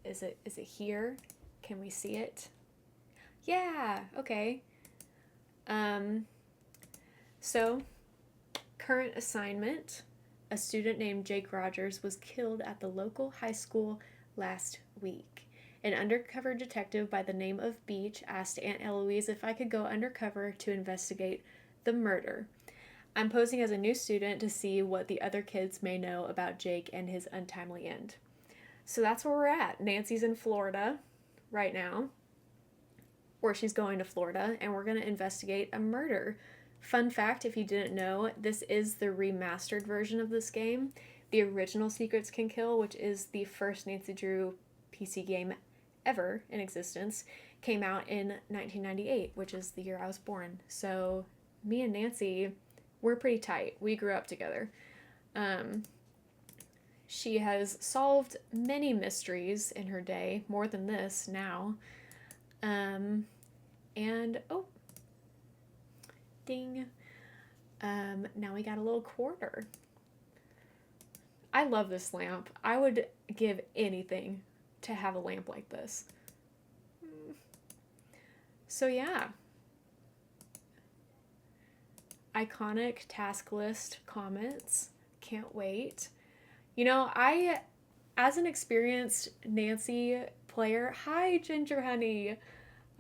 Is it here? Can we see it? Yeah, okay. Um, so, current assignment. A student named Jake Rogers was killed at the local high school last week. An undercover detective by the name of Beach asked Aunt Eloise if I could go undercover to investigate the murder. I'm posing as a new student to see what the other kids may know about Jake and his untimely end. So that's where we're at. Nancy's in Florida right now, or she's going to Florida, and we're going to investigate a murder. Fun fact, if you didn't know, this is the remastered version of this game. The original Secrets Can Kill, which is the first Nancy Drew PC game ever in existence, came out in 1998, which is the year I was born. So me and Nancy, we're pretty tight. We grew up together. She has solved many mysteries in her day, more than this now. And, oh, ding. Now we got a little quarter. I love this lamp. I would give anything to have a lamp like this. So yeah. Iconic task list comments. Can't wait. You know, as an experienced Nancy player, hi Ginger Honey.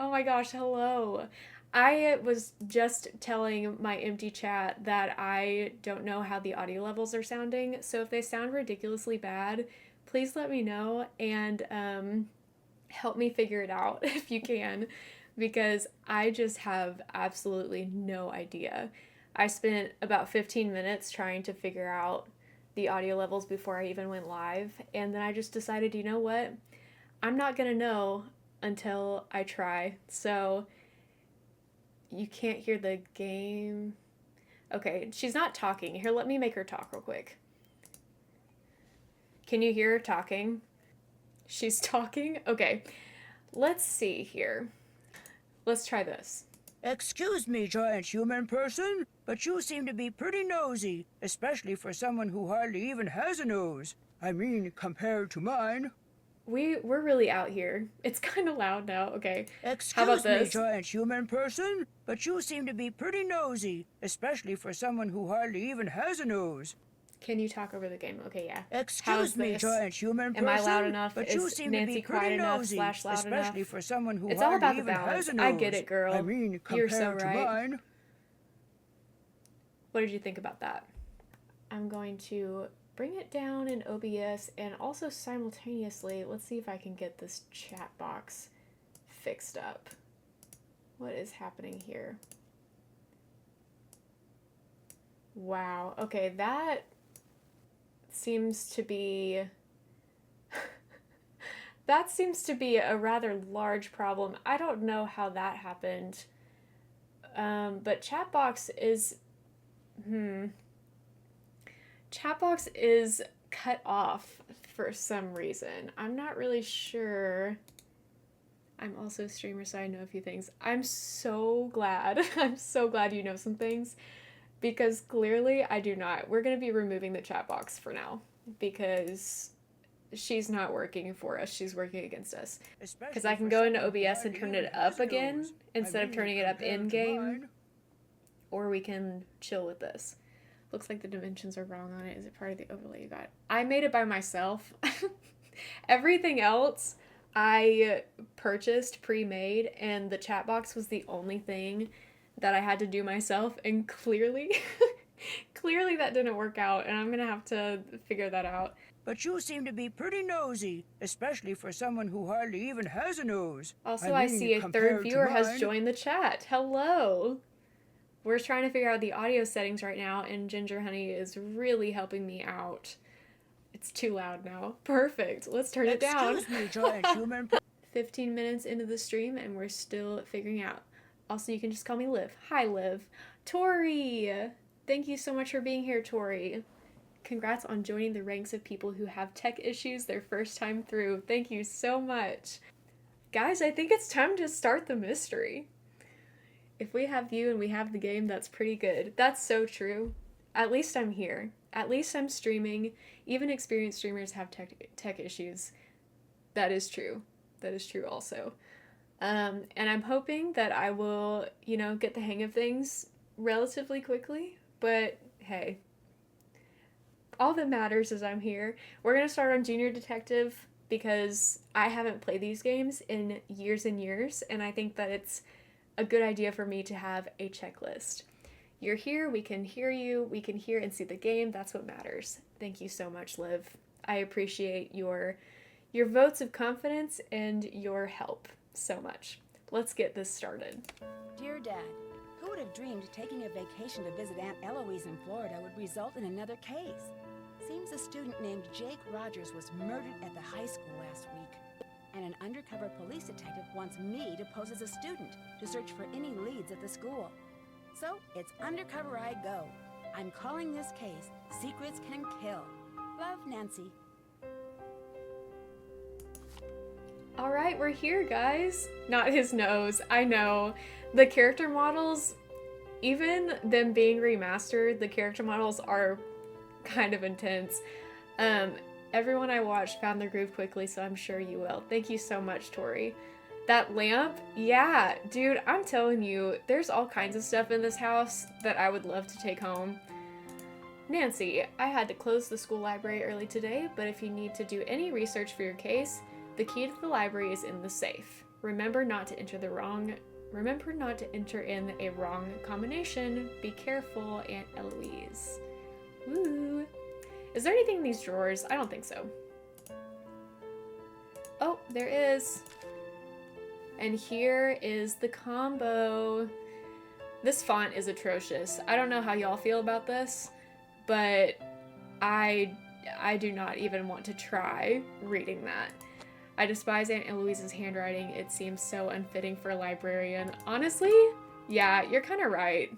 Oh my gosh, hello. I was just telling my empty chat that I don't know how the audio levels are sounding, so if they sound ridiculously bad, please let me know and help me figure it out if you can, because I just have absolutely no idea. I spent about 15 minutes trying to figure out the audio levels before I even went live, and then I just decided, you know what? I'm not gonna know until I try. So you can't hear the game. Okay, she's not talking. Here, let me make her talk real quick. Can you hear her talking? She's talking? Okay, let's see here. Let's try this. Excuse me, giant human person, but you seem to be pretty nosy, especially for someone who hardly even has a nose. I mean, compared to mine. We're really out here. It's kind of loud now. Okay. How about Excuse me, this? giant human person, but you seem to be pretty nosy, especially for someone who hardly even has a nose. Can you talk over the game? Okay, yeah. Excuse me, this? giant human person. Am I loud enough? But you Is seem Nancy to be quiet pretty enough nosy, / loud especially enough? for someone who It's all hardly about the even balance. has a nose. I get it, girl. I mean, You're so compared to right. mine. What did you think about that? I'm going to bring it down in OBS and also simultaneously, let's see if I can get this chat box fixed up. What is happening here? Wow. Okay, that seems to be that seems to be a rather large problem. I don't know how that happened. But Chatbox is Chatbox is cut off for some reason. I'm not really sure. I'm also a streamer, so I know a few things. I'm so glad. I'm so glad you know some things, because clearly I do not. We're going to be removing the chat box for now because she's not working for us. She's working against us. Because I can go into OBS and turn it up again instead of turning it up in-game. Or we can chill with this. Looks like the dimensions are wrong on it. Is it part of the overlay you got? I made it by myself. Everything else I purchased pre-made, and the chat box was the only thing that I had to do myself, and clearly clearly that didn't work out, and I'm gonna have to figure that out. But you seem to be pretty nosy, especially for someone who hardly even has a nose. Also, I see a third viewer has joined the chat. Hello. We're trying to figure out the audio settings right now, and Ginger Honey is really helping me out. It's too loud now. Perfect. Let's turn it down. Excuse me, giant human. 15 minutes into the stream, and we're still figuring out. Also, you can just call me Liv. Hi, Liv. Tori! Thank you so much for being here, Tori. Congrats on joining the ranks of people who have tech issues their first time through. Thank you so much. Guys, I think it's time to start the mystery. If we have you and we have the game, that's pretty good. That's so true. At least I'm here. At least I'm streaming. Even experienced streamers have tech issues. That is true. That is true also. And I'm hoping that I will, get the hang of things relatively quickly. But hey, all that matters is I'm here. We're going to start on Junior Detective because I haven't played these games in years and years, and I think that it's a good idea for me to have a checklist. You're here, we can hear you, we can hear and see the game, that's what matters. Thank you so much, Liv. I appreciate your votes of confidence and your help so much. Let's get this started. Dear Dad, who would have dreamed taking a vacation to visit Aunt Eloise in Florida would result in another case? Seems a student named Jake Rogers was murdered at the high school last week. And an undercover police detective wants me to pose as a student to search for any leads at the school. So it's undercover I go. I'm calling this case Secrets Can Kill. Love, Nancy. All right, we're here, guys. Not his nose, I know. The character models, even them being remastered, the character models are kind of intense. Everyone I watched found their groove quickly, so I'm sure you will. Thank you so much, Tori. That lamp, yeah, dude, I'm telling you, there's all kinds of stuff in this house that I would love to take home. Nancy, I had to close the school library early today, but if you need to do any research for your case, the key to the library is in the safe. Remember not to enter in a wrong combination. Be careful, Aunt Eloise. Woo! Is there anything in these drawers? I don't think so. Oh, there is. And here is the combo. This font is atrocious. I don't know how y'all feel about this, but I do not even want to try reading that. I despise Aunt Eloise's handwriting. It seems so unfitting for a librarian. Honestly, yeah, you're kind of right.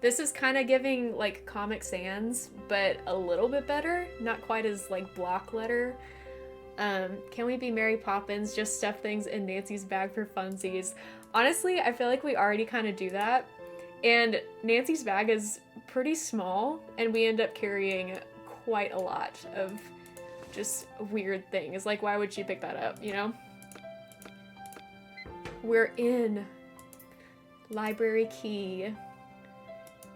This is kind of giving like Comic Sans, but a little bit better. Not quite as like block letter. Can we be Mary Poppins? Just stuff things in Nancy's bag for funsies. Honestly, I feel like we already kind of do that. And Nancy's bag is pretty small, and we end up carrying quite a lot of just weird things. Like, why would she pick that up, you know? We're in library key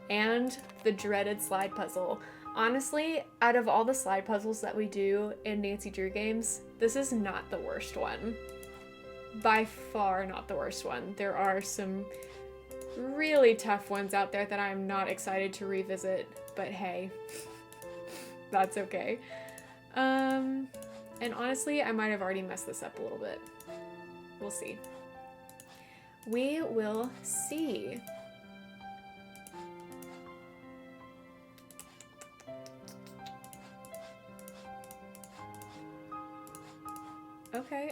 and the dreaded slide puzzle. Honestly, out of all the slide puzzles that we do in Nancy Drew games, this is not the worst one. By far not the worst one. There are some really tough ones out there that I'm not excited to revisit, but hey, that's okay. And honestly, I might have already messed this up a little bit. We'll see. We will see.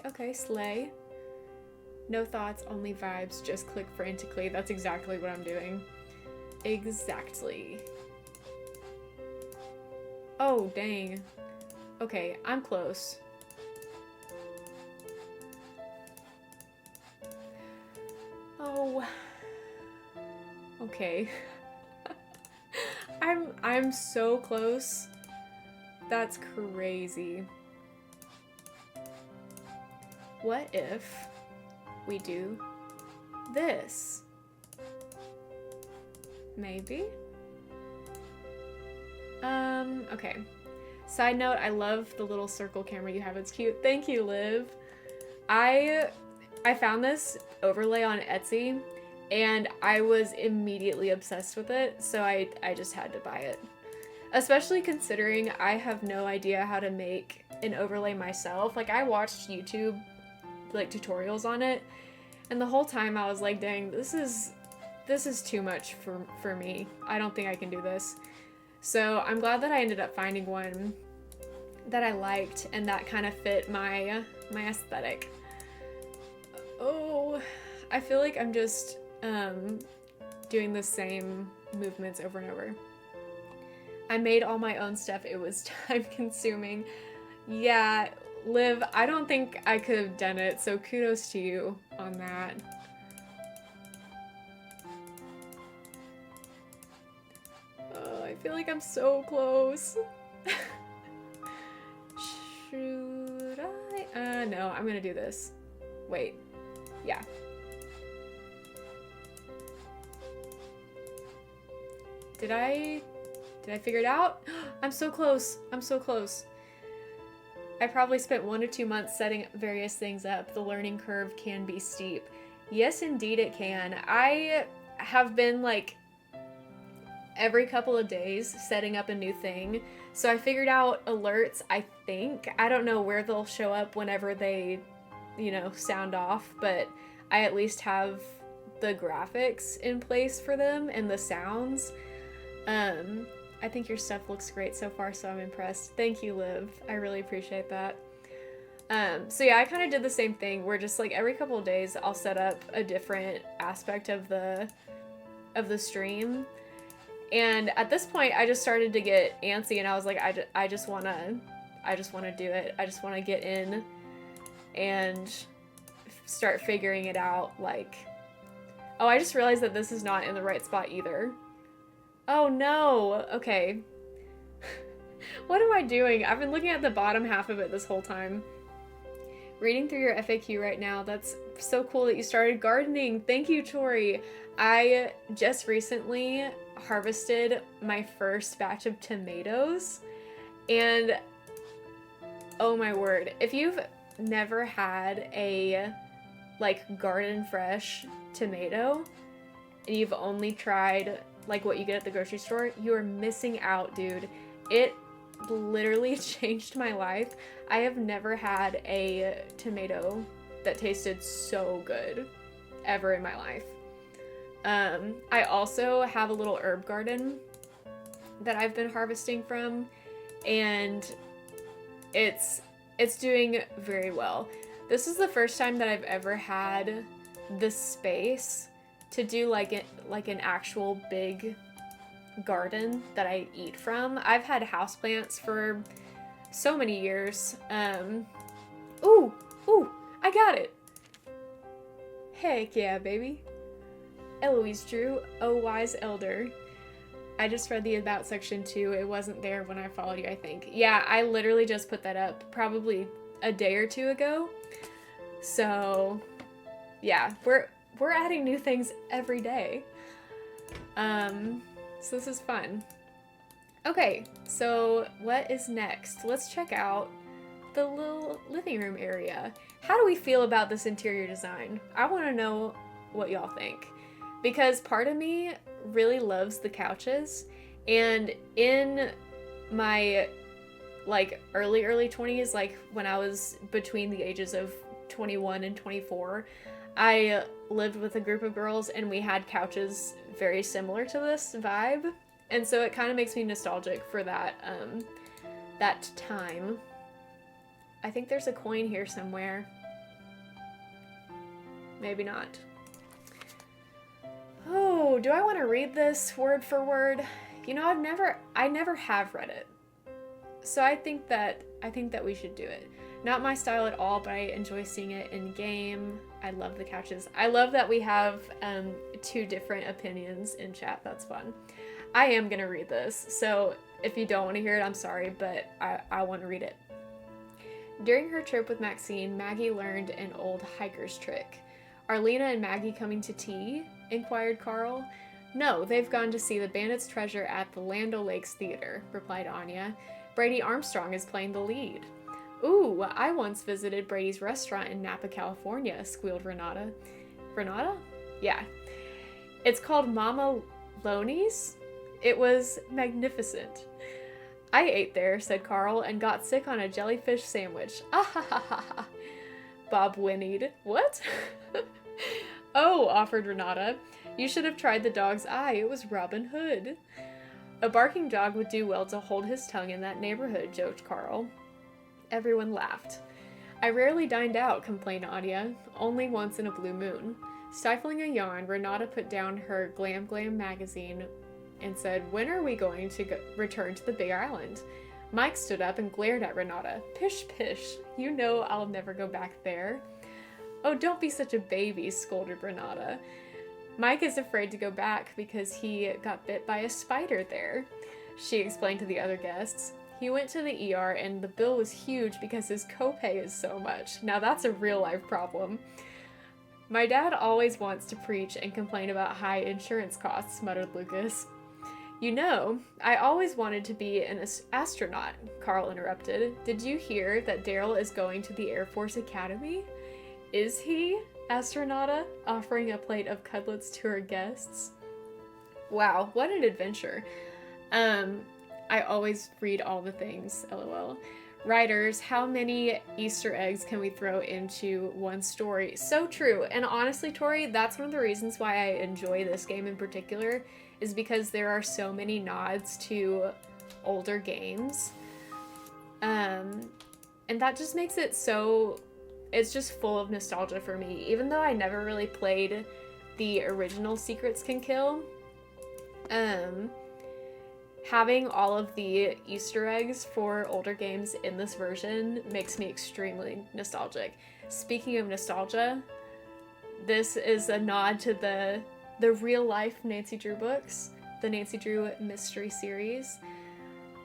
Okay, slay. No thoughts, only vibes, just click frantically. That's exactly what I'm doing. Exactly. Oh, dang. Okay, I'm close. Oh. Okay. I'm so close. That's crazy. What if we do this? Maybe? Okay. Side note, I love the little circle camera you have. It's cute. Thank you, Liv. I found this overlay on Etsy, and I was immediately obsessed with it, so I just had to buy it. Especially considering I have no idea how to make an overlay myself. Like, I watched YouTube like tutorials on it, and the whole time I was like, dang, this is too much for me. I don't think I can do this. So I'm glad that I ended up finding one that I liked and that kind of fit my aesthetic. Oh, I feel like I'm just doing the same movements over and over. I made all my own stuff. It was time consuming. Yeah, Liv, I don't think I could have done it, so kudos to you on that. Oh, I feel like I'm so close. Should I? No, I'm gonna do this. Wait. Yeah. Did I figure it out? I'm so close. I'm so close. I probably spent 1 to 2 months setting various things up. The learning curve can be steep. Yes, indeed it can. I have been like every couple of days setting up a new thing. So I figured out alerts, I think. I don't know where they'll show up whenever they, sound off, but I at least have the graphics in place for them and the sounds. I think your stuff looks great so far, so I'm impressed. Thank you, Liv. I really appreciate that. So yeah, I kind of did the same thing where just like every couple of days I'll set up a different aspect of the stream. And at this point I just started to get antsy and I was like, I just want to do it. I just want to get in and start figuring it out. Like, oh, I just realized that this is not in the right spot either. Oh no, okay. What am I doing? I've been looking at the bottom half of it this whole time. Reading through your FAQ right now. That's so cool that you started gardening. Thank you, Tori. I just recently harvested my first batch of tomatoes. And oh my word, if you've never had a like garden fresh tomato and you've only tried like what you get at the grocery store, you are missing out, dude. It literally changed my life. I have never had a tomato that tasted so good ever in my life. I also have a little herb garden that I've been harvesting from, and it's doing very well. This is the first time that I've ever had the space to do like an actual big garden that I eat from. I've had houseplants for so many years. Ooh, I got it. Heck yeah, baby. Eloise Drew, oh wise elder. I just read the about section too. It wasn't there when I followed you, I think. Yeah, I literally just put that up probably a day or two ago. So yeah, we're adding new things every day. So this is fun. Okay, so what is next? Let's check out the little living room area. How do we feel about this interior design? I want to know what y'all think. Because part of me really loves the couches, and in my like early 20s, like when I was between the ages of 21 and 24, I lived with a group of girls and we had couches very similar to this vibe, and so it kind of makes me nostalgic for that that time. I think there's a coin here somewhere. Maybe not. Oh, do I want to read this word for word? You know, I never have read it. So I think that we should do it. Not my style at all, but I enjoy seeing it in game. I love the couches. I love that we have 2 different opinions in chat. That's fun. I am gonna read this, so if you don't want to hear it, I'm sorry, but I want to read it. During her trip with Maxine, Maggie learned an old hiker's trick. Are Lena and Maggie coming to tea? Inquired Carl. No, they've gone to see the Bandit's Treasure at the Land O'Lakes Theater, replied Anya. Brady Armstrong is playing the lead. Ooh, I once visited Brady's restaurant in Napa, California, squealed Renata. Renata? Yeah. It's called Mama Loney's. It was magnificent. I ate there, said Carl, and got sick on a jellyfish sandwich. Ah ha ha ha ha. Bob whinnied. What? Oh, offered Renata. You should have tried the dog's eye. It was Robin Hood. A barking dog would do well to hold his tongue in that neighborhood, joked Carl. Everyone laughed. I rarely dined out, complained Anya. Only once in a blue moon. Stifling a yawn, Renata put down her Glam Glam magazine and said, when are we going to return to the Big Island? Mike stood up and glared at Renata. Pish, pish. You know I'll never go back there. Oh, don't be such a baby, scolded Renata. Mike is afraid to go back because he got bit by a spider there, she explained to the other guests. He went to the ER and the bill was huge because his copay is so much. Now that's a real life problem. My dad always wants to preach and complain about high insurance costs, muttered Lucas. You know, I always wanted to be an astronaut, Carl interrupted. Did you hear that Daryl is going to the Air Force Academy? Is he? Astronauta, offering a plate of cutlets to her guests. Wow, what an adventure. I always read all the things, lol. Writers, how many Easter eggs can we throw into one story? So true. And honestly, Tori, that's one of the reasons why I enjoy this game in particular, is because there are so many nods to older games. And that just makes it so, it's just full of nostalgia for me. Even though I never really played the original Secrets Can Kill, having all of the Easter eggs for older games in this version makes me extremely nostalgic. Speaking of nostalgia, this is a nod to the real-life Nancy Drew books, the Nancy Drew mystery series.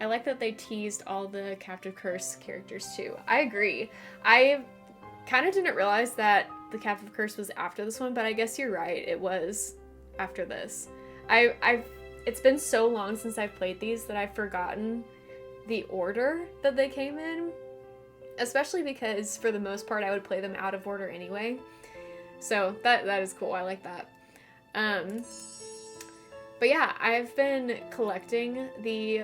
I like that they teased all the Captive Curse characters too. I agree. I kind of didn't realize that the Captive Curse was after this one, but I guess you're right. It was after this. It's been so long since I've played these that I've forgotten the order that they came in, especially because for the most part I would play them out of order anyway. So that is cool. I like that. But yeah, I've been collecting the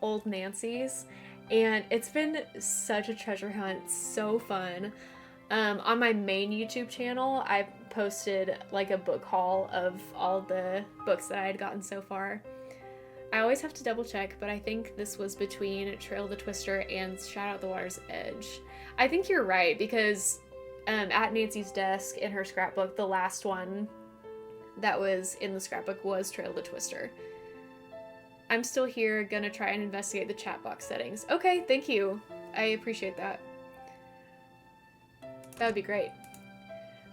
old Nancys, and it's been such a treasure hunt. So fun. On my main YouTube channel, I posted like a book haul of all the books that I had gotten so far. I always have to double check, but I think this was between Trail the Twister and Shout Out the Water's Edge. I think you're right, because at Nancy's desk in her scrapbook, the last one that was in the scrapbook was Trail the Twister. I'm still here, gonna try and investigate the chat box settings. Okay, thank you. I appreciate that. That would be great.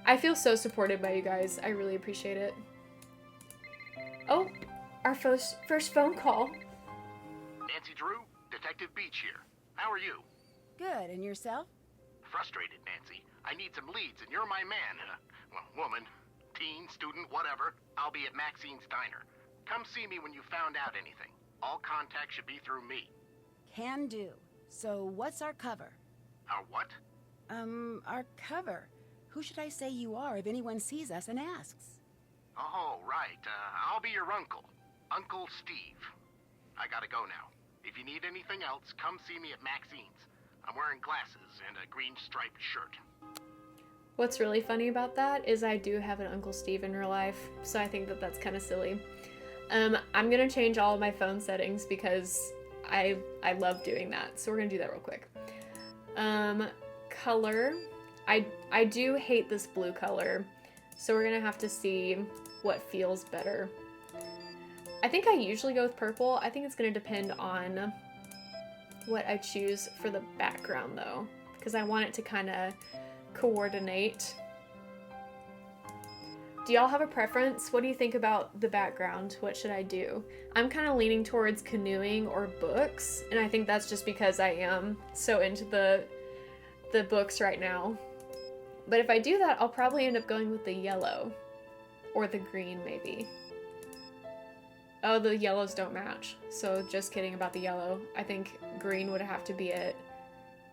I feel so supported by you guys. I really appreciate it. Oh, our first phone call. Nancy Drew, Detective Beach here. How are you? Good, and yourself? Frustrated, Nancy. I need some leads, and you're my man. Well, woman, teen, student, whatever. I'll be at Maxine's Diner. Come see me when you found out anything. All contact should be through me. Can do. So what's our cover? Our what? Our cover. Who should I say you are if anyone sees us and asks? Oh, right. I'll be your uncle. Uncle Steve. I gotta go now. If you need anything else, come see me at Maxine's. I'm wearing glasses and a green striped shirt. What's really funny about that is I do have an Uncle Steve in real life, so I think that that's kind of silly. I'm gonna change all of my phone settings because I love doing that, so we're gonna do that real quick. Color. I do hate this blue color, so we're gonna have to see what feels better. I think I usually go with purple. I think it's gonna depend on what I choose for the background though, because I want it to kind of coordinate. Do y'all have a preference? What do you think about the background? What should I do? I'm kind of leaning towards canoeing or books, and I think that's just because I am so into the books right now. But if I do that, I'll probably end up going with the yellow. Or the green, maybe. Oh, the yellows don't match. So just kidding about the yellow. I think green would have to be it.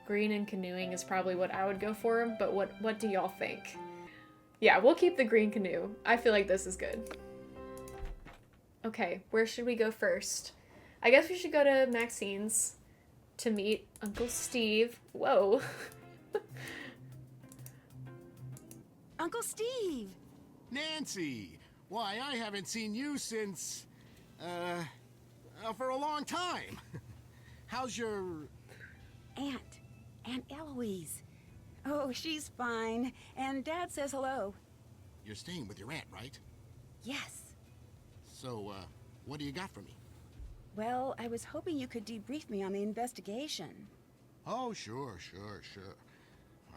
Green and canoeing is probably what I would go for, but what do y'all think? Yeah, we'll keep the green canoe. I feel like this is good. Okay, where should we go first? I guess we should go to Maxine's to meet Uncle Steve. Whoa. Uncle Steve! Nancy! Why, I haven't seen you since, for a long time. How's your... Aunt Eloise. Oh, she's fine. And Dad says hello. You're staying with your aunt, right? Yes. So, what do you got for me? Well, I was hoping you could debrief me on the investigation. Oh, sure.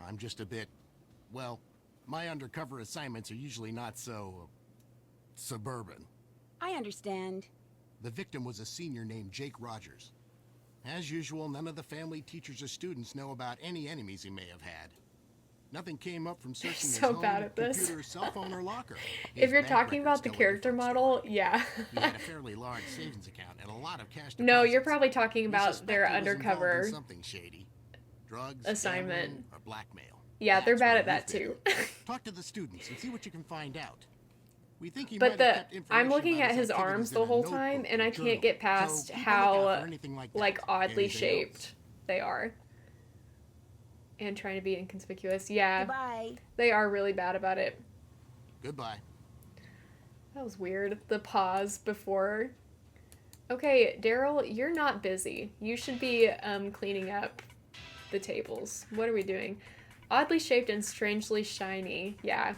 I'm just a bit... well, my undercover assignments are usually not so... suburban. I understand. The victim was a senior named Jake Rogers. As usual, none of the family, teachers, or students know about any enemies he may have had. Nothing came up from searching his So home, bad at this. computer, cell phone, or locker. If His you're bank talking records about the tell a character different model, story. yeah. He had a fairly large savings account and a lot of cash deposits. No, you're probably talking We about suspect their he was involved in undercover something shady. Drugs, assignment. gambling, or blackmail. Yeah, they're That's bad where at that you too. fit in. Talk to the students and see what you can find out. We think he But might have kept I'm information looking about at his activities arms in the a whole notebook time, and or I journal. can't get So past keep a lookout how for anything like that. oddly Anything shaped else? they are. And trying to be inconspicuous. Yeah, Goodbye. they are really bad about it. Goodbye. That was weird. The pause before. Okay, Daryl, you're not busy. You should be cleaning up the tables. What are we doing? Oddly shaped and strangely shiny. Yeah.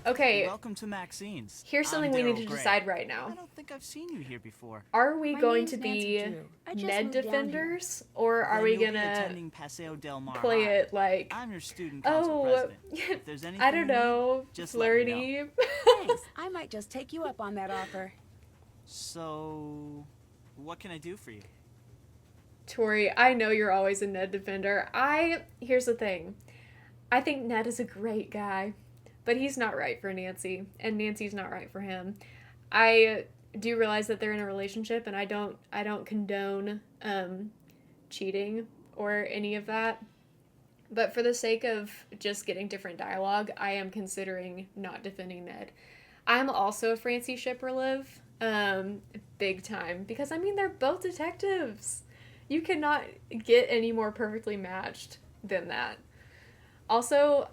Okay, Welcome to Maxine's. here's something we need to decide right I now. don't think I've seen you here before. Are we My going name's to Nancy be Drew. I just Ned moved down here. defenders, or are Then we you'll be gonna attending Paseo del Mar play High. it like, I'm your student council oh, president. If there's anything I don't you need, know, just let me flirty? Thanks. I might just take you up on that offer. So, what can I do for you? Tori, I know you're always a Ned defender. Here's the thing. I think Ned is a great guy, but he's not right for Nancy, and Nancy's not right for him. I do realize that they're in a relationship, and I don't condone cheating or any of that. But for the sake of just getting different dialogue, I am considering not defending Ned. I'm also a Francie shipper live, big time, because I mean they're both detectives. You cannot get any more perfectly matched than that. Also,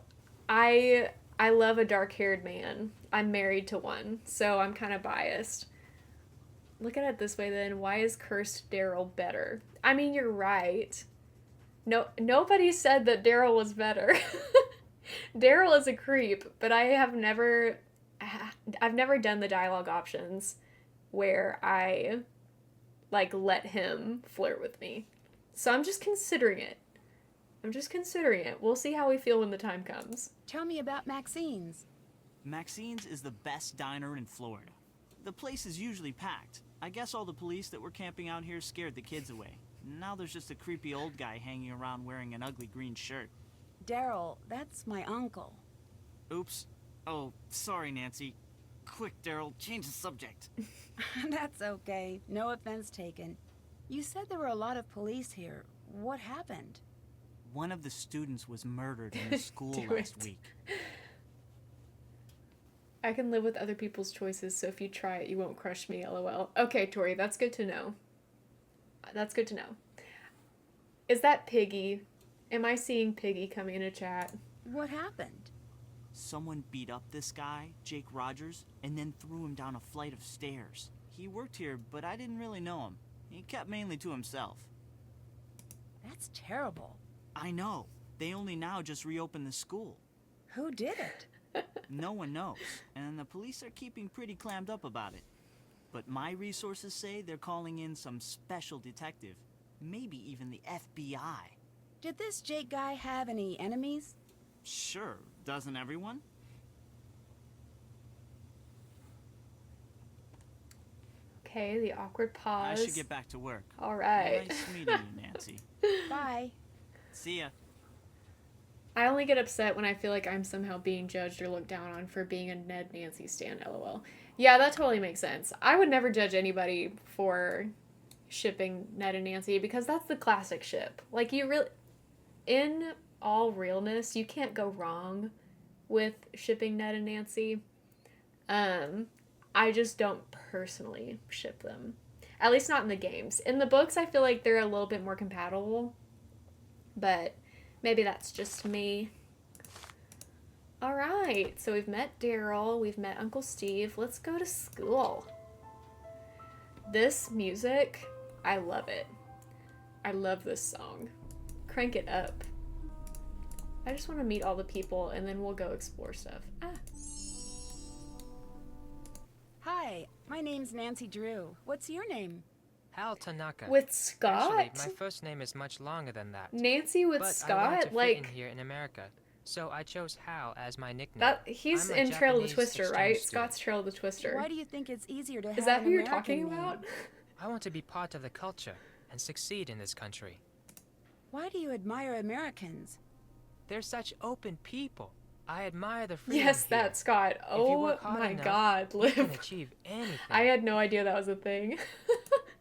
I love a dark-haired man. I'm married to one, so I'm kind of biased. Look at it this way then. Why is cursed Daryl better? I mean, you're right. No, nobody said that Daryl was better. Daryl is a creep, but I've never done the dialogue options where I let him flirt with me. So I'm just considering it. We'll see how we feel when the time comes. Tell me about Maxine's. Maxine's is the best diner in Florida. The place is usually packed. I guess all the police that were camping out here scared the kids away. Now there's just a creepy old guy hanging around wearing an ugly green shirt. Daryl, that's my uncle. Oops. Oh, sorry, Nancy. Quick, Daryl, change the subject. That's okay. No offense taken. You said there were a lot of police here. What happened? One of the students was murdered in the school Do last it. week. I can live with other people's choices, so if you try it, you won't crush me, lol. Okay, Tori, that's good to know. Is that Piggy? Am I seeing Piggy coming in a chat? What happened? Someone beat up this guy, Jake Rogers, and then threw him down a flight of stairs. He worked here, but I didn't really know him. He kept mainly to himself. That's terrible. I know. They only now just reopened the school. Who did it? No one knows, and the police are keeping pretty clammed up about it. But my resources say they're calling in some special detective, maybe even the FBI. Did this Jake guy have any enemies? Sure, doesn't everyone? Okay, the awkward pause. I should get back to work. All right. Nice meeting you, Nancy. Bye. See ya. I only get upset when I feel like I'm somehow being judged or looked down on for being a Ned Nancy stan, lol. Yeah, that totally makes sense. I would never judge anybody for shipping Ned and Nancy because that's the classic ship. Like, you really, in all realness, you can't go wrong with shipping Ned and Nancy. I just don't personally ship them. At least not in the games. In the books, I feel like they're a little bit more compatible. But maybe that's just me. Alright, so we've met Daryl, we've met Uncle Steve. Let's go to school. This music, I love it. I love this song. Crank it up. I just want to meet all the people and then we'll go explore stuff. Hi, my name's Nancy Drew. What's your name? Hal Tanaka. With Scott? Actually, my first name is much longer than that. Nancy with but I Scott? wanted to fit Like, in here in America, so I chose Hal as my nickname. that he's I'm a in Trail of the Japanese Twister, exchange right? student. Scott's Trail of the Twister. Why do you think it's easier to have Is that an who you're American talking name? about? I want to be part of the culture. and succeed in this country. Why do you admire Americans? They're such open people. I admire the freedom Yes, here. that Scott. If you Oh work hard my enough, God, you can Liv. achieve anything. I had no idea that was a thing.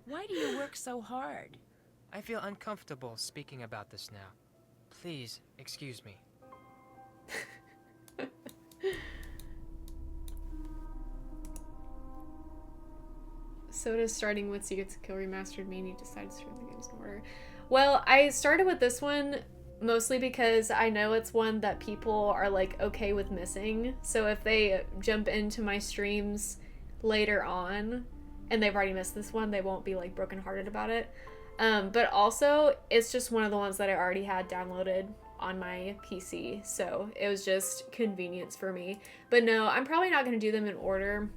Why do you work so hard? I feel uncomfortable speaking about this now. Please, excuse me. So does starting with Secrets to Kill Remastered mean you decided to start the games in order? Well, I started with this one mostly because I know it's one that people are like okay with missing. So if they jump into my streams later on and they've already missed this one, they won't be like brokenhearted about it. But also, it's just one of the ones that I already had downloaded on my PC, so it was just convenience for me. But no, I'm probably not going to do them in order.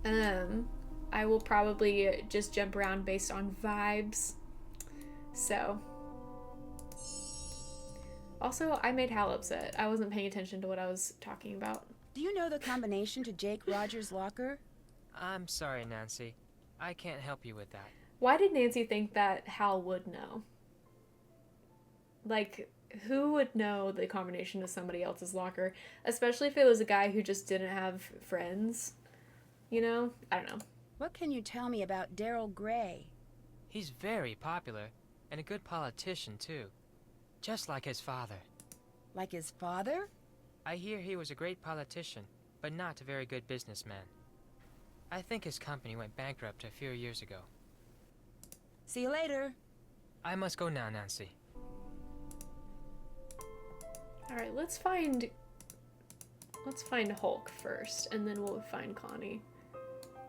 I will probably just jump around based on vibes. So. Also, I made Hal upset. I wasn't paying attention to what I was talking about. Do you know the combination to Jake Rogers' locker? I'm sorry, Nancy. I can't help you with that. Why did Nancy think that Hal would know? Like, who would know the combination to somebody else's locker? Especially if it was a guy who just didn't have friends. You know? I don't know. What can you tell me about Daryl Gray? He's very popular, and a good politician, too. Just like his father. Like his father? I hear he was a great politician, but not a very good businessman. I think his company went bankrupt a few years ago. See you later. I must go now, Nancy. Alright, let's find Hulk first, and then we'll find Connie.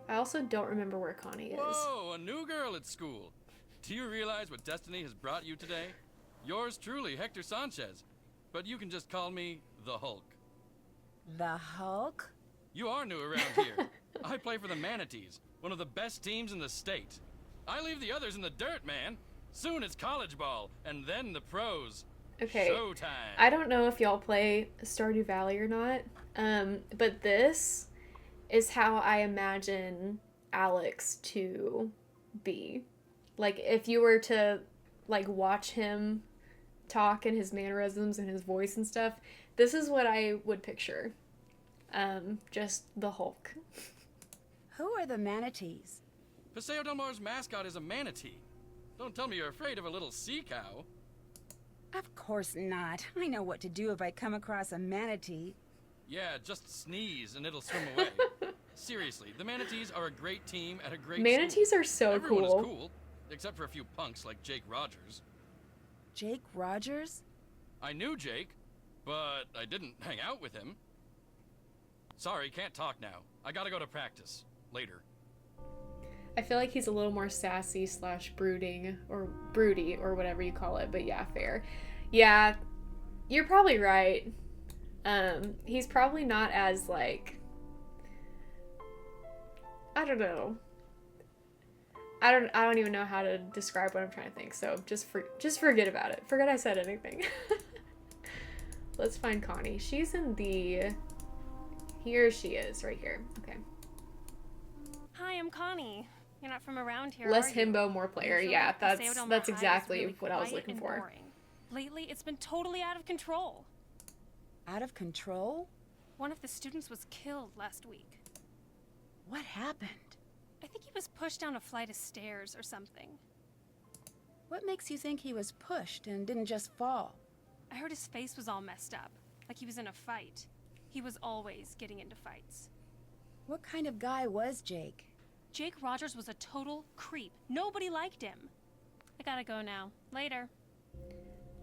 I also don't remember where Connie is. Whoa, a new girl at school. Do you realize what destiny has brought you today? Yours truly, Hector Sanchez. But you can just call me the Hulk. The Hulk? You are new around here. I play for the Manatees, one of the best teams in the state. I leave the others in the dirt, man. Soon it's college ball, and then the pros. Okay. Showtime. I don't know if y'all play Stardew Valley or not, but this is how I imagine Alex to be. Like, if you were to, like, watch him talk and his mannerisms and his voice and stuff, this is what I would picture. Just the Hulk. Who are the Manatees? Paseo Del Mar's mascot is a manatee. Don't tell me you're afraid of a little sea cow. Of course not. I know what to do if I come across a manatee. Yeah, just sneeze and it'll swim away. Seriously, the Manatees are a great team at a great Manatees school. are so Everyone cool. is cool, except for a few punks like Jake Rogers. Jake Rogers? I knew Jake, but I didn't hang out with him. Sorry, can't talk now. I gotta go to practice. Later. I feel like he's a little more sassy / brooding or broody or whatever you call it, but yeah, fair. Yeah, you're probably right. He's probably not as like, I don't know. I don't even know how to describe what I'm trying to think. So just forget about it. Forget I said anything. Let's find Connie. She's in the, here she is right here. Okay. Hi, I'm Connie. You're not from around here, Less are you? himbo, more player. I feel Yeah, like Paseo that's Del Mar High is exactly really what I was quiet looking and for. boring. Lately, it's been totally out of control. Out of control? One of the students was killed last week. What happened? I think he was pushed down a flight of stairs or something. What makes you think he was pushed and didn't just fall? I heard his face was all messed up, like he was in a fight. He was always getting into fights. What kind of guy was Jake? Jake Rogers was a total creep. Nobody liked him. I gotta go now. Later.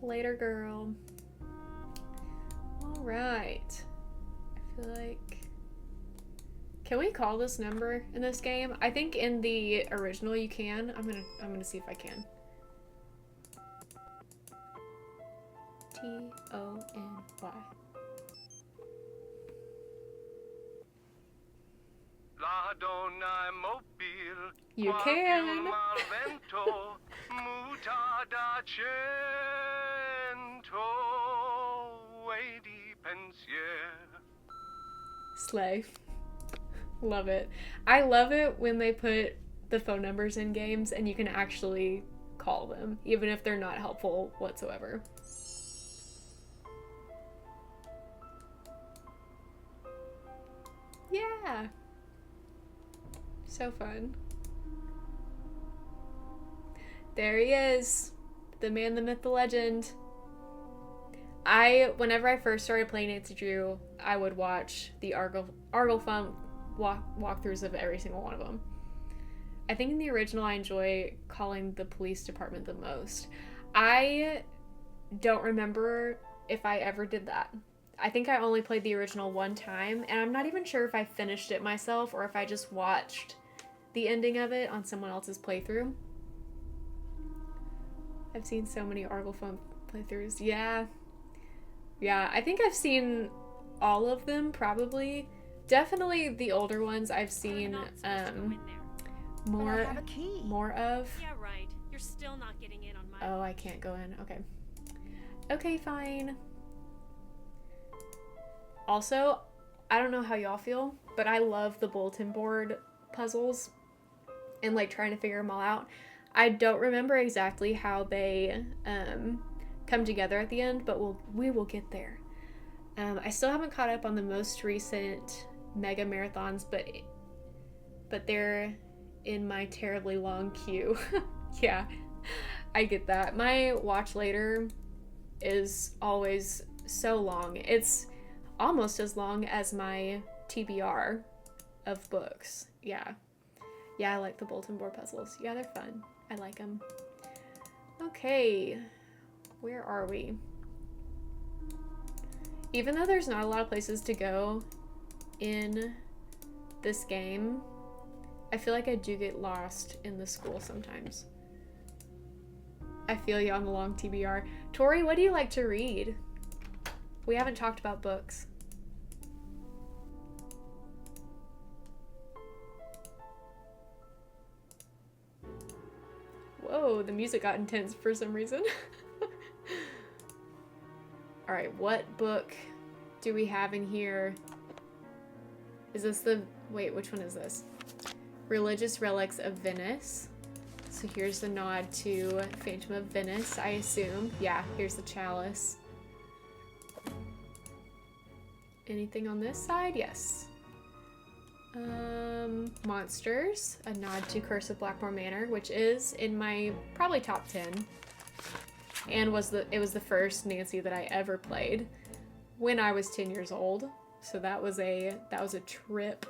Later, girl. Alright. I feel like... Can we call this number in this game? I think in the original you can. I'm gonna see if I can. Tony. You can. Slay. Love it. I love it when they put the phone numbers in games and you can actually call them, even if they're not helpful whatsoever. Yeah. So fun. There he is. The man, the myth, the legend. Whenever I first started playing Nancy Drew, I would watch the Argle Fun walkthroughs of every single one of them. I think in the original I enjoy calling the police department the most. I don't remember if I ever did that. I think I only played the original one time, and I'm not even sure if I finished it myself or if I just watched the ending of it on someone else's playthrough. I've seen so many Argle Fun playthroughs. Yeah, I think I've seen all of them, probably. Definitely the older ones I've seen more of. Yeah, right. You're still not getting in on my Oh, I can't go in. Okay. Okay, fine. Also, I don't know how y'all feel, but I love the bulletin board puzzles and like trying to figure them all out. I don't remember exactly how they come together at the end, but we will get there. I still haven't caught up on the most recent mega marathons, but they're in my terribly long queue. Yeah, I get that. My watch later is always so long. It's almost as long as my TBR of books. Yeah, I like the bulletin board puzzles. Yeah, they're fun. I like them. Okay, where are we? Even though there's not a lot of places to go in this game, I feel like I do get lost in the school sometimes. I feel you on the long TBR. Tori, what do you like to read? We haven't talked about books. Whoa, the music got intense for some reason. Alright, what book do we have in here? Is this the... Wait, which one is this? Religious Relics of Venice. So here's the nod to Phantom of Venice, I assume. Yeah, here's the chalice. Anything on this side? Yes. Monsters. A nod to Curse of Blackmore Manor, which is in my probably top 10. And it was the first Nancy that I ever played when I was 10 years old. So that was a trip.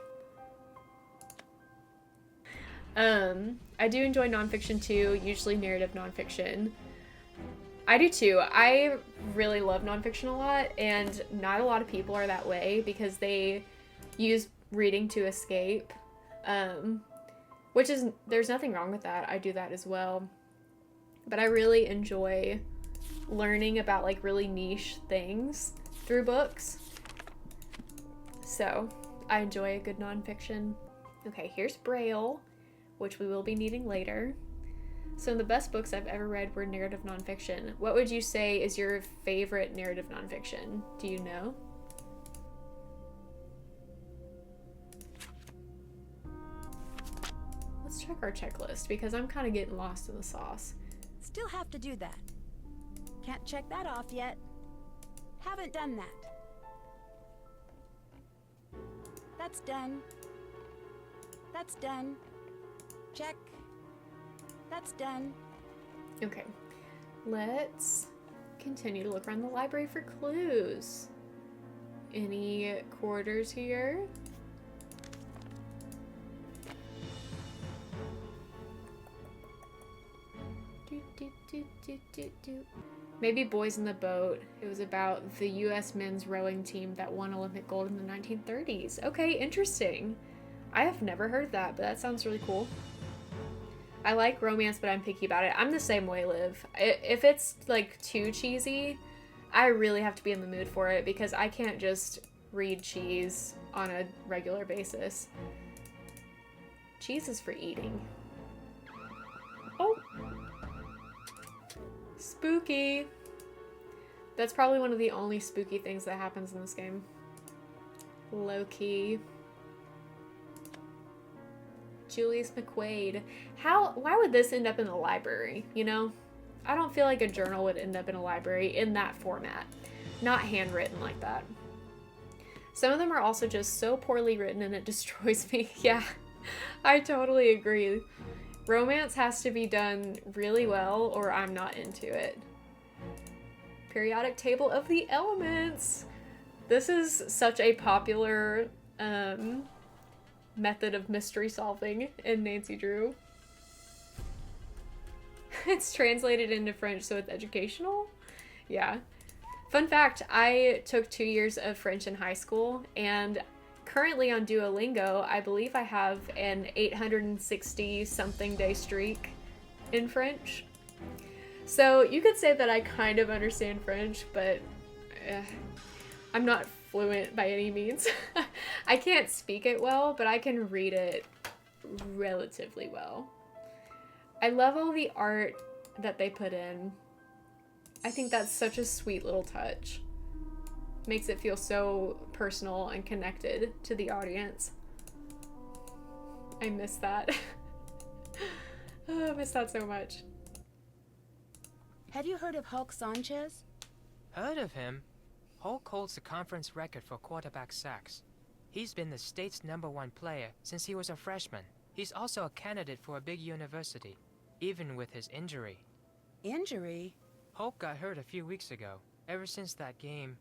I do enjoy nonfiction too, usually narrative nonfiction. I do too. I really love nonfiction a lot, and not a lot of people are that way because they use reading to escape. There's nothing wrong with that. I do that as well. But I really enjoy learning about like really niche things through books. So I enjoy a good nonfiction. Okay, here's Braille, which we will be needing later. So the best books I've ever read were narrative nonfiction. What would you say is your favorite narrative nonfiction? Do you know? Let's check our checklist because I'm kind of getting lost in the sauce. Still have to do that. Can't check that off yet. Haven't done that. That's done. That's done. Check. That's done. Okay, let's continue to look around the library for clues. Any quarters here? Maybe Boys in the Boat. It was about the U.S. men's rowing team that won Olympic gold in the 1930s. Okay, interesting. I have never heard that, but that sounds really cool. I like romance, but I'm picky about it. I'm the same way, Liv. If it's, like, too cheesy, I really have to be in the mood for it because I can't just read cheese on a regular basis. Cheese is for eating. Oh! Spooky! That's probably one of the only spooky things that happens in this game. Low-key. Julius McQuaid. Why would this end up in the library, you know? I don't feel like a journal would end up in a library in that format. Not handwritten like that. Some of them are also just so poorly written and it destroys me. Yeah, I totally agree. Romance has to be done really well or I'm not into it. Periodic table of the elements. This is such a popular method of mystery solving in Nancy Drew. It's translated into French, so it's educational. Yeah. Fun fact, I took 2 years of French in high school, and currently on Duolingo, I believe I have an 860-something day streak in French. So you could say that I kind of understand French, but I'm not fluent by any means. I can't speak it well, but I can read it relatively well. I love all the art that they put in. I think that's such a sweet little touch. Makes it feel so personal and connected to the audience. I miss that. Oh, I miss that so much. Have you heard of Hulk Sanchez? Heard of him? Hulk holds the conference record for quarterback sacks. He's been the state's #1 player since he was a freshman. He's also a candidate for a big university, even with his injury. Injury? Hulk got hurt a few weeks ago. Ever since that game,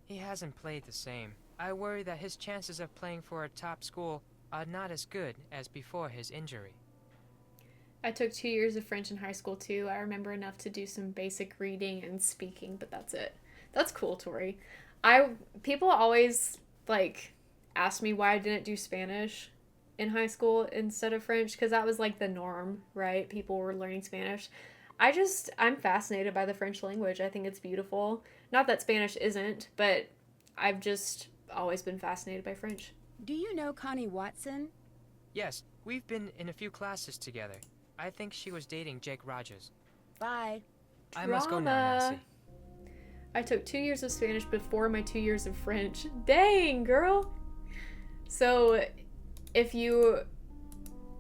he hasn't played the same. I worry that his chances of playing for a top school are not as good as before his injury. I took 2 years of French in high school too. I remember enough to do some basic reading and speaking, but that's it. That's cool, Tori. People always ask me why I didn't do Spanish in high school instead of French, because that was the norm, right? People were learning Spanish. I'm fascinated by the French language. I think it's beautiful. Not that Spanish isn't, but I've just always been fascinated by French. Do you know Connie Watson? Yes, we've been in a few classes together. I think she was dating Jake Rogers. Bye. I must go now, Nancy. I took 2 years of Spanish before my 2 years of French. Dang, girl! So, if you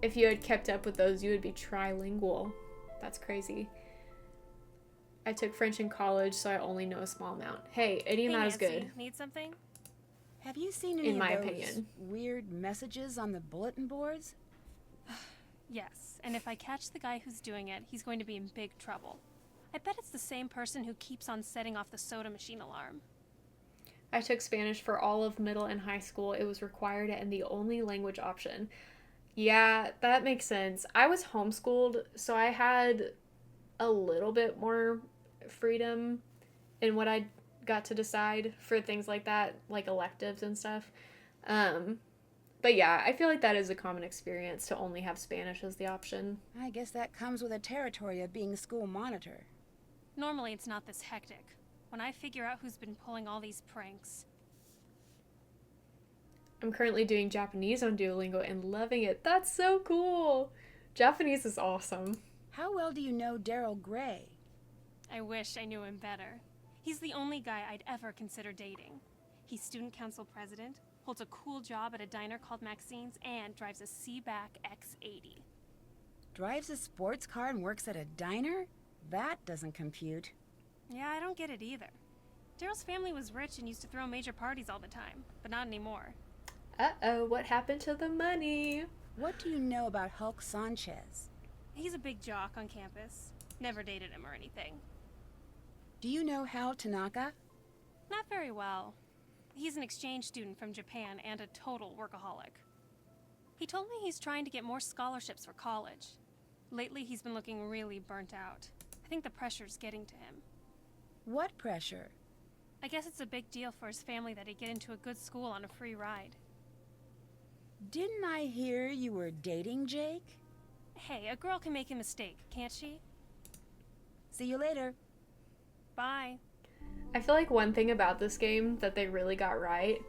had kept up with those, you would be trilingual. That's crazy. I took French in college, so I only know a small amount. Hey, any amount is good. Need something? Have you seen any In my of those opinion. weird messages on the bulletin boards? Yes, and if I catch the guy who's doing it, he's going to be in big trouble. I bet it's the same person who keeps on setting off the soda machine alarm. I took Spanish for all of middle and high school. It was required and the only language option. Yeah, that makes sense. I was homeschooled, so I had a little bit more freedom in what I got to decide for things like that, like electives and stuff. But yeah, I feel like that is a common experience to only have Spanish as the option. I guess that comes with the territory of being school monitor. Normally it's not this hectic. When I figure out who's been pulling all these pranks. I'm currently doing Japanese on Duolingo and loving it. That's so cool! Japanese is awesome. How well do you know Daryl Gray? I wish I knew him better. He's the only guy I'd ever consider dating. He's student council president, holds a cool job at a diner called Maxine's, and drives a Seaback X80. Drives a sports car and works at a diner? That doesn't compute. Yeah, I don't get it either. Daryl's family was rich and used to throw major parties all the time, but not anymore. Uh-oh, what happened to the money? What do you know about Hulk Sanchez? He's a big jock on campus. Never dated him or anything. Do you know Hal Tanaka? Not very well. He's an exchange student from Japan and a total workaholic. He told me he's trying to get more scholarships for college. Lately, he's been looking really burnt out. I think the pressure's getting to him. What pressure? I guess it's a big deal for his family that he get into a good school on a free ride. Didn't I hear you were dating Jake? Hey, a girl can make a mistake, can't she? See you later. Bye. I feel like one thing about this game that they really got right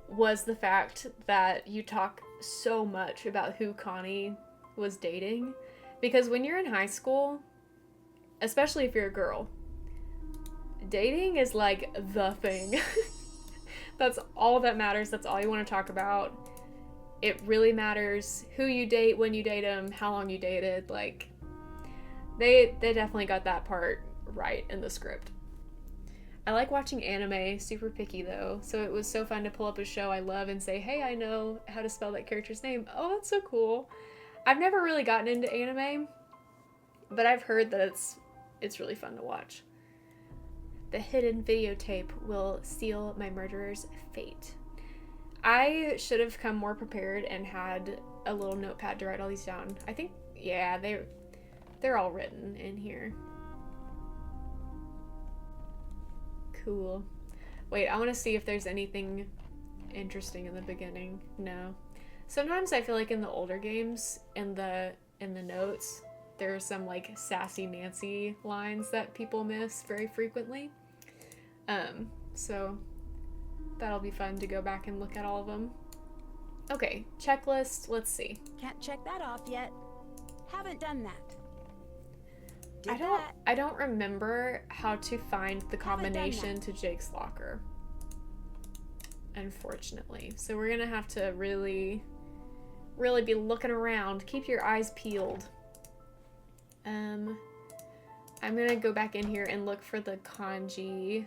was the fact that you talk so much about who Connie was dating. Because when you're in high school, especially if you're a girl, dating is the thing. That's all that matters. That's all you want to talk about. it really matters who you date, when you date them, how long you dated. Like, they definitely got that part right in the script. I like watching anime, super picky though, so it was so fun to pull up a show I love and say, hey, I know how to spell that character's name. Oh, that's so cool. I've never really gotten into anime, but I've heard that it's really fun to watch. The hidden videotape will seal my murderer's fate. I should have come more prepared and had a little notepad to write all these down. I think, yeah, they're all written in here. Cool. Wait, I want to see if there's anything interesting in the beginning. No. Sometimes I feel like in the older games, in the notes, there are some like sassy Nancy lines that people miss very frequently. So that'll be fun to go back and look at all of them. Okay, checklist, let's see. Can't check that off yet. Haven't done that. I don't remember how to find the combination to Jake's locker. Unfortunately. So we're gonna have to really be looking around. Keep your eyes peeled. I'm gonna go back in here and look for the kanji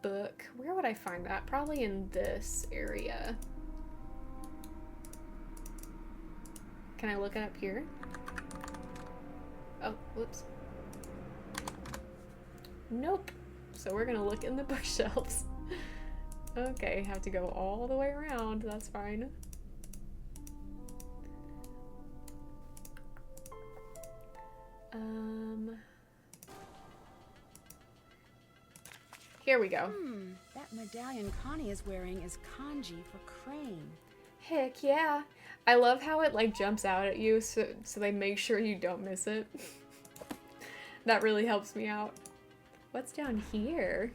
book. Where would I find that? Probably in this area. Can I look it up here? Oh, whoops. Nope. So we're gonna look in the bookshelves. Okay, have to go all the way around. That's fine. Here we go. That medallion Connie is wearing is kanji for crane. Heck yeah. I love how it like jumps out at you so they make sure you don't miss it. That really helps me out. What's down here?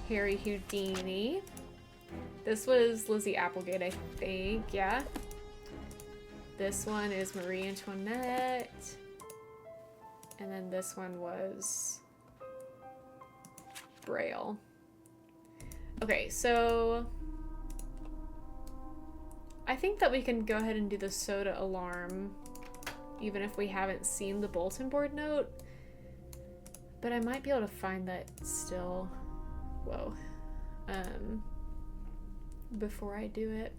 Harry Houdini. This was Lizzie Applegate, I think. Yeah. This one is Marie Antoinette. And then this one was Braille. Okay, so I think that we can go ahead and do the soda alarm, even if we haven't seen the bulletin board note. But I might be able to find that still. Whoa. Before I do it.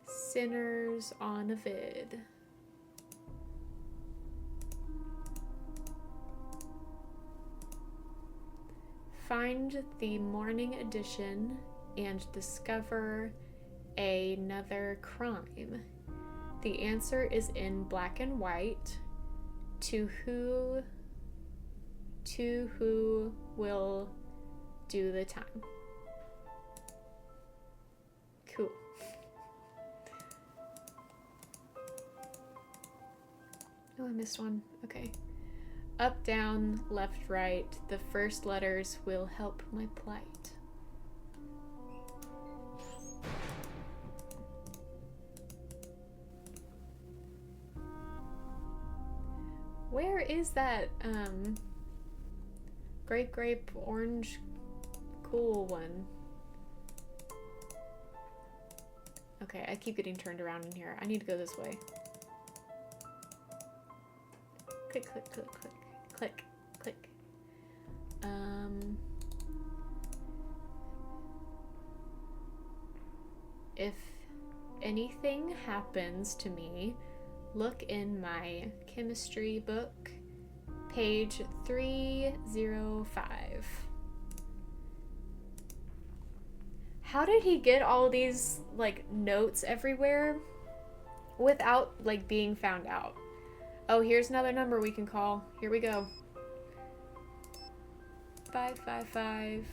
Sinners on a vid. Find the morning edition and discover another crime. The answer is in black and white. To who will do the time? Cool. Oh, I missed one. Okay. Up, down, left, right. The first letters will help my plight. Where is that, grape, orange, cool one? Okay, I keep getting turned around in here. I need to go this way. Click, click, click, click, click, click. If anything happens to me, look in my chemistry book, page 305. How did he get all these, like, notes everywhere without, like, being found out? Oh, here's another number we can call. Here we go. 555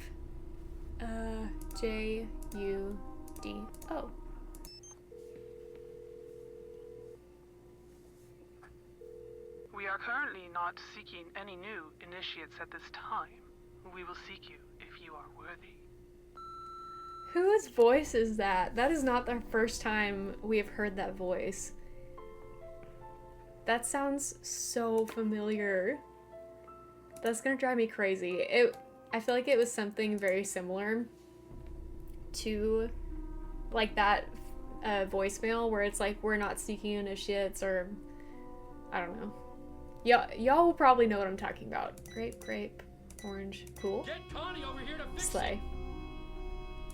JUDO. We are currently not seeking any new initiates at this time. We will seek you if you are worthy. Whose voice is that? That is not the first time we have heard that voice. That sounds so familiar. That's gonna drive me crazy. I feel like it was something very similar to like that voicemail where it's like, we're not seeking initiates, or I don't know. Y'all will probably know what I'm talking about. Grape, orange, cool. Get Connie over here to fix Slay.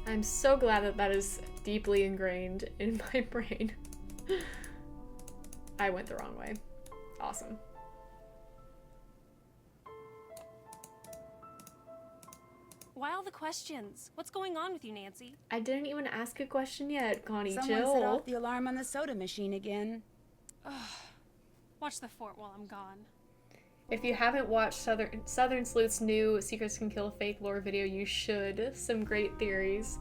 I'm so glad that that is deeply ingrained in my brain. I went the wrong way. Awesome. Why all the questions? What's going on with you, Nancy? I didn't even ask a question yet, Connie. Someone Chill. set off the alarm on the soda machine again. Watch the fort while I'm gone. If you haven't watched Southern Sleuth's new Secrets Can Kill a Fake lore video, you should. Some great theories.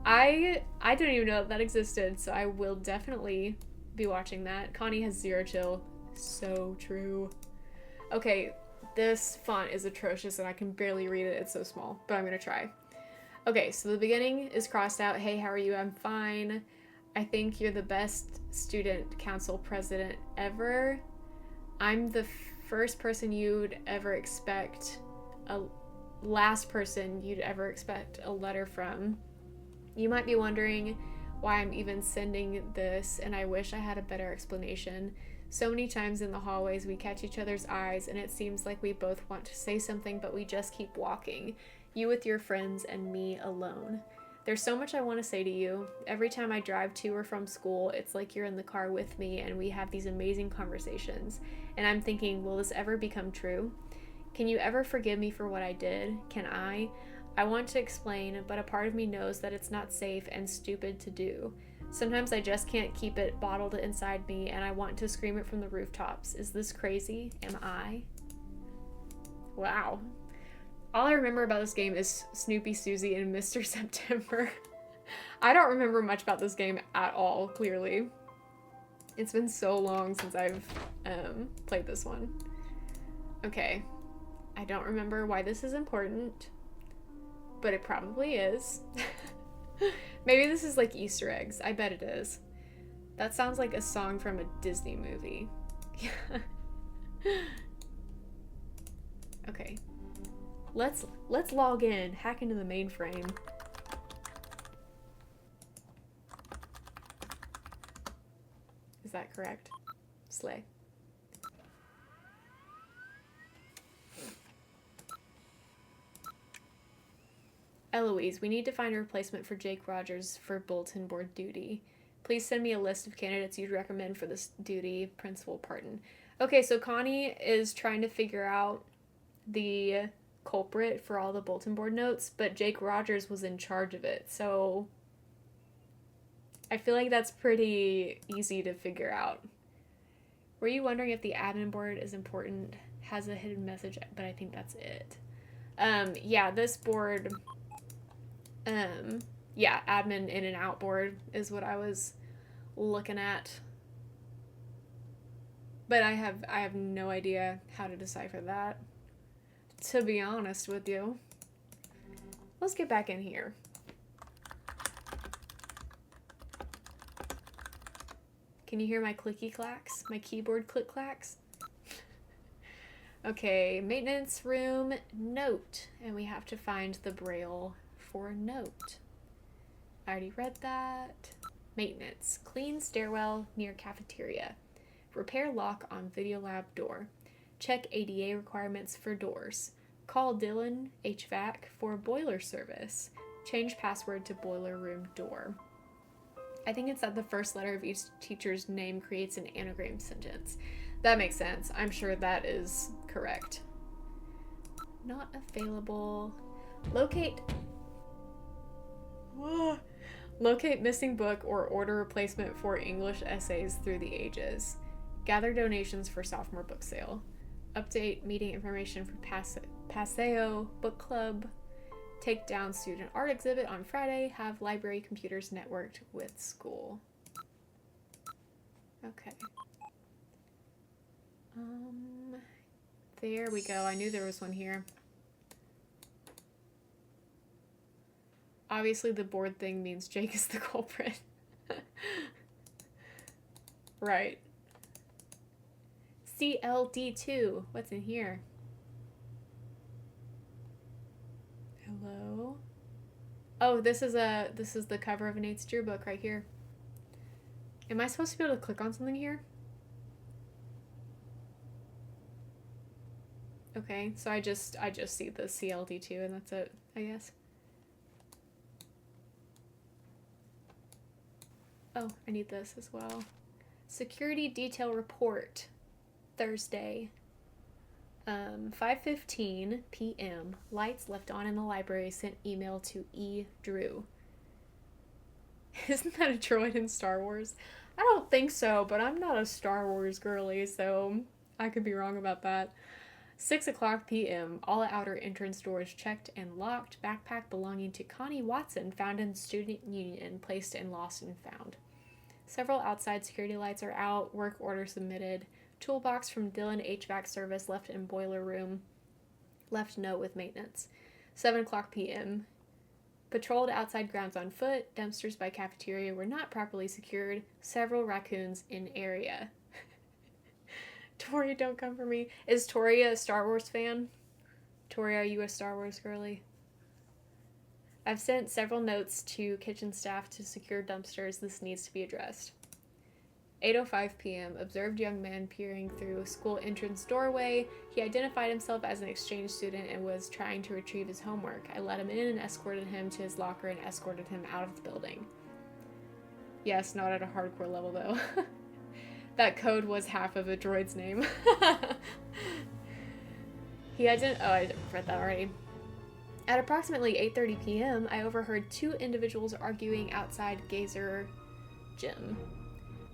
I didn't even know that existed, so I will definitely be watching that. Connie has zero chill. So true. Okay, this font is atrocious and I can barely read it. It's so small, but I'm gonna try. Okay, so the beginning is crossed out. Hey, how are you? I'm fine. I think you're the best student council president ever. I'm the first person you'd ever expect, last person you'd ever expect a letter from. You might be wondering why I'm even sending this, and I wish I had a better explanation. So many times in the hallways we catch each other's eyes and it seems like we both want to say something, but we just keep walking. You with your friends and me alone. There's so much I want to say to you. Every time I drive to or from school, it's like you're in the car with me and we have these amazing conversations. And I'm thinking, will this ever become true? Can you ever forgive me for what I did? Can I? I want to explain, but a part of me knows that it's not safe and stupid to do. Sometimes I just can't keep it bottled inside me and I want to scream it from the rooftops. Is this crazy? Am I? Wow. All I remember about this game is Snoopy, Susie, and Mr. September. I don't remember much about this game at all, clearly. It's been so long since I've played this one. Okay. I don't remember why this is important, but it probably is. Maybe this is like Easter eggs. I bet it is. That sounds like a song from a Disney movie. Okay. Let's log in. Hack into the mainframe. Is that correct? Slay. Eloise, we need to find a replacement for Jake Rogers for bulletin board duty. Please send me a list of candidates you'd recommend for this duty. Principal Parton. Okay, so Connie is trying to figure out the culprit for all the bulletin board notes, but Jake Rogers was in charge of it, so I feel like that's pretty easy to figure out. Were you wondering if the admin board is important? Has a hidden message, but I think that's it. Yeah, this board... yeah, admin in and out board is what I was looking at. But I have no idea how to decipher that, to be honest with you. Let's get back in here. Can you hear my clicky clacks? My keyboard click clacks? Okay, maintenance room, note. And we have to find the braille for note. I already read that. Maintenance. Clean stairwell near cafeteria. Repair lock on video lab door. Check ADA requirements for doors. Call Dylan HVAC for boiler service. Change password to boiler room door. I think it's that the first letter of each teacher's name creates an anagram sentence. That makes sense. I'm sure that is correct. Not available. Locate missing book or order replacement for English essays through the ages. Gather donations for sophomore book sale. Update meeting information for Paseo book club. Take down student art exhibit on Friday. Have library computers networked with school. Okay. There we go. I knew there was one here. Obviously the board thing means Jake is the culprit. Right. CLD2. What's in here? Hello? Oh, this is the cover of an Nate's Drew book right here. Am I supposed to be able to click on something here? Okay, so I just see the CLD2 and that's it, I guess. Oh, I need this as well. Security detail report. Thursday. 5:15 p.m. Lights left on in the library sent email to E. Drew. Isn't that a droid in Star Wars? I don't think so, but I'm not a Star Wars girly, so I could be wrong about that. 6 o'clock p.m. All outer entrance doors checked and locked. Backpack belonging to Connie Watson found in student union, placed in lost and found. Several outside security lights are out. Work order submitted. Toolbox from Dillon HVAC service left in boiler room. Left note with maintenance. 7 o'clock p.m. Patrolled outside grounds on foot. Dumpsters by cafeteria were not properly secured. Several raccoons in area. Tori, don't come for me. Is Tori a Star Wars fan? Tori, are you a Star Wars girly? I've sent several notes to kitchen staff to secure dumpsters. This needs to be addressed. 8:05 p.m. Observed young man peering through school entrance doorway. He identified himself as an exchange student and was trying to retrieve his homework. I let him in and escorted him to his locker and escorted him out of the building. Yes, not at a hardcore level though. That code was half of a droid's name. Oh, I read that already. At approximately 8:30 p.m., I overheard two individuals arguing outside Gazer Gym.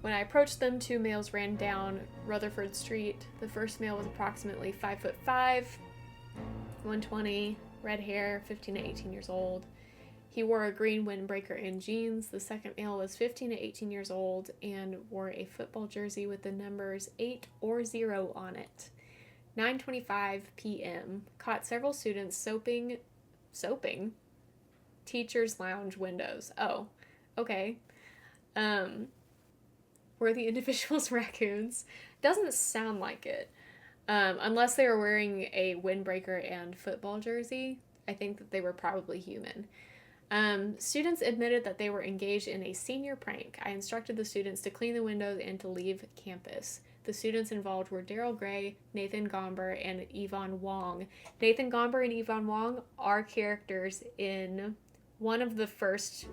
When I approached them, two males ran down Rutherford Street. The first male was approximately 5'5", 120, red hair, 15 to 18 years old. He wore a green windbreaker and jeans. The second male was 15 to 18 years old and wore a football jersey with the numbers 8 or 0 on it. 9:25 p.m. Caught several students soaping teacher's lounge windows. Oh, okay. Were the individuals raccoons? Doesn't sound like it. Unless they were wearing a windbreaker and football jersey, I think that they were probably human. Students admitted that they were engaged in a senior prank. I instructed the students to clean the windows and to leave campus. The students involved were Daryl Gray, Nathan Gomber, and Yvonne Wong. Nathan Gomber and Yvonne Wong are characters in one of the first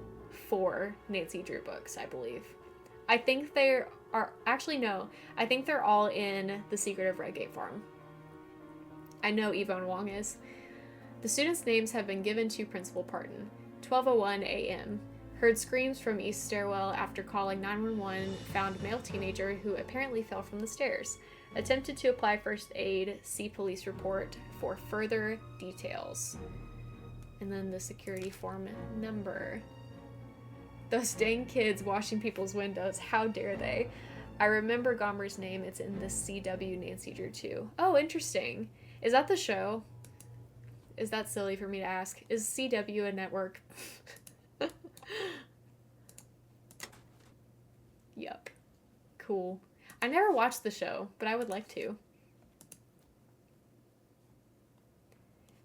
4 Nancy Drew books, I believe. I think they are... Actually, no. I think they're all in The Secret of Redgate Farm. I know Yvonne Wong is. The students' names have been given to Principal Parton. 12:01 a.m. Heard screams from East Stairwell after calling 911. Found male teenager who apparently fell from the stairs. Attempted to apply first aid. See police report for further details. And then the security form number. Those dang kids washing people's windows. How dare they? I remember Gomber's name. It's in the CW Nancy Drew too. Oh, interesting. Is that the show? Is that silly for me to ask? Is CW a network? Yup. Cool. I never watched the show, but I would like to.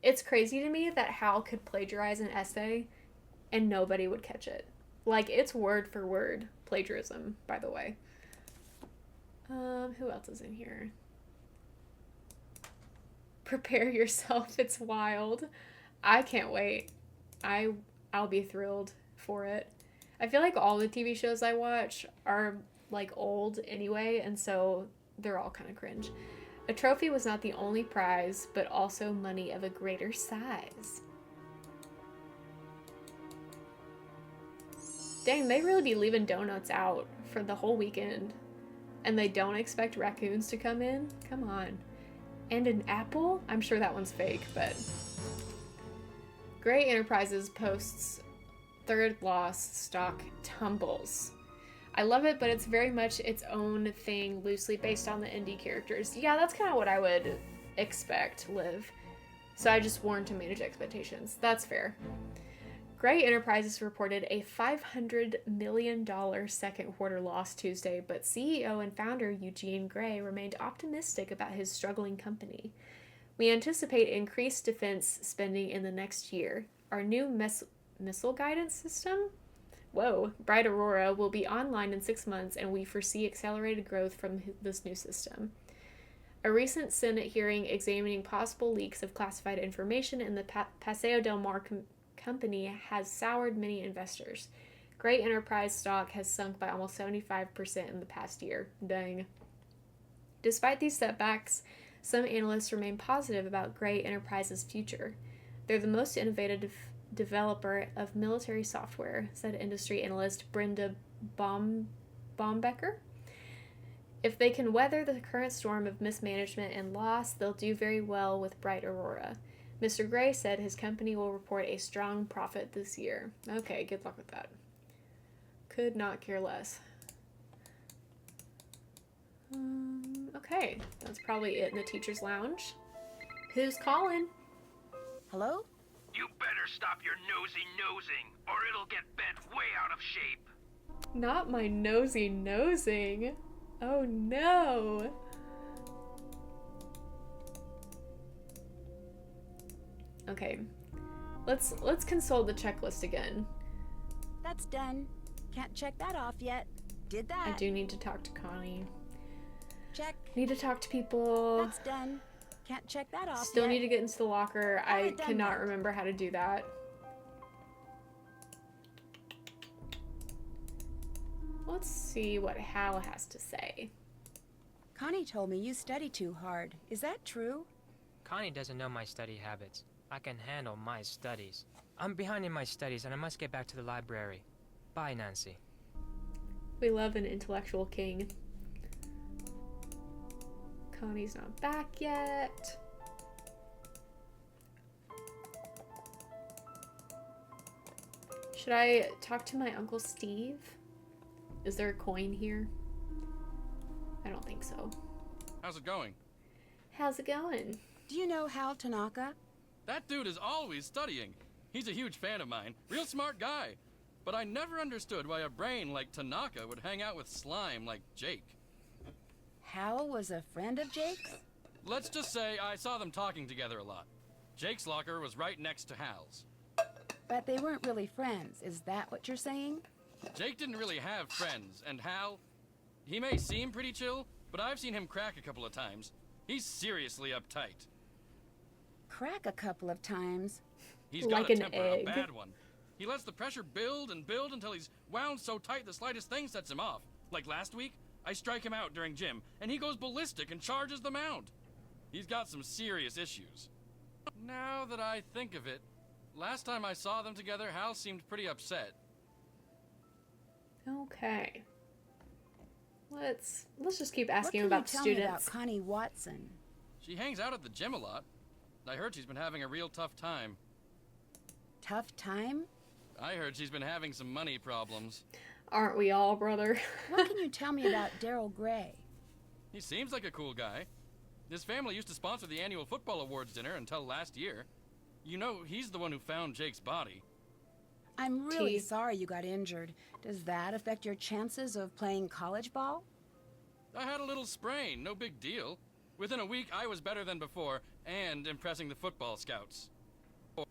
It's crazy to me that Hal could plagiarize an essay and nobody would catch it. Like, it's word for word plagiarism, by the way. Who else is in here? Prepare yourself, it's wild. I can't wait. I'll be thrilled for it. I feel like all the TV shows I watch are like old anyway, and so they're all kind of cringe. A trophy was not the only prize, but also money of a greater size. Dang, they really be leaving donuts out for the whole weekend. And they don't expect raccoons to come in? Come on. And an apple? I'm sure that one's fake, but... Gray Enterprises posts third loss stock tumbles. I love it, but it's very much its own thing, loosely based on the indie characters. Yeah, that's kind of what I would expect, Liv. So I just warned to manage expectations. That's fair. Gray Enterprises reported a $500 million second quarter loss Tuesday, but CEO and founder Eugene Gray remained optimistic about his struggling company. We anticipate increased defense spending in the next year. Our new missile guidance system? Whoa, Bright Aurora will be online in 6 months, and we foresee accelerated growth from this new system. A recent Senate hearing examining possible leaks of classified information in the Paseo del Mar company has soured many investors. Gray Enterprise stock has sunk by almost 75% in the past year. Dang. Despite these setbacks, some analysts remain positive about Gray Enterprise's future. They're the most innovative developer of military software, said industry analyst Brenda Baumbecker. If they can weather the current storm of mismanagement and loss, they'll do very well with Bright Aurora. Mr. Gray said his company will report a strong profit this year. Okay, good luck with that. Could not care less. Okay, that's probably it in the teacher's lounge. Who's calling? Hello? You better stop your nosy nosing, or it'll get bent way out of shape. Not my nosy nosing. Oh no. Okay. Let's consult the checklist again. That's done. Can't check that off yet. Did that. I do need to talk to Connie. Check. Need to talk to people. That's done. Can't check that off Still yet. need to get into the locker. I Haven't done cannot that. remember how to do that. Let's see what Hal has to say. Connie told me you study too hard. Is that true? Connie doesn't know my study habits. I can handle my studies. I'm behind in my studies and I must get back to the library. Bye, Nancy. We love an intellectual king. Connie's not back yet. Should I talk to my Uncle Steve? Is there a coin here? I don't think so. How's it going? How's it going? Do you know Hal Tanaka? That dude is always studying. He's a huge fan of mine. Real smart guy. But I never understood why a brain like Tanaka would hang out with slime like Jake. Hal was a friend of Jake's? Let's just say I saw them talking together a lot. Jake's locker was right next to Hal's. But they weren't really friends. Is that what you're saying? Jake didn't really have friends, and Hal, he may seem pretty chill, but I've seen him crack a couple of times. He's seriously uptight. Crack a couple of times. He's got Like a an temper, egg. a bad one. He lets the pressure build and build until he's wound so tight the slightest thing sets him off. Like last week, I strike him out during gym, and he goes ballistic and charges the mound. He's got some serious issues. Now that I think of it, last time I saw them together, Hal seemed pretty upset. Okay. Let's just keep asking What can about you tell students. me about Connie Watson? She hangs out at the gym a lot. I heard she's been having a real tough time. Tough time? I heard she's been having some money problems. Aren't we all, brother? What can you tell me about Daryl Gray? He seems like a cool guy. His family used to sponsor the annual football awards dinner until last year. You know, he's the one who found Jake's body. I'm really Teeth. sorry you got injured. Does that affect your chances of playing college ball? I had a little sprain, no big deal. Within a week, I was better than before and impressing the football scouts.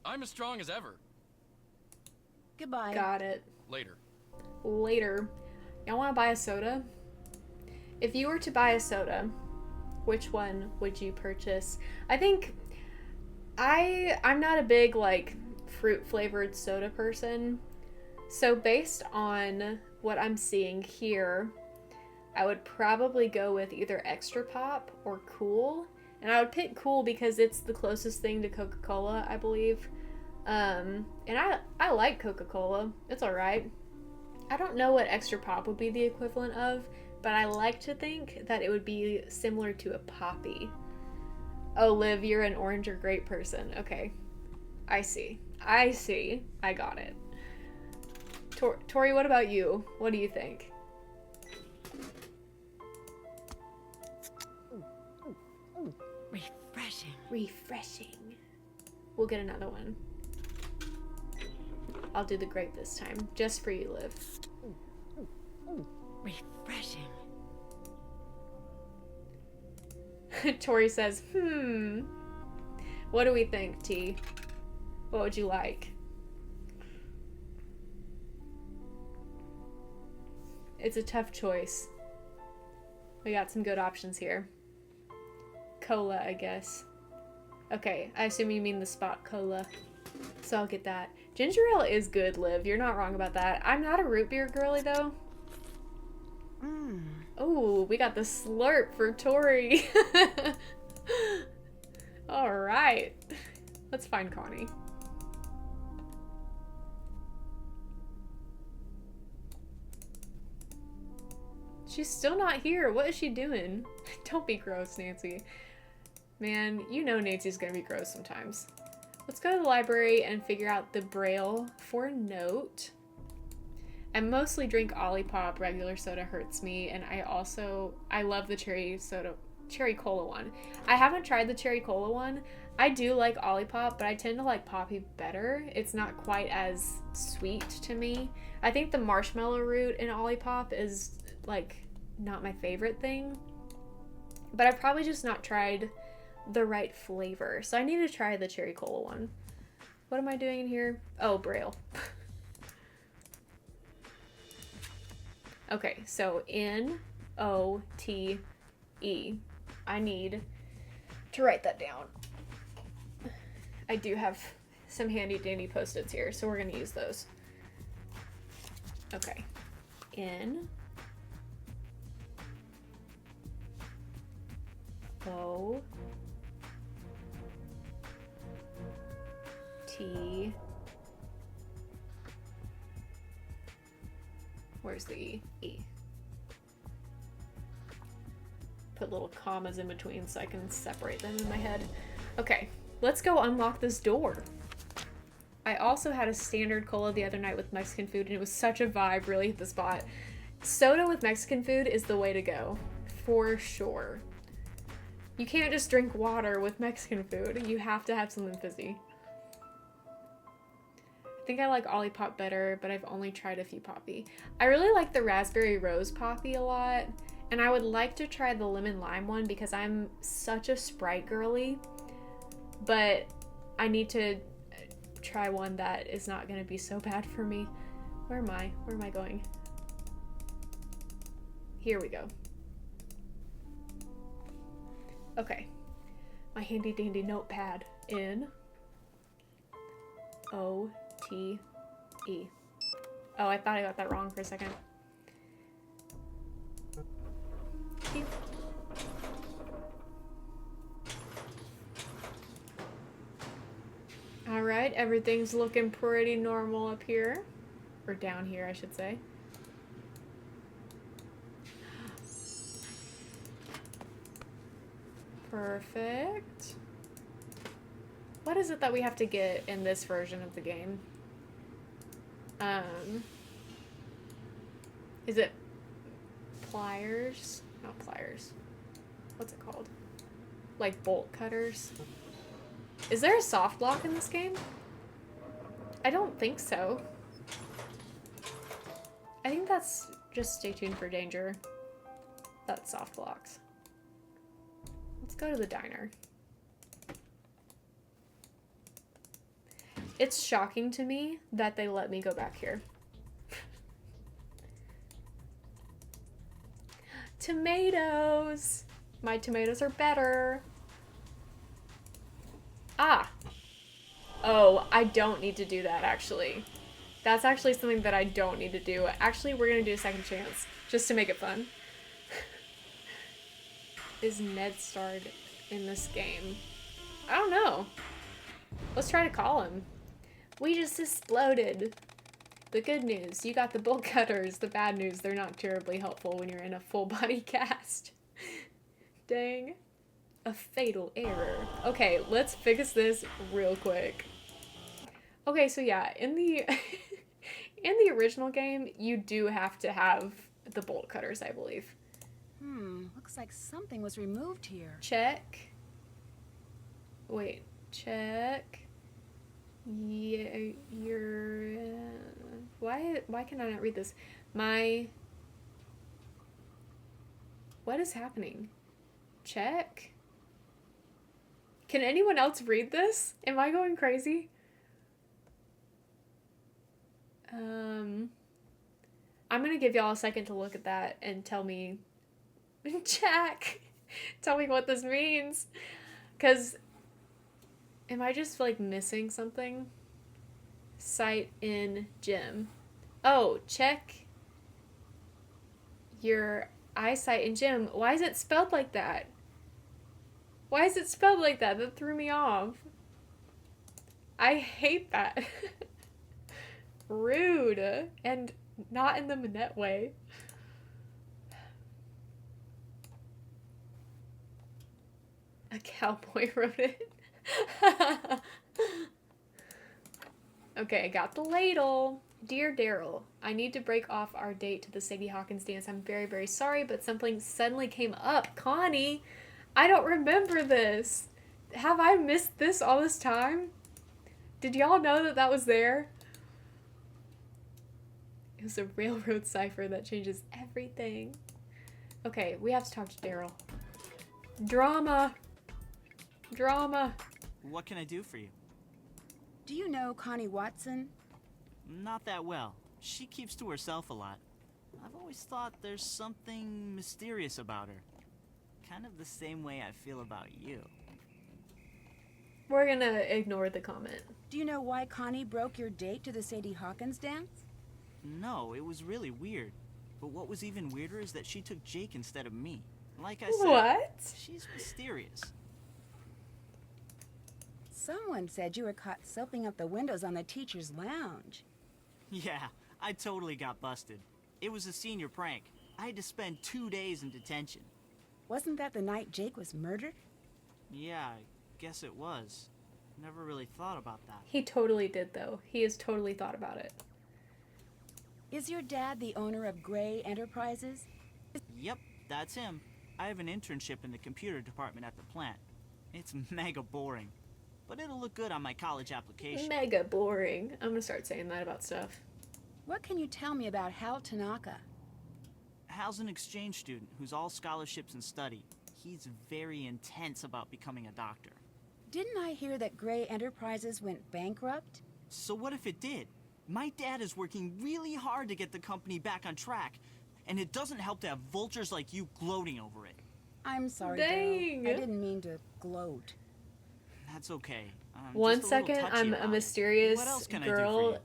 I'm as strong as ever. Goodbye. Got it. Later. Later. Y'all want to buy a soda? If you were to buy a soda, which one would you purchase? I think I'm not a big like fruit flavored soda person. So based on what I'm seeing here, I would probably go with either Extra Pop or Cool. And I would pick Cool because it's the closest thing to Coca-Cola, I believe. And I like Coca-Cola. It's alright. I don't know what Extra Pop would be the equivalent of, but I like to think that it would be similar to a Poppy. Oh, Liv, you're an orange or grape person. Okay. I see. I got it. Tori, what about you? What do you think? Refreshing. Refreshing. We'll get another one. I'll do the grape this time, just for you, Liv. Refreshing. Tori says, what do we think, T? What would you like? It's a tough choice. We got some good options here. Cola, I guess. Okay, I assume you mean the Spot Cola. So I'll get that. Ginger ale is good, Liv. You're not wrong about that. I'm not a root beer girly, though. Oh, we got the slurp for Tori. Alright. Let's find Connie. She's still not here. What is she doing? Don't be gross, Nancy. Man, you know Nancy's gonna be gross sometimes. Let's go to the library and figure out the Braille for note. I mostly drink Olipop. Regular soda hurts me, and I love the cherry cola one. I haven't tried the cherry cola one. I do like Olipop, but I tend to like Poppy better. It's not quite as sweet to me. I think the marshmallow root in Olipop is like not my favorite thing, but I've probably just not tried the right flavor. So I need to try the cherry cola one. What am I doing in here? Oh, Braille. Okay, so N-O-T-E. I need to write that down. I do have some handy dandy post-its here, so we're gonna use those. Okay. N O T. Where's the E? E. Put little commas in between so I can separate them in my head. Okay, let's go unlock this door. I also had a standard cola the other night with Mexican food, and it was such a vibe, really hit the spot. Soda with Mexican food is the way to go, for sure. You can't just drink water with Mexican food. You have to have something fizzy. I think I like Olipop better, but I've only tried a few Poppy. I really like the Raspberry Rose Poppy a lot, and I would like to try the Lemon Lime one because I'm such a Sprite girly, but I need to try one that is not going to be so bad for me. Where am I? Where am I going? Here we go. Okay. My handy dandy notepad. N O T E. Oh, I thought I got that wrong for a second. Alright, everything's looking pretty normal up here. Or down here, I should say. Perfect. What is it that we have to get in this version of the game? Is it pliers? Not pliers. What's it called? Like bolt cutters? Is there a soft lock in this game? I don't think so. I think that's just stay tuned for danger. That's soft locks. Let's go to the diner. It's shocking to me that they let me go back here. Tomatoes! My tomatoes are better. Ah! Oh, I don't need to do that, actually. That's actually something that I don't need to do. Actually, we're gonna do a second chance, just to make it fun. Is Ned starred in this game? I don't know. Let's try to call him. We just exploded. The good news, you got the bolt cutters. The bad news, they're not terribly helpful when you're in a full body cast. Dang. A fatal error. Okay, let's fix this real quick. Okay, so yeah, in the in the original game, you do have to have the bolt cutters, I believe. Looks like something was removed here. Check. Wait, check. Yeah, you're. Why can I not read this? What is happening? Check. Can anyone else read this? Am I going crazy? I'm gonna give y'all a second to look at that and tell me, Jack, tell me what this means. Cause, am I just like missing something? Sight in gym. Oh, check your eyesight in gym. Why is it spelled like that? Why is it spelled like that? That threw me off. I hate that. Rude. And not in the Manette way. A cowboy wrote it. Okay, I got the ladle. Dear Daryl, I need to break off our date to the Sadie Hawkins dance. I'm very, very sorry, but something suddenly came up. Connie, I don't remember this. Have I missed this all this time? Did y'all know that that was there? It was a railroad cipher that changes everything. Okay, we have to talk to Daryl. Drama. Drama. What can I do for you? Do you know Connie Watson? Not that well. She keeps to herself a lot. I've always thought there's something mysterious about her. Kind of the same way I feel about you. We're gonna ignore the comment. Do you know why Connie broke your date to the Sadie Hawkins dance? No, it was really weird. But what was even weirder is that she took Jake instead of me. Like I said, what? She's mysterious. Someone said you were caught soaping up the windows on the teacher's lounge. Yeah, I totally got busted. It was a senior prank. I had to spend 2 days in detention. Wasn't that the night Jake was murdered? Yeah, I guess it was. Never really thought about that. He totally did, though. He has totally thought about it. Is your dad the owner of Gray Enterprises? Yep, that's him. I have an internship in the computer department at the plant. It's mega boring, but it'll look good on my college application. Mega boring. I'm gonna start saying that about stuff. What can you tell me about Hal Tanaka? Hal's an exchange student who's all scholarships and study. He's very intense about becoming a doctor. Didn't I hear that Gray Enterprises went bankrupt? So what if it did? My dad is working really hard to get the company back on track, and it doesn't help to have vultures like you gloating over it. I'm sorry, Dang. Daryl. I didn't mean to gloat. That's okay. One just a little second, touchy I'm about a it. mysterious What else can I do for girl, you?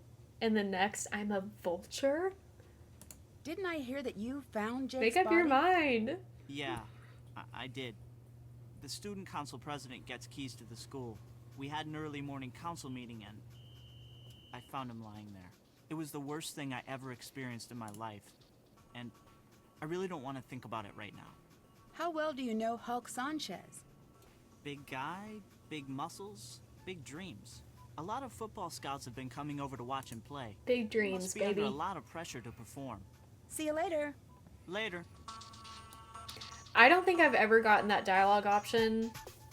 and the next, I'm a vulture? Didn't I hear that you found Jake's Make up body? your mind. Yeah, I did. The student council president gets keys to the school. We had an early morning council meeting and I found him lying there. It was the worst thing I ever experienced in my life. And I really don't want to think about it right now. How well do you know Hulk Sanchez? Big guy, big muscles, big dreams. A lot of football scouts have been coming over to watch him play. Big He dreams, must be baby. under a lot of pressure to perform. See you later. Later. I don't think I've ever gotten that dialogue option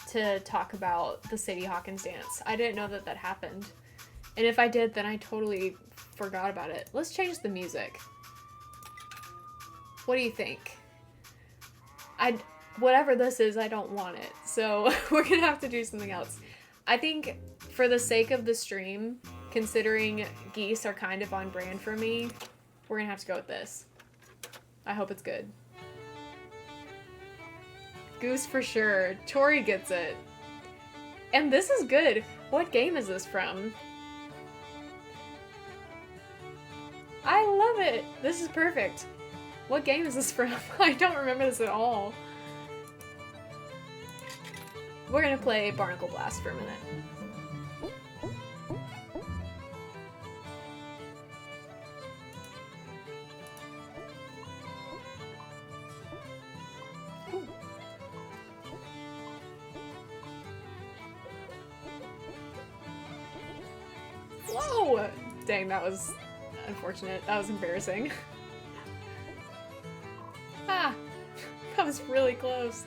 to talk about the Sadie Hawkins dance. I didn't know that that happened. And if I did, then I totally forgot about it. Let's change the music. What do you think? Whatever this is, I don't want it. So we're gonna have to do something else. I think for the sake of the stream, considering geese are kind of on brand for me, we're gonna have to go with this. I hope it's good. Goose for sure. Tori gets it. And this is good. What game is this from? I love it. This is perfect. What game is this from? I don't remember this at all. We're gonna play Barnacle Blast for a minute. Whoa! Dang, that was unfortunate. That was embarrassing. Ah! That was really close.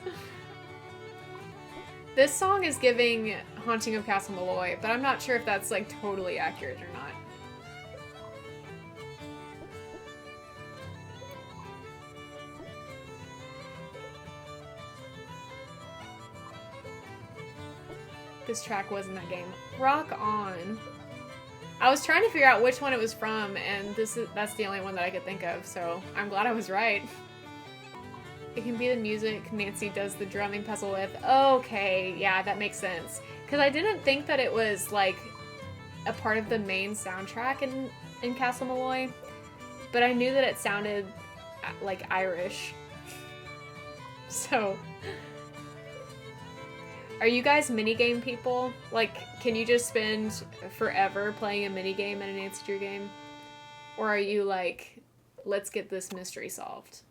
This song is giving Haunting of Castle Malloy, but I'm not sure if that's like totally accurate or not. This track was in that game. Rock on. I was trying to figure out which one it was from, and that's the only one that I could think of, so I'm glad I was right. It can be the music Nancy does the drumming puzzle with. Okay, yeah, that makes sense. Because I didn't think that it was, like, a part of the main soundtrack in Castle Malloy, but I knew that it sounded, like, Irish. So, are you guys minigame people? Like, can you just spend forever playing a minigame in a Nancy Drew game? Or are you like, let's get this mystery solved?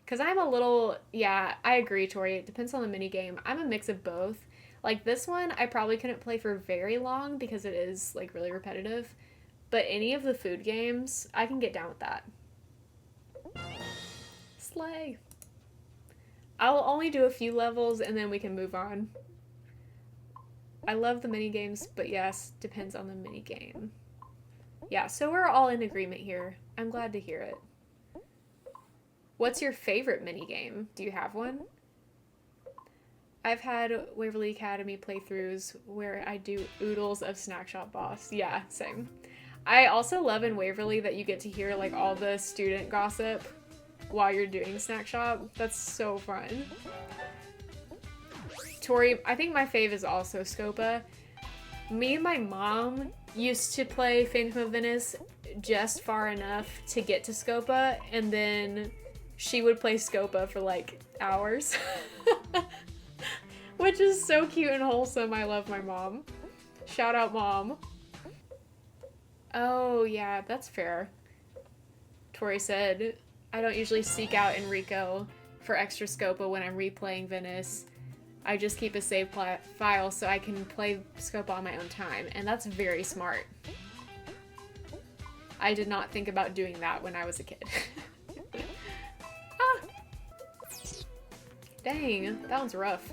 Because I'm a little, yeah, I agree, Tori. It depends on the minigame. I'm a mix of both. Like this one, I probably couldn't play for very long because it is like really repetitive. But any of the food games, I can get down with that. Slay. I'll only do a few levels and then we can move on. I love the minigames, but yes, depends on the minigame. Yeah, so we're all in agreement here. I'm glad to hear it. What's your favorite minigame? Do you have one? I've had Waverly Academy playthroughs where I do oodles of Snack Shop Boss. Yeah, same. I also love in Waverly that you get to hear like all the student gossip while you're doing Snack Shop. That's so fun. Tori, I think my fave is also Scopa. Me and my mom used to play Phantom of Venice just far enough to get to Scopa, and then she would play Scopa for like hours. Which is so cute and wholesome. I love my mom. Shout out, Mom. Oh, yeah, that's fair. Tori said, I don't usually seek out Enrico for extra Scopa when I'm replaying Venice. I just keep a save file so I can play Scopa on my own time, and that's very smart. I did not think about doing that when I was a kid. Ah! Dang, that one's rough.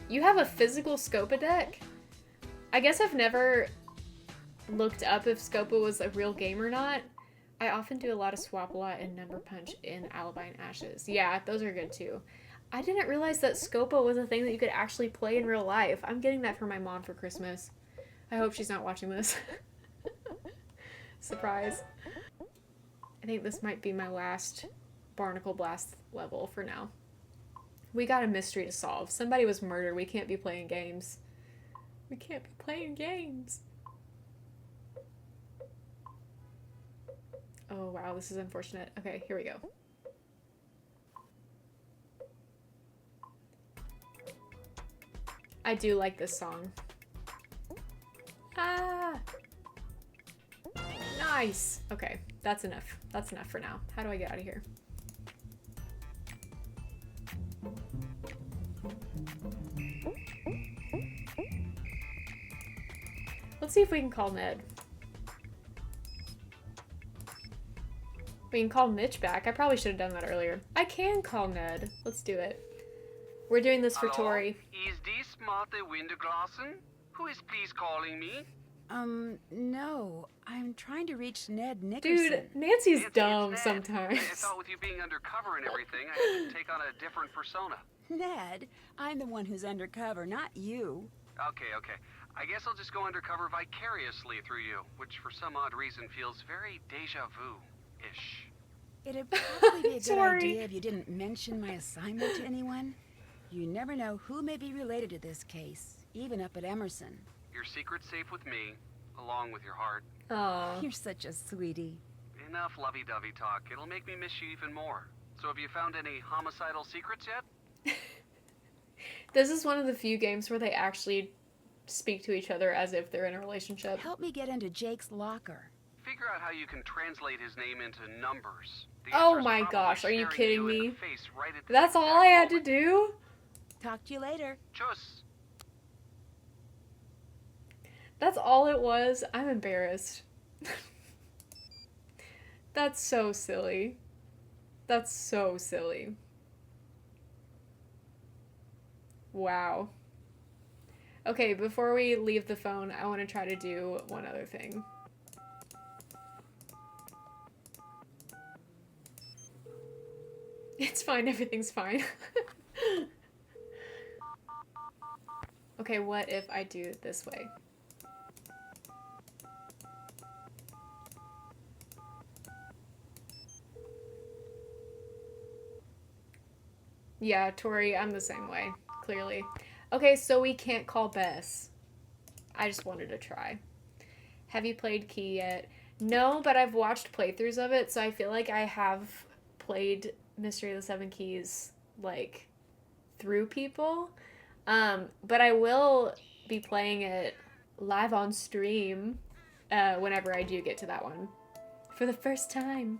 You have a physical Scopa deck? I guess I've never looked up if Scopa was a real game or not. I often do a lot of Swap-A-Lot and Number Punch in Alibi and Ashes. Yeah, those are good too. I didn't realize that Scopa was a thing that you could actually play in real life. I'm getting that for my mom for Christmas. I hope she's not watching this. Surprise. I think this might be my last Barnacle Blast level for now. We got a mystery to solve. Somebody was murdered. We can't be playing games. We can't be playing games. Oh wow, this is unfortunate. Okay, here we go. I do like this song. Ah! Nice! Okay, that's enough. That's enough for now. How do I get out of here? Let's see if we can call Ned. We can call Mitch back. I probably should have done that earlier. I can call Ned. Let's do it. We're doing this for Tori. Is this Martha Winterglassen? Who is please calling me? No. I'm trying to reach Ned Nickerson. Dude, Nancy's Nancy, dumb it's Ned. sometimes. I thought with you being undercover and everything, I had to take on a different persona. Ned, I'm the one who's undercover, not you. Okay. I guess I'll just go undercover vicariously through you, which for some odd reason feels very deja vu-ish. It'd probably be a good Sorry. idea if you didn't mention my assignment to anyone. You never know who may be related to this case, even up at Emerson. Your secret's safe with me, along with your heart. Aw. You're such a sweetie. Enough lovey-dovey talk. It'll make me miss you even more. So have you found any homicidal secrets yet? This is one of the few games where they actually speak to each other as if they're in a relationship. Help me get into Jake's locker. Figure out how you can translate his name into numbers. The Oh answer's my probably gosh, are you staring kidding you in me? the face right at this That's all exact I had to moment. do? Talk to you later. Tschüss. That's all it was? I'm embarrassed. That's so silly. That's so silly. Wow. Okay, before we leave the phone, I want to try to do one other thing. It's fine, everything's fine. Okay, what if I do it this way? Yeah, Tori, I'm the same way, clearly. Okay, so we can't call Bess. I just wanted to try. Have you played Key yet? No, but I've watched playthroughs of it, so I feel like I have played Mystery of the Seven Keys, like, through people. But I will be playing it live on stream whenever I do get to that one. For the first time.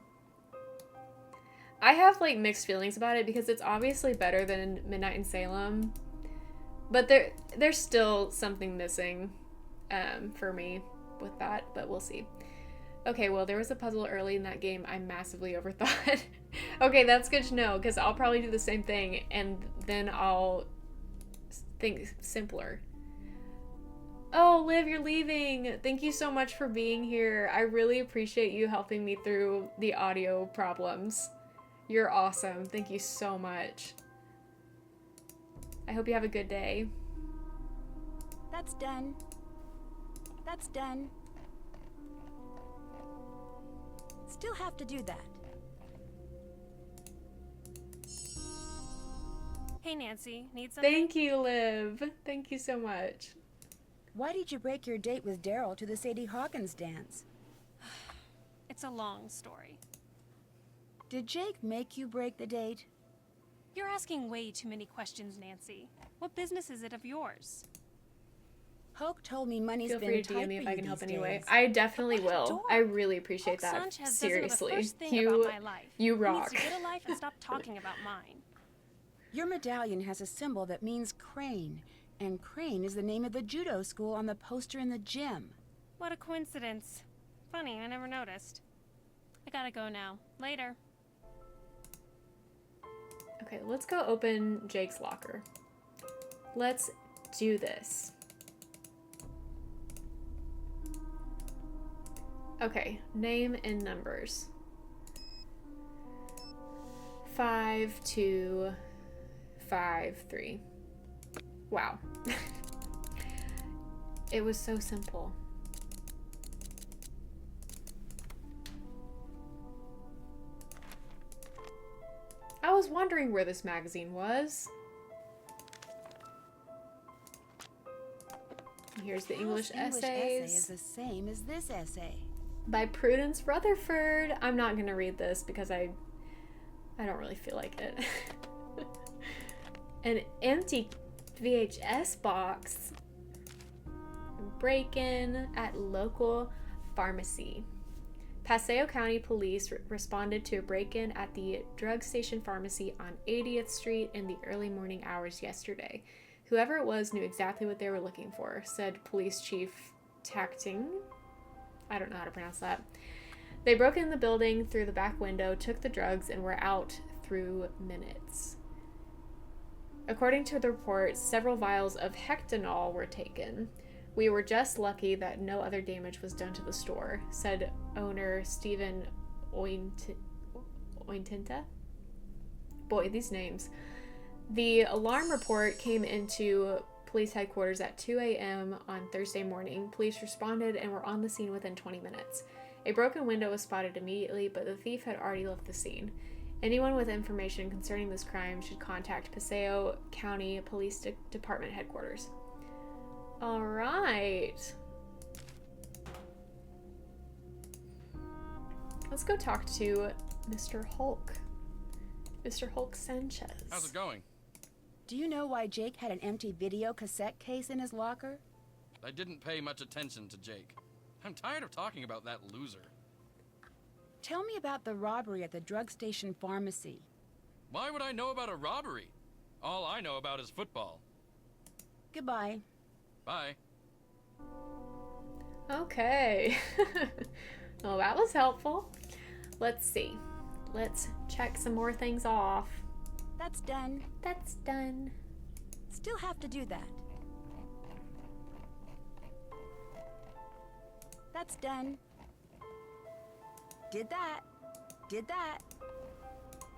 I have, like, mixed feelings about it because it's obviously better than Midnight in Salem. But there's still something missing for me with that, but we'll see. Okay, well, there was a puzzle early in that game I massively overthought. Okay, that's good to know, because I'll probably do the same thing, and then I'll think simpler. Oh, Liv, you're leaving! Thank you so much for being here. I really appreciate you helping me through the audio problems. You're awesome. Thank you so much. I hope you have a good day. That's done. That's done. Still have to do that. Hey, Nancy, need something? Thank you, Liv. Thank you so much. Why did you break your date with Daryl to the Sadie Hawkins dance? It's a long story. Did Jake make you break the date? You're asking way too many questions, Nancy. What business is it of yours? Hoke told me money's Feel been free to tight DM me for if I you can help these anyway. days. I definitely But what a will. dork. I really appreciate Hoke that. Sanchez doesn't Seriously. know the first thing You about my life. you He rock. needs to get a life and stop talking about mine. Your medallion has a symbol that means crane, and Crane is the name of the judo school on the poster in the gym. What a coincidence. Funny, I never noticed. I gotta go now. Later. Okay, let's go open Jake's locker. Let's do this. Okay, name and numbers. 5253. Wow. It was so simple. I was wondering where this magazine was. Here's the English How's essays essay is the same as this essay. by Prudence Rutherford. I'm not gonna read this because I don't really feel like it. An empty VHS box. Break-in at local pharmacy. Paseo County Police responded to a break-in at the drug station pharmacy on 80th Street in the early morning hours yesterday. Whoever it was knew exactly what they were looking for, said Police Chief Tacting. I don't know how to pronounce that. They broke in the building through the back window, took the drugs, and were out through minutes. According to the report, several vials of hectanol were taken. We were just lucky that no other damage was done to the store, said owner Stephen Ointenta. Boy, these names. The alarm report came into police headquarters at 2 a.m. on Thursday morning. Police responded and were on the scene within 20 minutes. A broken window was spotted immediately, but the thief had already left the scene. Anyone with information concerning this crime should contact Paseo County Police Department headquarters. All right. Let's go talk to Mr. Hulk. Mr. Hulk Sanchez. How's it going? Do you know why Jake had an empty video cassette case in his locker? I didn't pay much attention to Jake. I'm tired of talking about that loser. Tell me about the robbery at the drug station pharmacy. Why would I know about a robbery? All I know about is football. Goodbye. Bye. Okay. Well, that was helpful. Let's see. Let's check some more things off. That's done. That's done. still have to do that. That's done. Did that. Did that.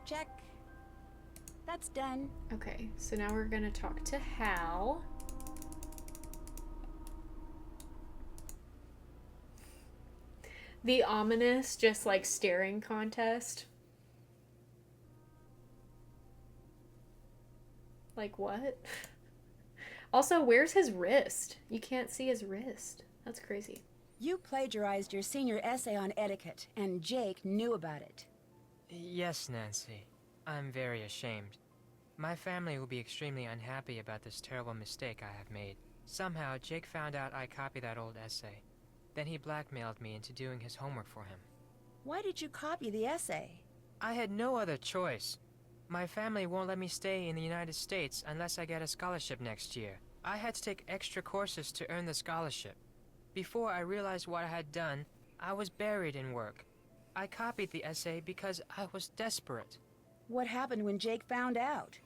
Check. That's done. Okay, so now we're gonna talk to Hal. The ominous, just like staring contest. Like what? Also, where's his wrist? You can't see his wrist. That's crazy. You plagiarized your senior essay on etiquette, and Jake knew about it. Yes, Nancy. I'm very ashamed. My family will be extremely unhappy about this terrible mistake I have made. Somehow, Jake found out I copied that old essay. Then he blackmailed me into doing his homework for him. Why did you copy the essay? I had no other choice. My family won't let me stay in the United States unless I get a scholarship next year. I had to take extra courses to earn the scholarship. Before I realized what I had done, I was buried in work. I copied the essay because I was desperate. What happened when Jake found out?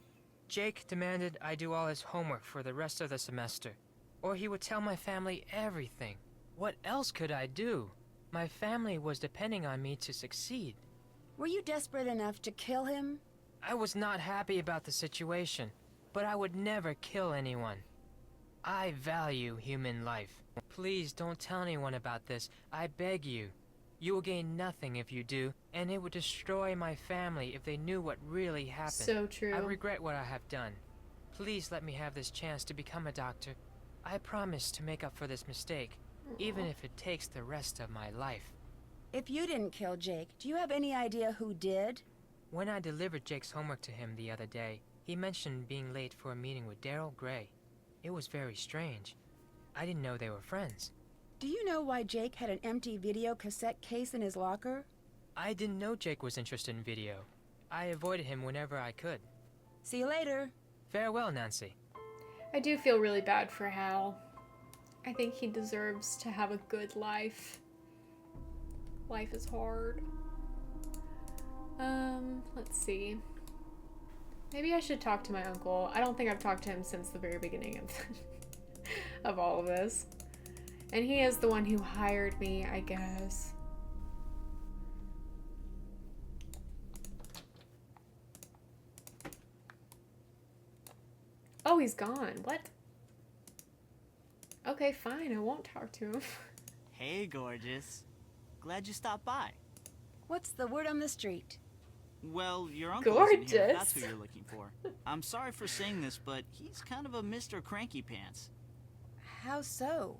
Jake demanded I do all his homework for the rest of the semester, or he would tell my family everything. What else could I do? My family was depending on me to succeed. Were you desperate enough to kill him? I was not happy about the situation, but I would never kill anyone. I value human life. Please don't tell anyone about this, I beg you. You will gain nothing if you do, and it would destroy my family if they knew what really happened. So true. I regret what I have done. Please let me have this chance to become a doctor. I promise to make up for this mistake, even if it takes the rest of my life. If you didn't kill Jake, do you have any idea who did? When I delivered Jake's homework to him the other day, he mentioned being late for a meeting with Daryl Gray. It was very strange. I didn't know they were friends. Do you know why Jake had an empty video cassette case in his locker? I didn't know Jake was interested in video. I avoided him whenever I could. See you later. Farewell, Nancy. I do feel really bad for Hal. I think he deserves to have a good life. Life is hard. Let's see. Maybe I should talk to my uncle. I don't think I've talked to him since the very beginning of all of this. And he is the one who hired me, I guess. Oh, he's gone. What? Okay, fine. I won't talk to him. Hey, gorgeous. Glad you stopped by. What's the word on the street? Well, your uncle isn't here, if that's Gorgeous. who you're looking for. I'm sorry for saying this, but he's kind of a Mr. Cranky Pants. How so?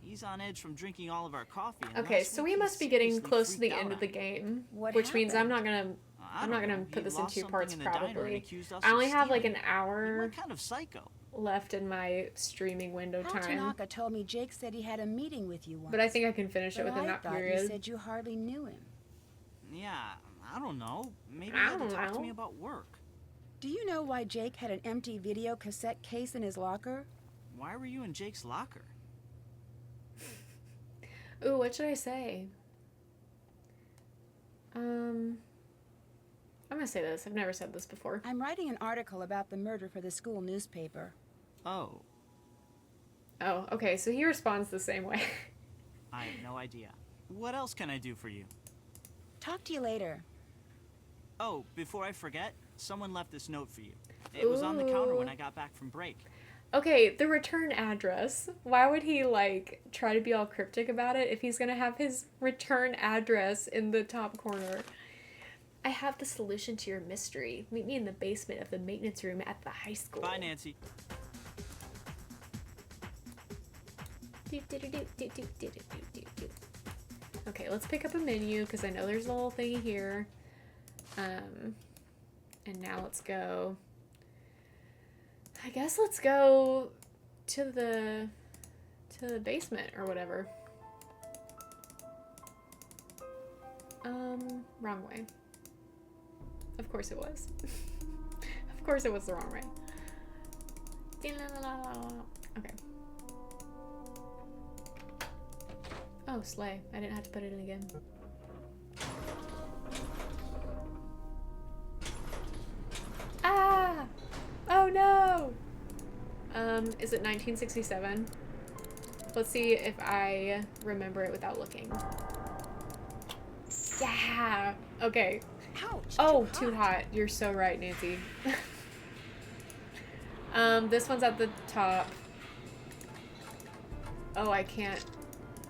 He's on edge from drinking all of our coffee. And Okay, last so week we he must be getting seriously close to the freaked end out of the on me. game, What which means I'm not happened? gonna put this in He two lost parts something in the diner and probably. accused us I of only have like stealing an it. He hour went kind of psycho. left in my streaming window Hal time, Tanaka told me Jake said he had a meeting with you once. but I think I can finish it But within I that thought you period. said you hardly knew him. Yeah, I don't know. Maybe I he had don't to talk to know. me about work. Do you know why Jake had an empty video cassette case in his locker? Why were you in Jake's locker? Ooh, what should I say? I'm gonna say this. I've never said this before. I'm writing an article about the murder for the school newspaper. Oh, Oh, okay, so he responds the same way. I have no idea. What else can I do for you? Talk to you later. Oh, before I forget, someone left this note for you. It was on the counter when I got back from break. Okay, the return address. Why would he, like, try to be all cryptic about it if he's gonna have his return address in the top corner? I have the solution to your mystery. Meet me in the basement of the maintenance room at the high school. Bye, Nancy. Okay, let's pick up a menu, because I know there's a little thingy here. And now let's go... I guess let's go to the basement or whatever. Wrong way. Of course it was. Of course it was the wrong way. Okay. Oh, slay. I didn't have to put it in again. Ah! Oh no! Is it 1967? Let's see if I remember it without looking. Yeah. Okay. Ouch! Oh, too hot. You're so right, Nancy. This one's at the top. Oh, I can't.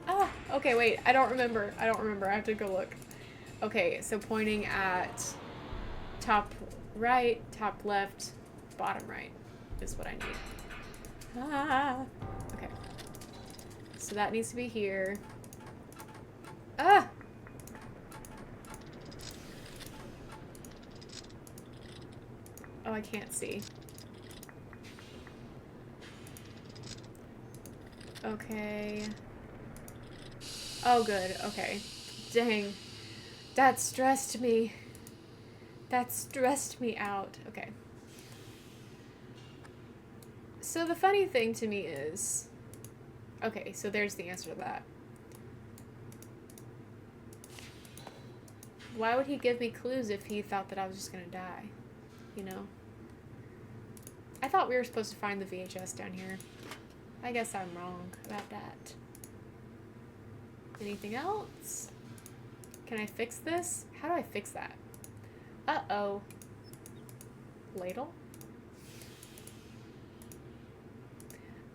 Oh, okay, wait. I don't remember. I have to go look. Okay, so pointing at top right, top left, bottom right is what I need. Ah. Okay. So that needs to be here. Ah! Oh, I can't see. Okay. Oh, good. Okay. Dang. That stressed me. That stressed me out. Okay. So the funny thing to me is... Okay, so there's the answer to that. Why would he give me clues if he thought that I was just gonna die? You know? I thought we were supposed to find the VHS down here. I guess I'm wrong about that. Anything else? Can I fix this? How do I fix that? Uh-oh. Ladle?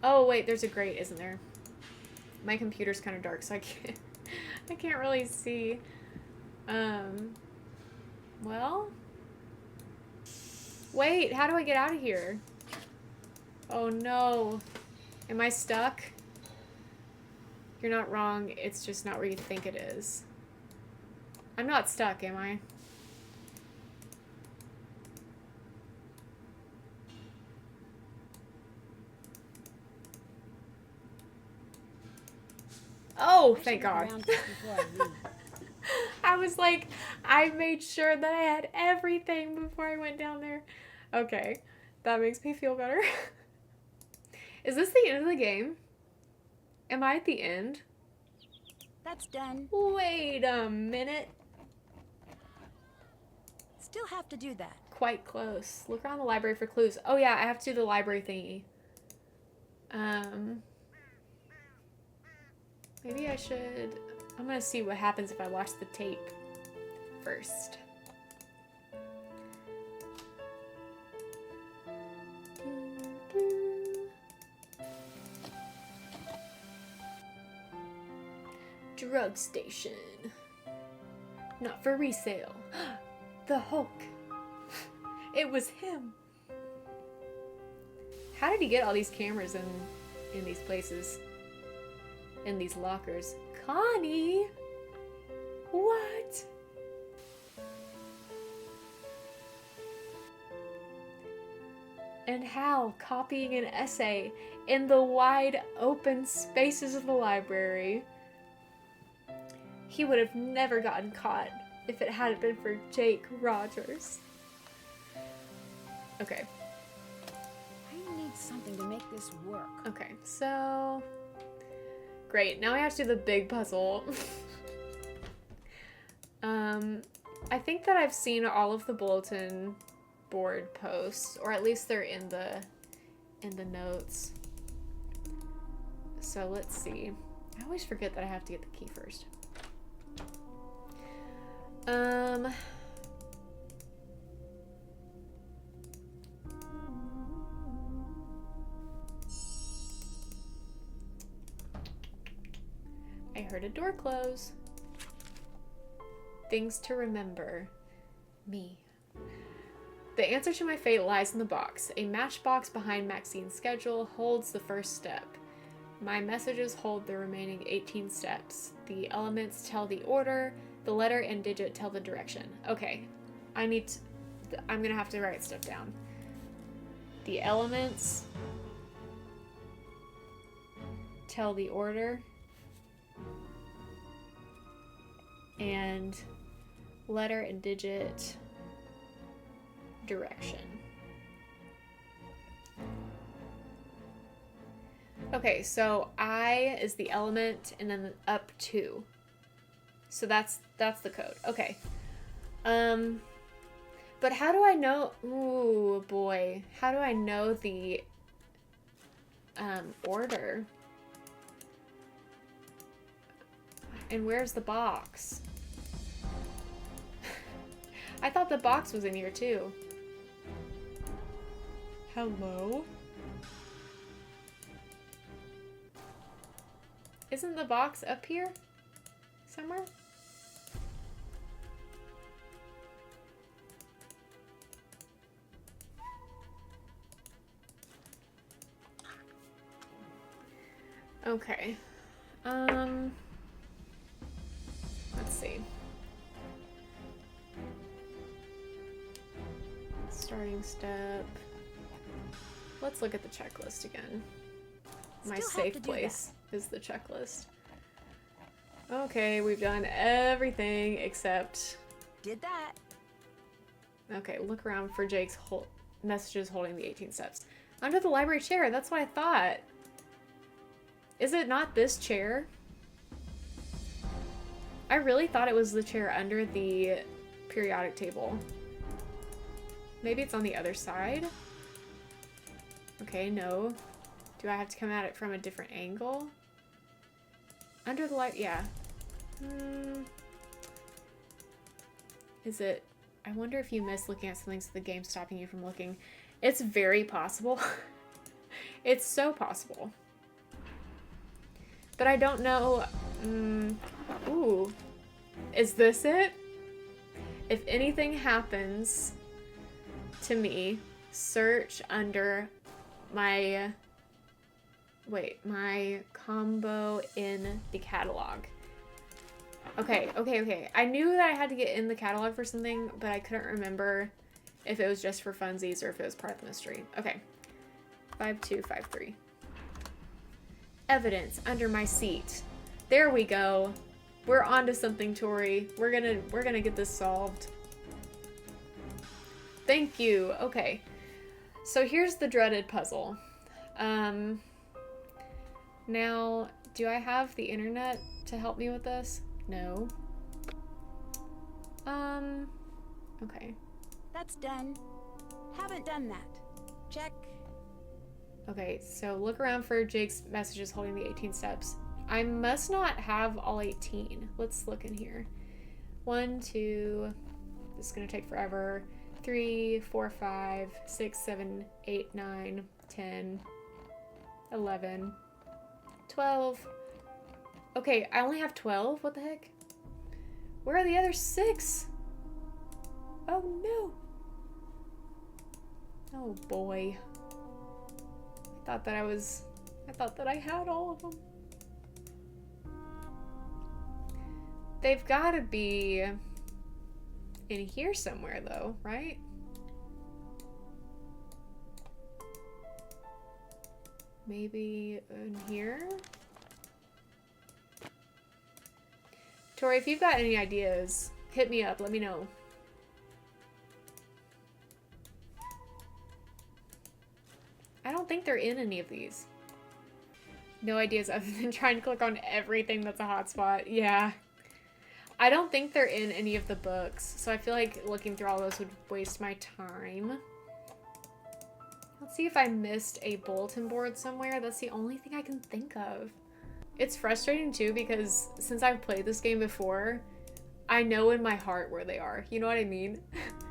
Oh, wait, there's a grate, isn't there? My computer's kind of dark, so I can't really see. Well? Wait, how do I get out of here? Oh no. Am I stuck? You're not wrong, it's just not where you think it is. I'm not stuck, am I? Oh, thank God. I was like, I made sure that I had everything before I went down there. Okay, that makes me feel better. Is this the end of the game? Am I at the end? That's done. Wait a minute. Still have to do that. Quite close. Look around the library for clues. Oh yeah, I have to do the library thingy. Maybe I should... I'm gonna see what happens if I watch the tape first. Drug station. Not for resale. The Hulk. It was him. How did he get all these cameras in these places? In these lockers? Connie! What? And how copying an essay in the wide open spaces of the library? He would have never gotten caught if it hadn't been for Jake Rogers. Okay. I need something to make this work. Okay, so... Great, now I have to do the big puzzle. I think that I've seen all of the bulletin board posts, or at least they're in the notes. So let's see. I always forget that I have to get the key first. I heard a door close. Things to remember. Me. The answer to my fate lies in the box. A matchbox behind Maxine's schedule holds the first step. My messages hold the remaining 18 steps. The elements tell the order. The letter and digit tell the direction. Okay. I'm gonna have to write stuff down. The elements tell the order. And letter and digit direction. Okay, so I is the element and then up 2. So that's the code. Okay. But how do I know? Ooh, boy. How do I know the order. And where's the box? I thought the box was in here too. Hello? Isn't the box up here somewhere? Okay. Let's see. Starting step. Let's look at the checklist again. My safe place is the checklist. Okay, we've done everything except... Did that. Okay, look around for Jake's messages holding the 18 steps. Under the library chair, that's what I thought. Is it not this chair? I really thought it was the chair under the periodic table. Maybe it's on the other side? Okay, no. Do I have to come at it from a different angle? Under the light, yeah. Is it... I wonder if you missed looking at something so the game's stopping you from looking. It's very possible. It's so possible. But I don't know... ooh. Is this it? If anything happens to me, search under my... Wait, my combo in the catalog. Okay. I knew that I had to get in the catalog for something, but I couldn't remember if it was just for funsies or if it was part of the mystery. Okay. 5253. Evidence under my seat. There we go. We're on to something, Tori. We're gonna get this solved. Thank you. Okay. So here's the dreaded puzzle. Now, do I have the internet to help me with this? No. Okay. That's done. Haven't done that. Check. Okay, so look around for Jake's messages holding the 18 steps. I must not have all 18. Let's look in here. 1, 2, this is gonna take forever. 3, 4, 5, 6, 7, 8, 9, 10, 11, 12. Okay, I only have 12? What the heck? Where are the other 6? Oh no. Oh boy. I thought that I had all of them. They've gotta be in here somewhere though, right? Maybe in here? Tori, if you've got any ideas, hit me up, let me know. I don't think they're in any of these. No ideas other than trying to click on everything that's a hotspot. Yeah. I don't think they're in any of the books, so I feel like looking through all those would waste my time. Let's see if I missed a bulletin board somewhere. That's the only thing I can think of. It's frustrating too because since I've played this game before, I know in my heart where they are. You know what I mean?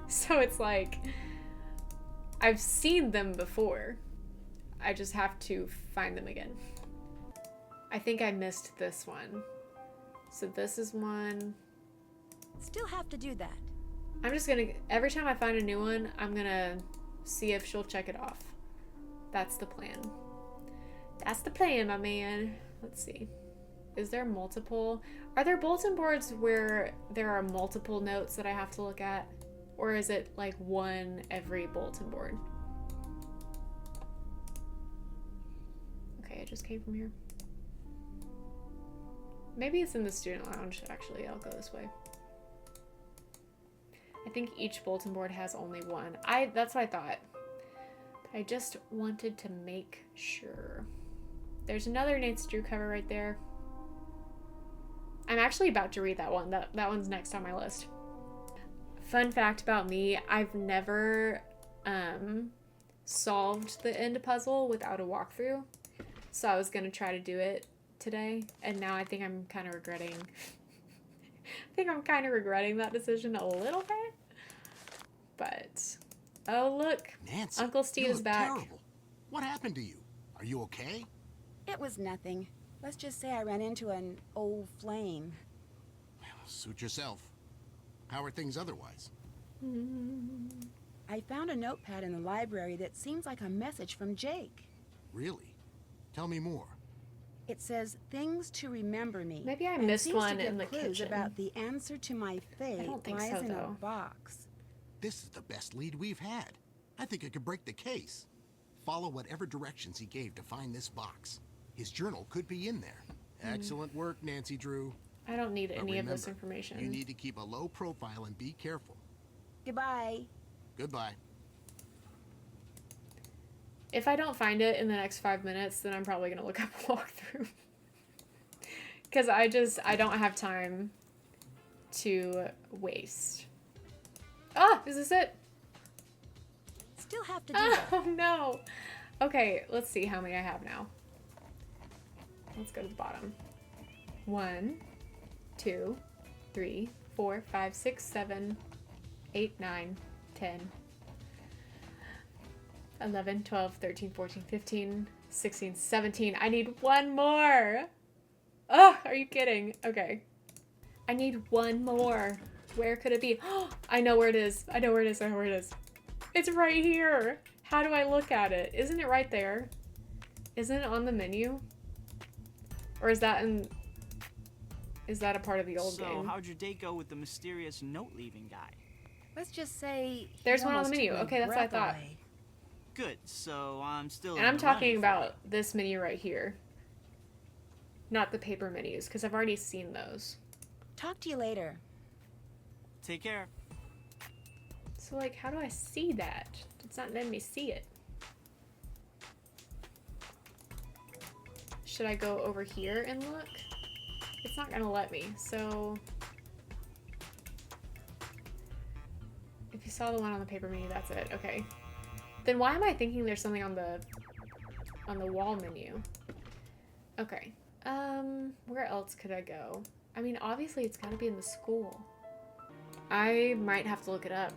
So it's like, I've seen them before. I just have to find them again. I think I missed this one. So this is one. Still have to do that. I'm just gonna, every time I find a new one, I'm gonna see if she'll check it off. That's the plan. That's the plan, my man. Let's see. Is there multiple? Are there bulletin boards where there are multiple notes that I have to look at? Or is it like one every bulletin board? Okay, it just came from here. Maybe it's in the student lounge, actually. I'll go this way. I think each bulletin board has only one. That's what I thought. But I just wanted to make sure. There's another Nate's Drew cover right there. I'm actually about to read that one. That one's next on my list. Fun fact about me, I've never solved the end puzzle without a walkthrough. So I was gonna try to do it today, and now I think I'm kind of regretting. I think I'm kind of regretting that decision a little bit. But oh look, Nancy, Uncle Steve you is look back. terrible. What happened to you? Are you okay? It was nothing. Let's just say I ran into an old flame. Well, suit yourself. How are things otherwise? I found a notepad in the library that seems like a message from Jake. Really? Tell me more. It says things to remember me. Maybe I and missed seems one to give in the clues kitchen. about the answer to my fate don't think lies so, in though. a box. This is the best lead we've had. I think it could break the case. Follow whatever directions he gave to find this box. His journal could be in there. Excellent work, Nancy Drew. I don't need But any of this remember, information. You need to keep a low profile and be careful. Goodbye. Goodbye. If I don't find it in the next 5 minutes, then I'm probably gonna look up a walkthrough. Because I don't have time to waste. Ah, is this it? Still have to do it. Oh no. Okay, let's see how many I have now. Let's go to the bottom. 1, 2, 3, 4, 5, 6, 7, 8, 9, 10, 11, 12, 13, 14, 15, 16, 17. I need one more. Oh, are you kidding? Okay. I need one more. Where could it be? Oh, I know where it is. I know where it is. I know where it is. It's right here. How do I look at it? Isn't it right there? Isn't it on the menu? Or is that a part of the old So, game? how'd your date go with the mysterious note-leaving guy? Let's just say he There's one on the almost menu. took my Okay, that's what I breath thought. away. Good, so I'm still And in I'm the running talking for about it. this menu right here. Not the paper menus, because I've already seen those. Talk to you later. Take care. So, like, how do I see that? It's not letting me see it. Should I go over here and look? It's not gonna let me, so... If you saw the one on the paper menu, that's it. Okay. Then why am I thinking there's something on the wall menu? Okay. Where else could I go? I mean, obviously it's gotta be in the school. I might have to look it up.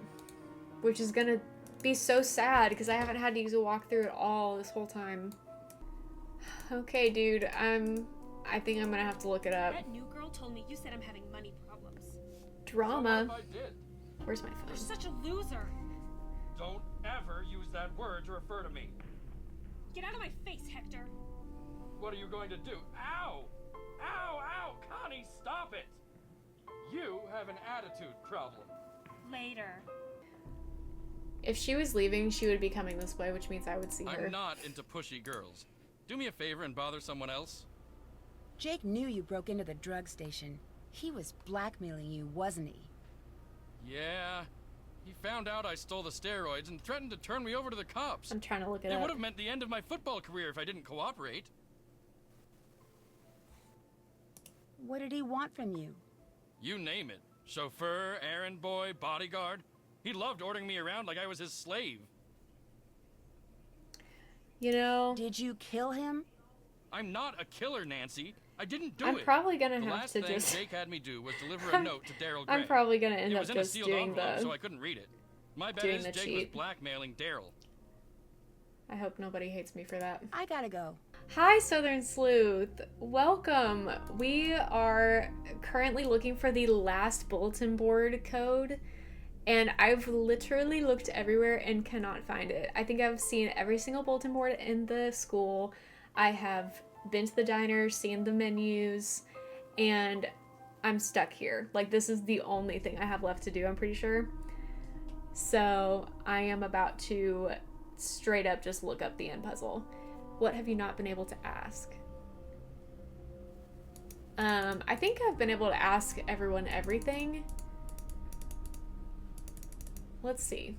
Which is gonna be so sad, because I haven't had to use a walkthrough at all this whole time. Okay, dude, I think I'm gonna have to look it up. That new girl told me you said I'm having money problems. Drama. I did. Where's my You're phone? such a loser. Don't ever use that word to refer to me. Get out of my face, Hector. What are you going to do? Ow! Ow, ow! Connie, stop it! You have an attitude problem. Later. If she was leaving, she would be coming this way, which means I would see her. I'm not into pushy girls. Do me a favor and bother someone else. Jake knew you broke into the drug station. He was blackmailing you, wasn't he? Yeah. He found out I stole the steroids and threatened to turn me over to the cops. I'm trying to look it It up. would have meant the end of my football career if I didn't cooperate. What did he want from you? You name it. Chauffeur, errand boy, bodyguard. He loved ordering me around like I was his slave. You know, Did you kill him? I'm not a killer, Nancy. I didn't do I'm it. probably gonna The have last to thing just... Jake had me do was deliver a note to Daryl Gray. I'm probably gonna end It up was in a just sealed doing envelope, the... so I couldn't read it. My bet doing is the Jake was cheat. blackmailing Daryl. I hope nobody hates me for that. I gotta go. Hi, Southern Sleuth. Welcome. We are currently looking for the last bulletin board code, and I've literally looked everywhere and cannot find it. I think I've seen every single bulletin board in the school. I have been to the diner, seen the menus, and I'm stuck here. Like, this is the only thing I have left to do, I'm pretty sure. So I am about to straight up just look up the end puzzle. What have you not been able to ask? I think I've been able to ask everyone everything. Let's see.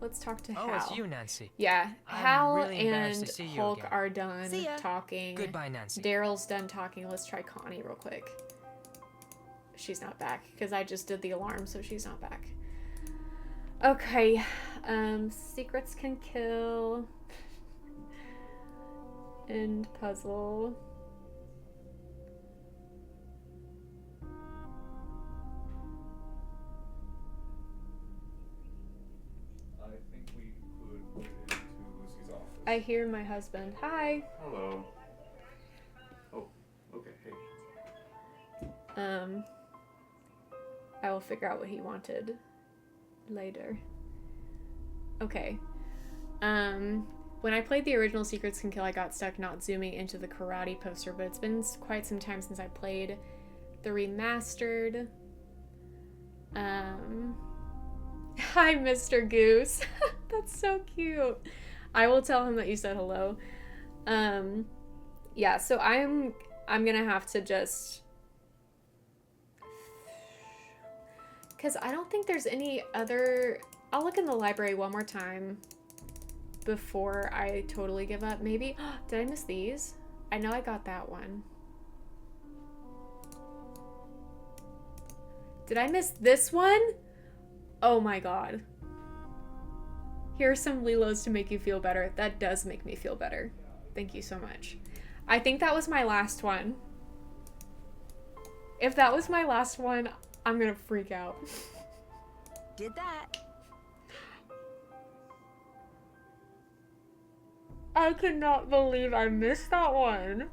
Let's talk to Hal. Oh, it's you, Nancy. Yeah, I'm Hal really embarrassed and to see you Hulk again. are done See ya. talking. Goodbye, Nancy. Daryl's done talking. Let's try Connie real quick. She's not back because I just did the alarm, so she's not back. Okay, secrets can kill. End puzzle. I think we could put it into Lucy's office. I hear my husband. Hi. Hello. Oh, okay, hey. I will figure out what he wanted later. Okay. When I played the original Secrets Can Kill, I got stuck not zooming into the karate poster, but it's been quite some time since I played the remastered. Hi, Mr. Goose. That's so cute. I will tell him that you said hello. Yeah, so I'm gonna have to just... Because I don't think there's any other... I'll look in the library one more time before I totally give up. Maybe... Did I miss these? I know I got that one. Did I miss this one? Oh my god. Here are some Lilos to make you feel better. That does make me feel better. Thank you so much. I think that was my last one. If that was my last one, I'm gonna freak out. Did that. I cannot believe I missed that one.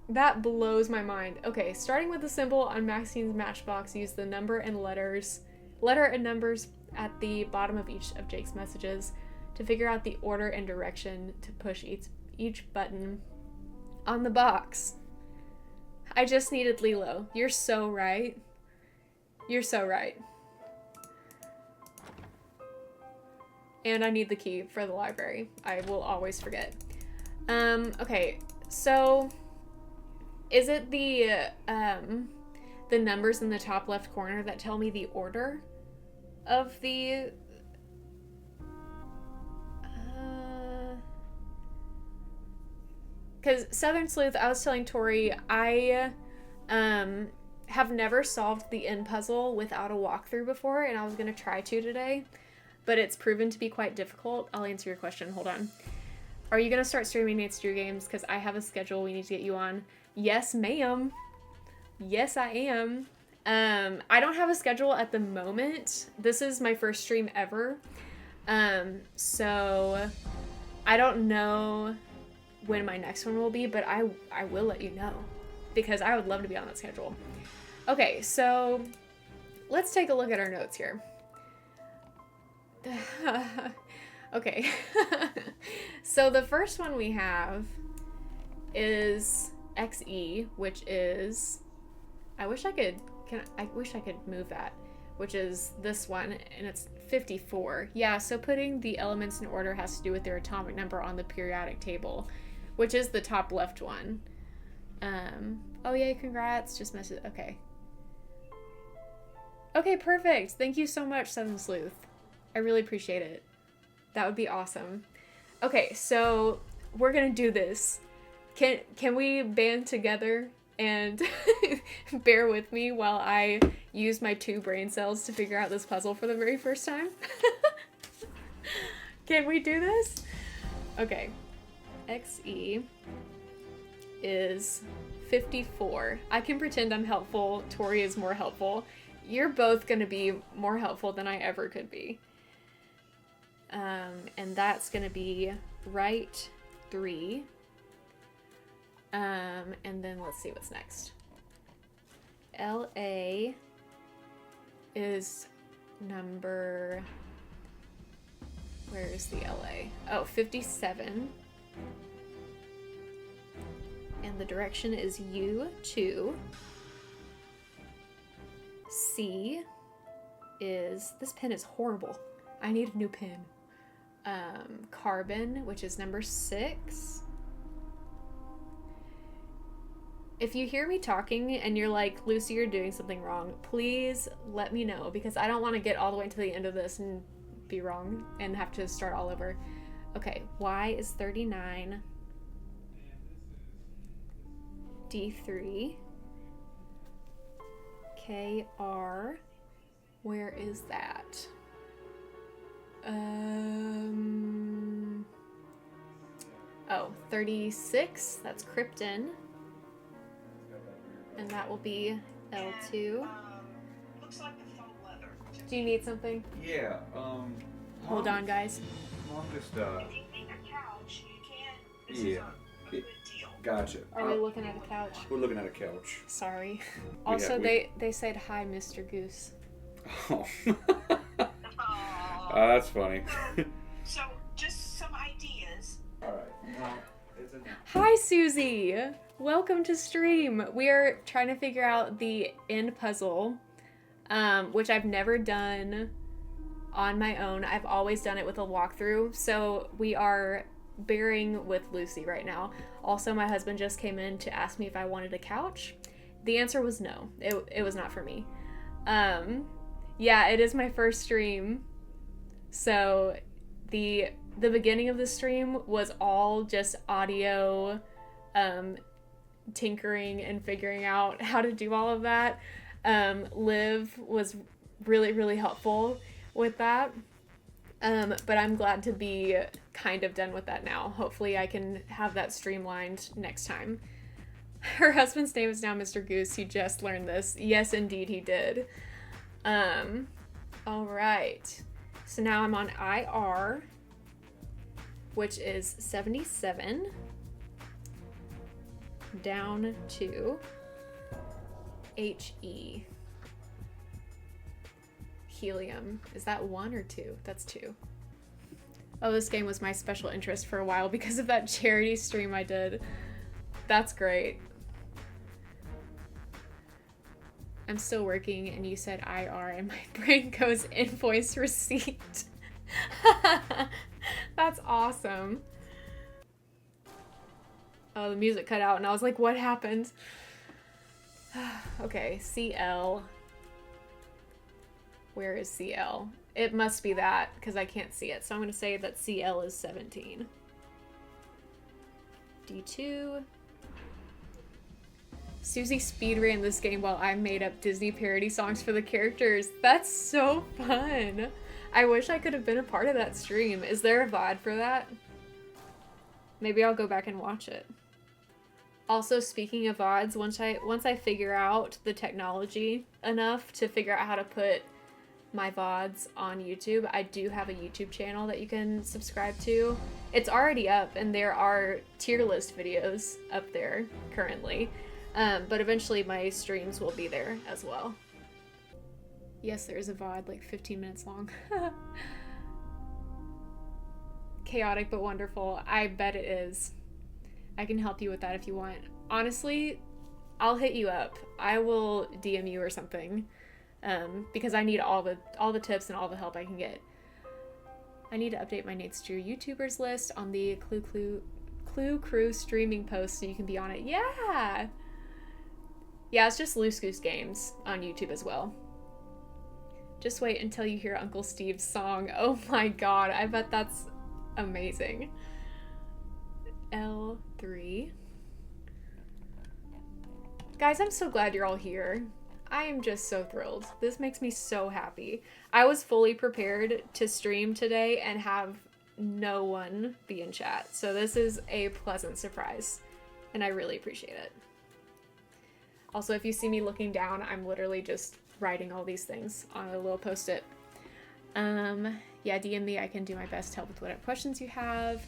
That blows my mind. Okay, starting with the symbol on Maxine's matchbox, use the letter and numbers at the bottom of each of Jake's messages to figure out the order and direction to push each button on the box. I just needed Lilo. You're so right. You're so right. And I need the key for the library. I will always forget. Okay, so is it the numbers in the top left corner that tell me the order of the because Southern Sleuth, I was telling Tori, I have never solved the end puzzle without a walkthrough before, and I was gonna try to today, but it's proven to be quite difficult. I'll answer your question. Hold on. Are you gonna start streaming Nate's Drew Games? Because I have a schedule we need to get you on. Yes, ma'am. Yes, I am. I don't have a schedule at the moment. This is my first stream ever. So I don't know when my next one will be, but I will let you know because I would love to be on that schedule. Okay, so let's take a look at our notes here. Okay. So the first one we have is XE, which is, I wish I could move that, which is this one, and it's 54. Yeah, so putting the elements in order has to do with their atomic number on the periodic table, which is the top left one. Oh yay, congrats, just messed it, okay. Okay, perfect. Thank you so much, Southern Sleuth. I really appreciate it. That would be awesome. Okay, so we're gonna do this. Can we band together and bear with me while I use my 2 brain cells to figure out this puzzle for the very first time? Can we do this? Okay. XE is 54. I can pretend I'm helpful. Tori is more helpful. You're both gonna be more helpful than I ever could be. And that's gonna be right 3. And then let's see what's next. LA is number... Where is the LA? Oh, 57. And the direction is U2. C is... This pen is horrible. I need a new pen. Carbon, which is number 6. If you hear me talking and you're like, Lucy, you're doing something wrong, please let me know, because I don't want to get all the way to the end of this and be wrong and have to start all over. Okay, Y is 39. D3. KR. Where is that? 36, that's Krypton. And that will be L2. Looks like the faux leather. Do you need something? Yeah, Hold on, guys. Mom just, If you need a couch, you can. This is yeah. a good deal. Gotcha. Are we looking at a couch? We're looking at a couch. Sorry. Also, they said hi, Mr. Goose. Oh. Aw. That's funny. So, just some ideas. Alright, well, it's a... Hi, Susie! Welcome to stream. We are trying to figure out the end puzzle, which I've never done on my own. I've always done it with a walkthrough, so we are bearing with Lucy right now. Also, my husband just came in to ask me if I wanted a couch. The answer was no. It was not for me. Yeah, it is my first stream. So the beginning of the stream was all just audio, tinkering and figuring out how to do all of that. Liv was really, really helpful with that. But I'm glad to be kind of done with that now. Hopefully I can have that streamlined next time. Her husband's name is now Mr. Goose. He just learned this. Yes, indeed he did. All right. So now I'm on IR, which is 77 down to HE. Helium. Is that 1 or 2? That's 2. Oh, this game was my special interest for a while because of that charity stream I did. That's great. I'm still working and you said IR and my brain goes invoice receipt. That's awesome. Oh, the music cut out and I was like, what happened? Okay, CL. Where is CL? It must be that because I can't see it. So I'm going to say that CL is 17. D2. Susie speedran this game while I made up Disney parody songs for the characters. That's so fun. I wish I could have been a part of that stream. Is there a VOD for that? Maybe I'll go back and watch it. Also, speaking of VODs, once I figure out the technology enough to figure out how to put my VODs on YouTube, I do have a YouTube channel that you can subscribe to. It's already up and there are tier list videos up there currently. But eventually my streams will be there as well. Yes, there is a VOD like 15 minutes long. Chaotic but wonderful. I bet it is. I can help you with that if you want. Honestly, I'll hit you up. I will DM you or something. Because I need all the tips and all the help I can get. I need to update my Nate's Drew YouTubers list on the Clue Crew streaming post so you can be on it. Yeah! Yeah, it's just Luce Goose Games on YouTube as well. Just wait until you hear Uncle Steve's song. Oh my god, I bet that's amazing. L3. Guys, I'm so glad you're all here. I am just so thrilled. This makes me so happy. I was fully prepared to stream today and have no one be in chat. So this is a pleasant surprise and I really appreciate it. Also, if you see me looking down, I'm literally just writing all these things on a little post-it. Yeah, DM me. I can do my best to help with whatever questions you have.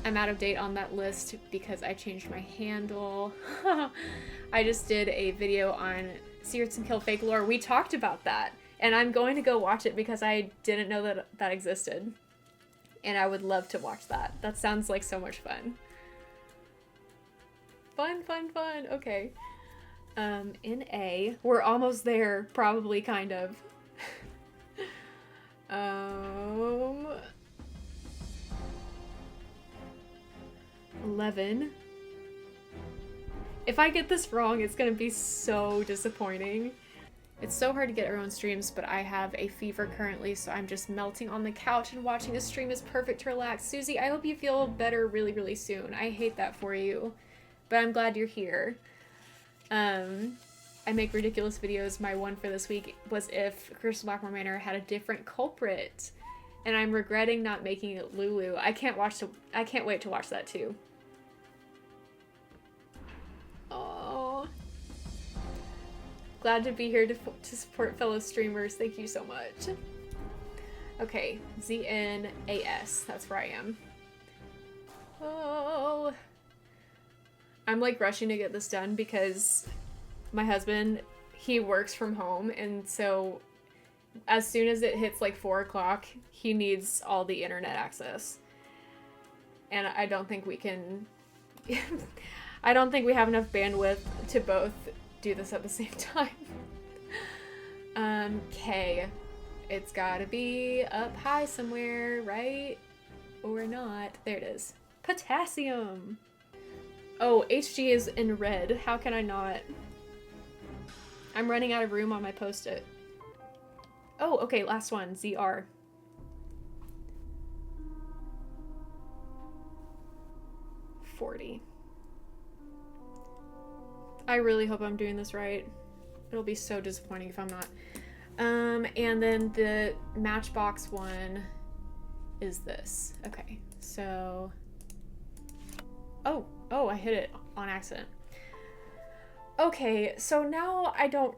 I'm out of date on that list because I changed my handle. I just did a video on Secrets and Kill Fake Lore. We talked about that, and I'm going to go watch it because I didn't know that that existed. And I would love to watch that. That sounds like so much fun. Fun, fun, fun. Okay. In A, we're almost there, probably, kind of. 11. If I get this wrong, it's gonna be so disappointing. It's so hard to get everyone's streams, but I have a fever currently, so I'm just melting on the couch and watching a stream is perfect to relax. Susie, I hope you feel better really, really soon. I hate that for you, but I'm glad you're here. I make ridiculous videos. My one for this week was if Crystal Blackmore Manor had a different culprit, and I'm regretting not making it Lulu. I can't wait to watch that too. Glad to be here to support fellow streamers. Thank you so much. Okay, ZNAS. That's where I am. Oh. I'm like rushing to get this done because my husband, he works from home, and so as soon as it hits like 4 o'clock, he needs all the internet access. And I don't think we can... I don't think we have enough bandwidth to both do this at the same time. K. It's gotta be up high somewhere, right? Or not. There it is. Potassium! Oh, HG is in red. How can I not? I'm running out of room on my post-it. Oh, okay, last one. ZR. $40. I really hope I'm doing this right. It'll be so disappointing if I'm not. And then the Matchbox one is this. Okay, so... Oh, I hit it on accident. Okay, so now I don't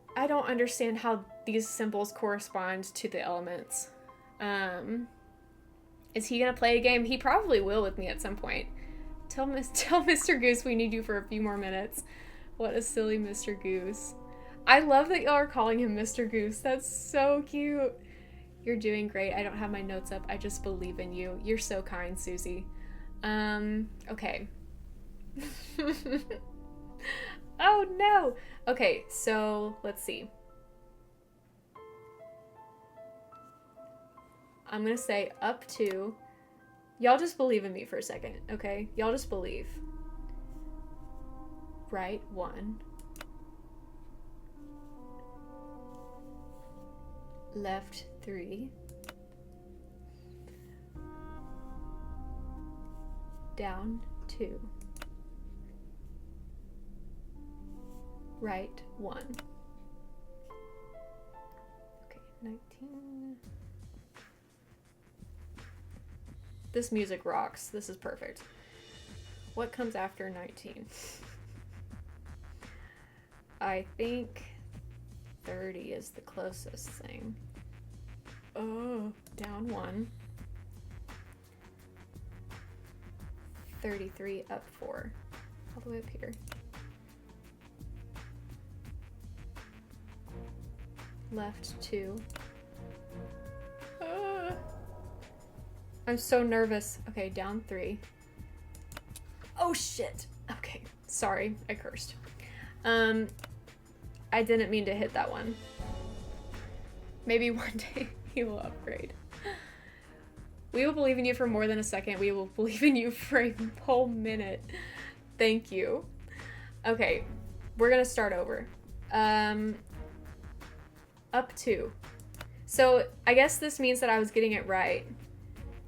understand how these symbols correspond to the elements. Is he gonna play a game? He probably will with me at some point. Tell Mr. Goose we need you for a few more minutes. What a silly Mr. Goose. I love that y'all are calling him Mr. Goose. That's so cute. You're doing great. I don't have my notes up. I just believe in you. You're so kind, Susie. Okay. Oh no! Okay, so let's see. I'm gonna say up to... Y'all just believe in me for a second, okay? Y'all just believe. Right 1. Left 3. Down 2. Right 1. Okay, 19. This music rocks. This is perfect. What comes after 19? I think 30 is the closest thing. Oh, down 1. 33 up 4. All the way up here. Left 2. I'm so nervous. Okay, down 3. Oh shit. Okay, sorry, I cursed. I didn't mean to hit that one. Maybe one day he will upgrade. We will believe in you for more than a second. We will believe in you for a whole minute. Thank you. Okay, we're gonna start over. Up 2. So I guess this means that I was getting it right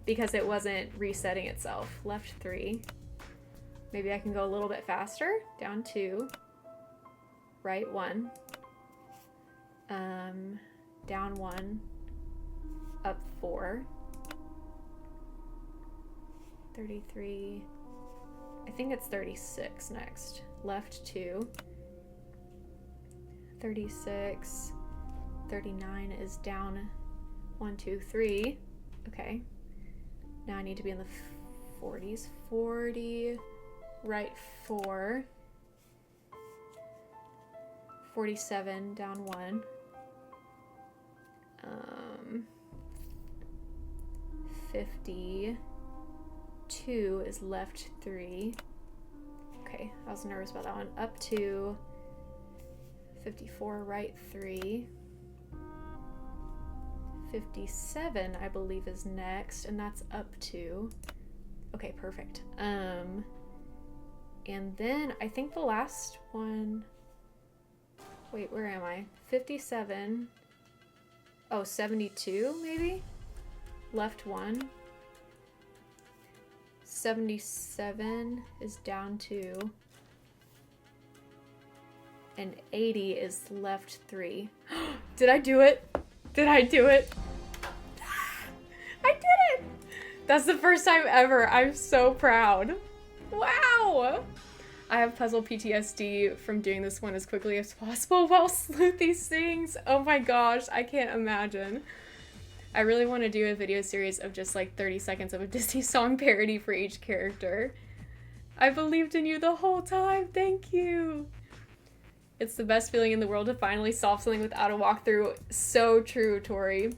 because it wasn't resetting itself. Left 3. Maybe I can go a little bit faster. Down 2. Right 1. Down 1. Up 4. 33. I think it's 36 next. Left 2. 36. 39 is down 1, 2, 3. Okay. Now I need to be in the 40s. 40. Right 4. 47 down 1. 52 is left 3. Okay, I was nervous about that one. Up 2. 54 right 3. 57 I believe is next, and that's up 2. Okay, perfect. And then I think the last one... Wait, where am I? 57. Oh, 72 maybe? Left 1. 77 is down 2. And 80 is left 3. Did I do it? Did I do it? I did it! That's the first time ever. I'm so proud. Wow! I have puzzle PTSD from doing this one as quickly as possible while Sleuthy sings. Oh my gosh, I can't imagine. I really want to do a video series of just like 30 seconds of a Disney song parody for each character. I believed in you the whole time, thank you! It's the best feeling in the world to finally solve something without a walkthrough. So true, Tori.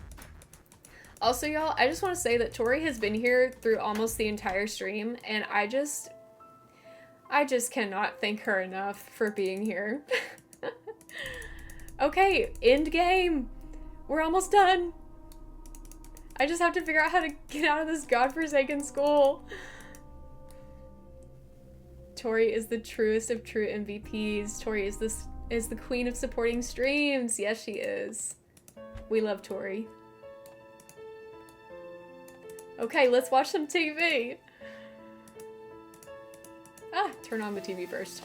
Also, y'all, I just want to say that Tori has been here through almost the entire stream, and I just cannot thank her enough for being here. Okay, end game! We're almost done! I just have to figure out how to get out of this godforsaken school. Tori is the truest of true MVPs. Tori is the queen of supporting streams. Yes, she is. We love Tori. Okay, let's watch some TV. Ah, turn on the TV first.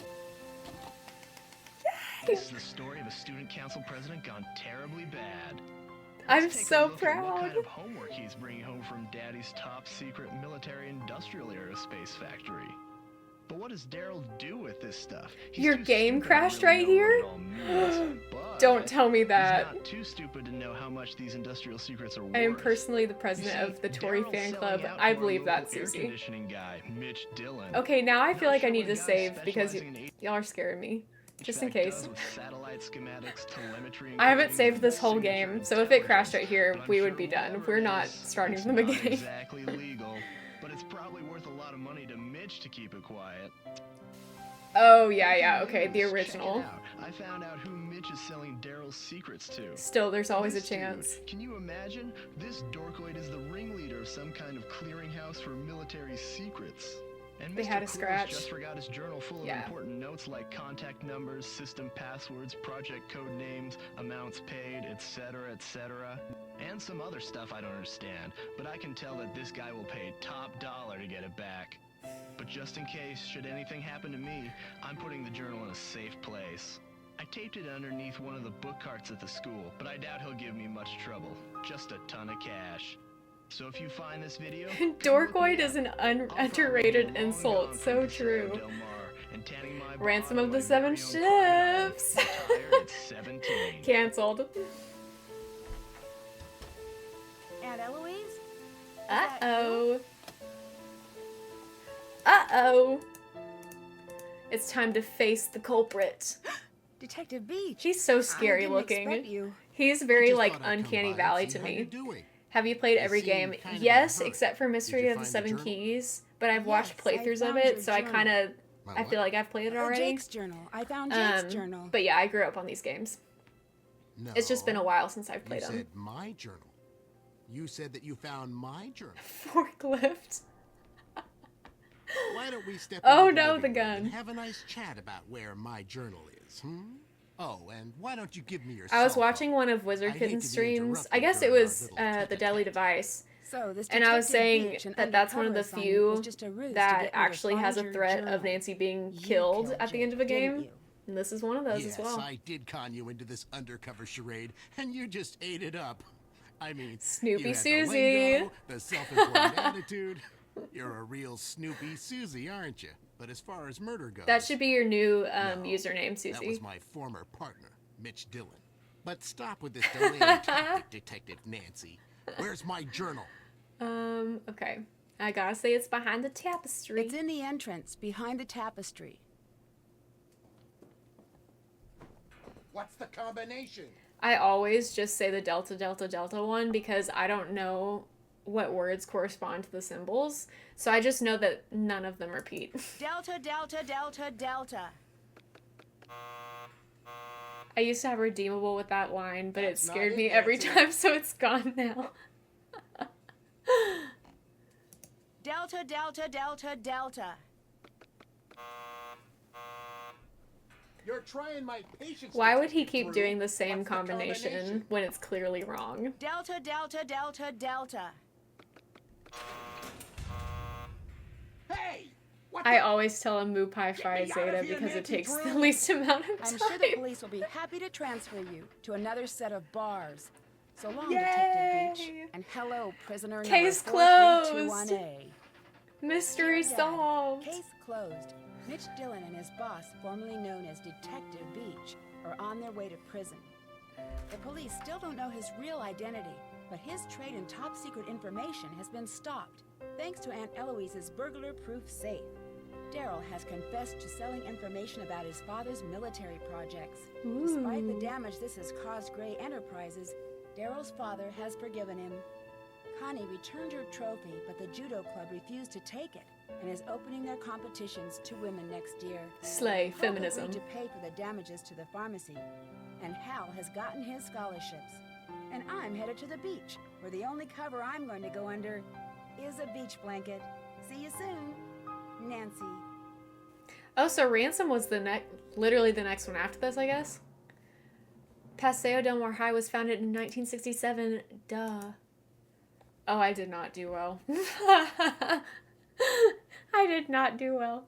Yay! This is the story of a student council president gone terribly bad. I'm Let's take so a look at what proud. kind of homework he's bringing home from Daddy's top secret military industrial aerospace factory. But what does Daryl do with this stuff? He's Your too game stupid to crashed really right know here? what it all means, but Don't tell me he's that. not too stupid to know how much these industrial secrets are worth. I am personally the president of the Tori Daryl's fan selling club. out I to our believe that, local air Susie. conditioning guy, Mitch Dillon. Okay, now I feel Not like I sure need what to a guy save because specializing in y'all are scaring me. Just in HVAC case. does with satellite schematics, telemetry, and I haven't coding, saved this whole signature game, so if it crashed right here, but I'm we sure would be done. whatever We're it not is, starting it's from the not beginning. exactly legal, but it's probably worth a lot of money to Mitch to keep it quiet. Oh, yeah, okay, the original. Check it out. I found out who Mitch is selling Daryl's secrets to. Still, there's always a This dude, chance. Can you imagine? This dorkoid is the ringleader of some kind of clearinghouse for military secrets. And They Mr. had a Quills scratch. just forgot his journal full of Yeah. important notes like contact numbers, system passwords, project code names, amounts paid, etc., etc. And some other stuff I don't understand, but I can tell that this guy will pay top dollar to get it back. But just in case, should anything happen to me, I'm putting the journal in a safe place. I taped it underneath one of the book carts at the school, but I doubt he'll give me much trouble. Just a ton of cash. So if you find this video, Dorkoid is an underrated insult. So true. Ransom of the Seven Ships. Cancelled. Aunt Eloise? Uh-oh. Uh-oh. It's time to face the culprit. Detective Beach. He's so scary didn't expect looking. you. He's very just like thought I'd come Uncanny by Valley and see to how me. you're doing. Have you played You every seem game? kind of in a Yes, hurry. except for Mystery you of the find the Seven journal? Keys. But I've watched Yes, I playthroughs of found it, your so I journal. kind of My I what? feel like I've played it already. Jake's journal. I found Jake's journal. But yeah, I grew up on these games. No. It's just been a while since I've You played them. said my journal. You said that you found my journal. Forklift. Why don't we step Oh, into no, living the room gun. and have a nice chat about where my journal is, Oh, and why don't you give me your I was cell watching phone? one of Wizard I hate Kitten's to be streams. I interrupted guess it during our was little the tete-a-tete. Deadly Device. So this And I was Detective saying Beach, an that that's one of the undercover assignment, few was just a ruse to that get me to actually has a find your threat journal. of Nancy being You killed killed at the end of a Jake, didn't game. you? And this is one of those Yes, as well. I did con you into this undercover charade, and you just ate it up. I mean, Snoopy you had Susie. The lingo, the self-important attitude. You're a real Snoopy Susie, aren't you? But as far as murder goes, That should be your new no, username, that Susie. was my former partner, Mitch Dillon. But stop with this delaying tactic, Detective Nancy. Where's my journal? Okay. I gotta say it's behind the tapestry. It's in the entrance, behind the tapestry. What's the combination? I always just say the delta, delta, delta one because I don't know what words correspond to the symbols. So I just know that none of them repeat. Delta, delta, delta, delta. I used to have redeemable with that line, but That's it not scared it, me every Nancy. time, so it's gone now. Delta, delta, delta, delta. You're trying my patience. Why would he Detective keep Drew. doing the same What's the combination when it's clearly wrong? Delta, delta, delta, delta. Hey! What I the- always tell him Mu Pi Phi me out of Zeta here, because it Nancy takes the Drew. least amount of I'm time. sure the police will be happy to transfer you to another set of bars. So long, Yay! Detective Beach. And hello, prisoner Case number 4321A. Mystery Dear Dad, solved. Case closed. Mitch Dillon and his boss, formerly known as Detective Beach, are on their way to prison. The police still don't know his real identity, but his trade in top-secret information has been stopped, thanks to Aunt Eloise's burglar-proof safe. Daryl has confessed to selling information about his father's military projects. Despite the damage this has caused Gray Enterprises, Daryl's father has forgiven him. Connie returned her trophy, but the judo club refused to take it and is opening their competitions to women next year. Slay Hope feminism. agreed to pay for the damages to the pharmacy, and Hal has gotten his scholarships. And I'm headed to the beach, where the only cover I'm going to go under is a beach blanket. See you soon, Nancy. Oh, so Ransom was literally the next one after this, I guess? Paseo Del Mar High was founded in 1967. Duh. Oh, I did not do well. I did not do well.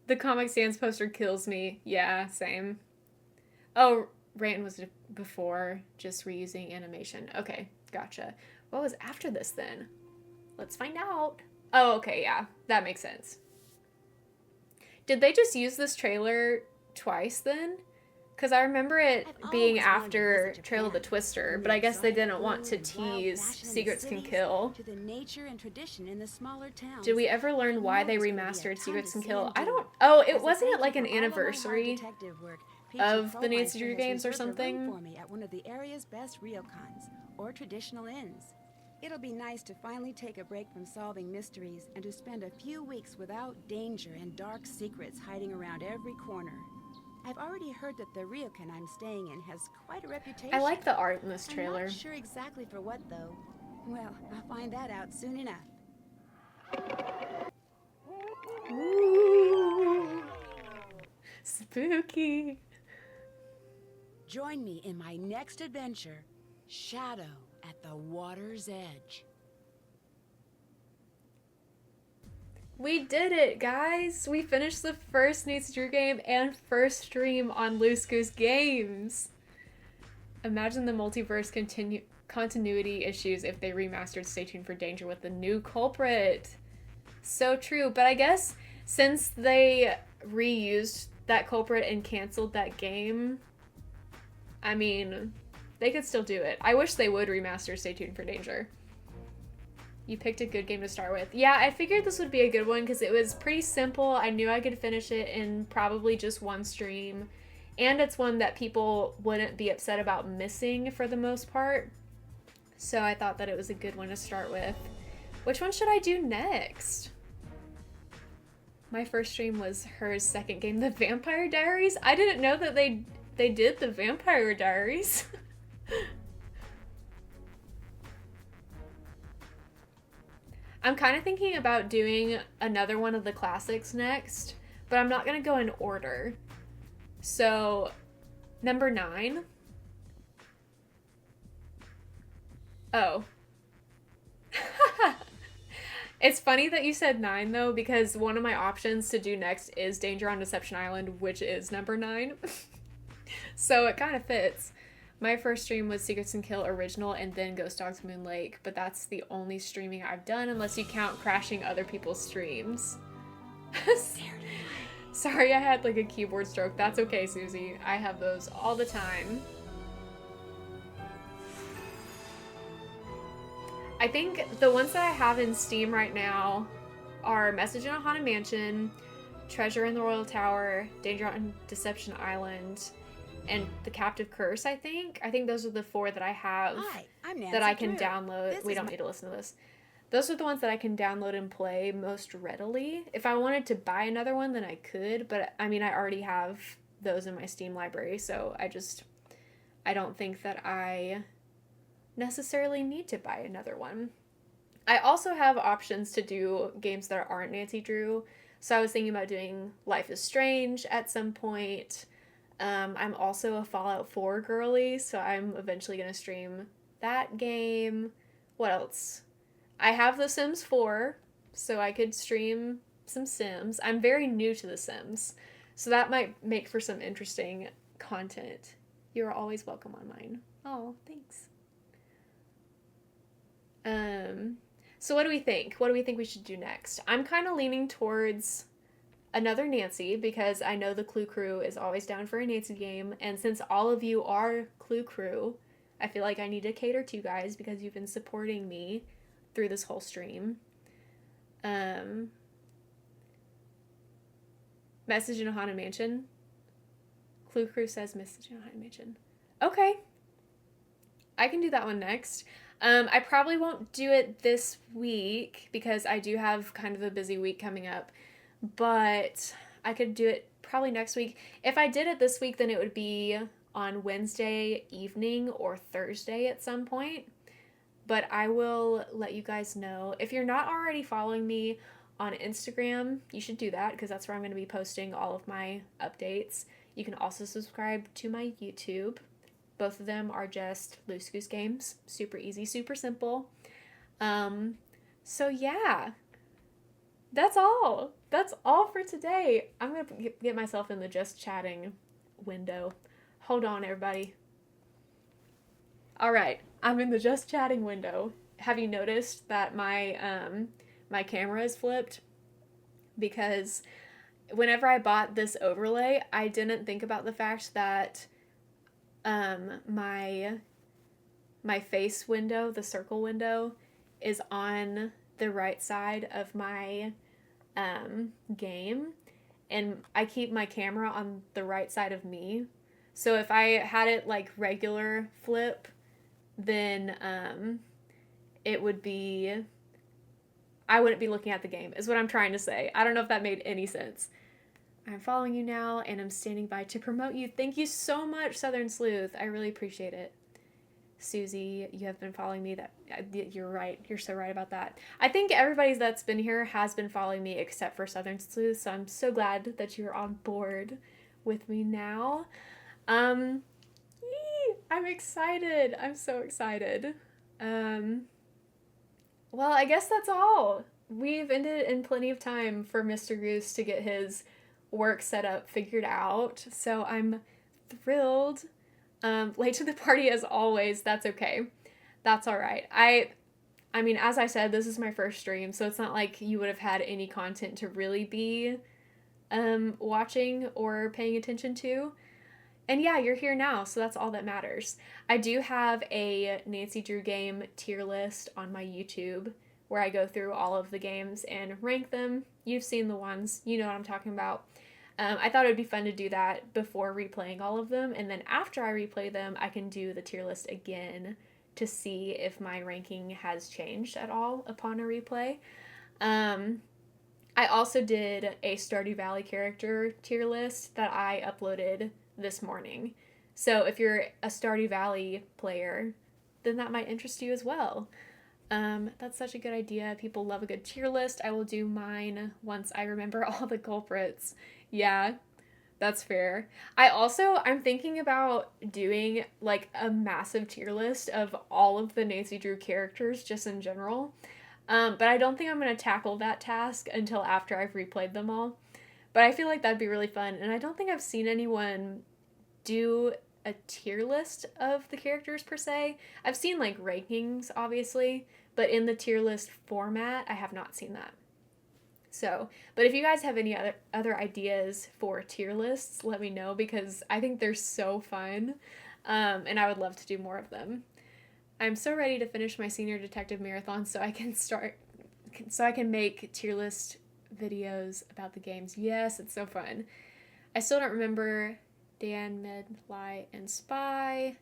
The Comic Sans poster kills me. Yeah, same. Oh, Ranton was before, just reusing animation. Okay, gotcha. What was after this then? Let's find out. Oh, okay, yeah. That makes sense. Did they just use this trailer twice then? Because I remember it being after Trail of the Twister, but I guess they didn't want to tease Secrets Can Kill. To the nature and tradition in the smaller towns. Did we ever learn why they remastered Secrets Can Kill? I don't... Oh, it wasn't like an anniversary of the Nancy Drew games or something? For me at one of the area's best ryokans, or traditional inns. It'll be nice to finally take a break from solving mysteries and to spend a few weeks without danger and dark secrets hiding around every corner. I've already heard that the ryokan I'm staying in has quite a reputation. I like the art in this trailer. I'm not sure exactly for what, though. Well, I'll find that out soon enough. Ooh. Spooky. Join me in my next adventure, Shadow at the Water's Edge. We did it, guys! We finished the first Nancy Drew game and first stream on Luce Goose Games. Imagine the multiverse continuity issues if they remastered Stay Tuned for Danger with the new culprit. So true, but I guess since they reused that culprit and canceled that game, I mean, they could still do it. I wish they would remaster Stay Tuned for Danger. You picked a good game to start with. Yeah, I figured this would be a good one because it was pretty simple. I knew I could finish it in probably just one stream. And it's one that people wouldn't be upset about missing for the most part. So I thought that it was a good one to start with. Which one should I do next? My first stream was her second game, The Vampire Diaries. I didn't know that they did The Vampire Diaries. I'm kind of thinking about doing another one of the classics next, but I'm not going to go in order. So, number 9. Oh. It's funny that you said 9, though, because one of my options to do next is Danger on Deception Island, which is number 9. So it kind of fits. My first stream was Secrets and Kill Original and then Ghost Dogs Moon Lake, but that's the only streaming I've done unless you count crashing other people's streams. Sorry, I had like a keyboard stroke. That's okay, Susie. I have those all the time. I think the ones that I have in Steam right now are Message in a Haunted Mansion, Treasure in the Royal Tower, Danger on Deception Island, and The Captive Curse, I think. I think those are the 4 that I have. Hi, I'm Nancy that I can Drew. download. We don't need to listen to this. Those are the ones that I can download and play most readily. If I wanted to buy another one, then I could. But, I mean, I already have those in my Steam library. So I don't think that I necessarily need to buy another one. I also have options to do games that aren't Nancy Drew. So I was thinking about doing Life is Strange at some point. I'm also a Fallout 4 girly, so I'm eventually going to stream that game. What else? I have The Sims 4, so I could stream some Sims. I'm very new to The Sims, so that might make for some interesting content. You're always welcome on mine. Oh, thanks. So what do we think? What do we think we should do next? I'm kind of leaning towards another Nancy, because I know the Clue Crew is always down for a Nancy game, and since all of you are Clue Crew, I feel like I need to cater to you guys because you've been supporting me through this whole stream. Message in a Haunted Mansion. Clue Crew says message in a Haunted Mansion. Okay. I can do that one next. I probably won't do it this week because I do have kind of a busy week coming up, but I could do it probably next week. If I did it this week, then it would be on Wednesday evening or Thursday at some point, but I will let you guys know. If you're not already following me on Instagram, you should do that because that's where I'm going to be posting all of my updates. You can also subscribe to my YouTube. Both of them are just Luce Goose Games. Super easy, super simple. So yeah, that's all. That's all for today. I'm going to get myself in the just chatting window. Hold on, everybody. All right, I'm in the just chatting window. Have you noticed that my my camera is flipped? Because whenever I bought this overlay, I didn't think about the fact that my face window, the circle window, is on the right side of my game, and I keep my camera on the right side of me. So if I had it like regular flip, then it would be, I wouldn't be looking at the game, is what I'm trying to say. I don't know if that made any sense. I'm following you now, and I'm standing by to promote you. Thank you so much, Southern Sleuth. I really appreciate it. Susie, you have been following me. You're right. You're so right about that. I think everybody that's been here has been following me except for Southern Sleuth, so I'm so glad that you're on board with me now. I'm excited. I'm so excited. Well, I guess that's all. We've ended in plenty of time for Mr. Goose to get his work set up figured out, so I'm thrilled. Late to the party as always. That's okay. That's all right. I mean, as I said, this is my first stream, so it's not like you would have had any content to really be watching or paying attention to. And yeah, you're here now, so that's all that matters. I do have a Nancy Drew game tier list on my YouTube where I go through all of the games and rank them. You've seen the ones. You know what I'm talking about. I thought it would be fun to do that before replaying all of them, and then after I replay them, I can do the tier list again to see if my ranking has changed at all upon a replay. I also did a Stardew Valley character tier list that I uploaded this morning. So if you're a Stardew Valley player, then that might interest you as well. That's such a good idea. People love a good tier list. I will do mine once I remember all the culprits. Yeah, that's fair. I'm thinking about doing like a massive tier list of all of the Nancy Drew characters just in general. But I don't think I'm going to tackle that task until after I've replayed them all. But I feel like that'd be really fun. And I don't think I've seen anyone do a tier list of the characters per se. I've seen like rankings, obviously, but in the tier list format, I have not seen that. So, but if you guys have any other ideas for tier lists, let me know because I think they're so fun, and I would love to do more of them. I'm so ready to finish my senior detective marathon so I can make tier list videos about the games. Yes, it's so fun. I still don't remember Dan, Mid, Lie, and Spy.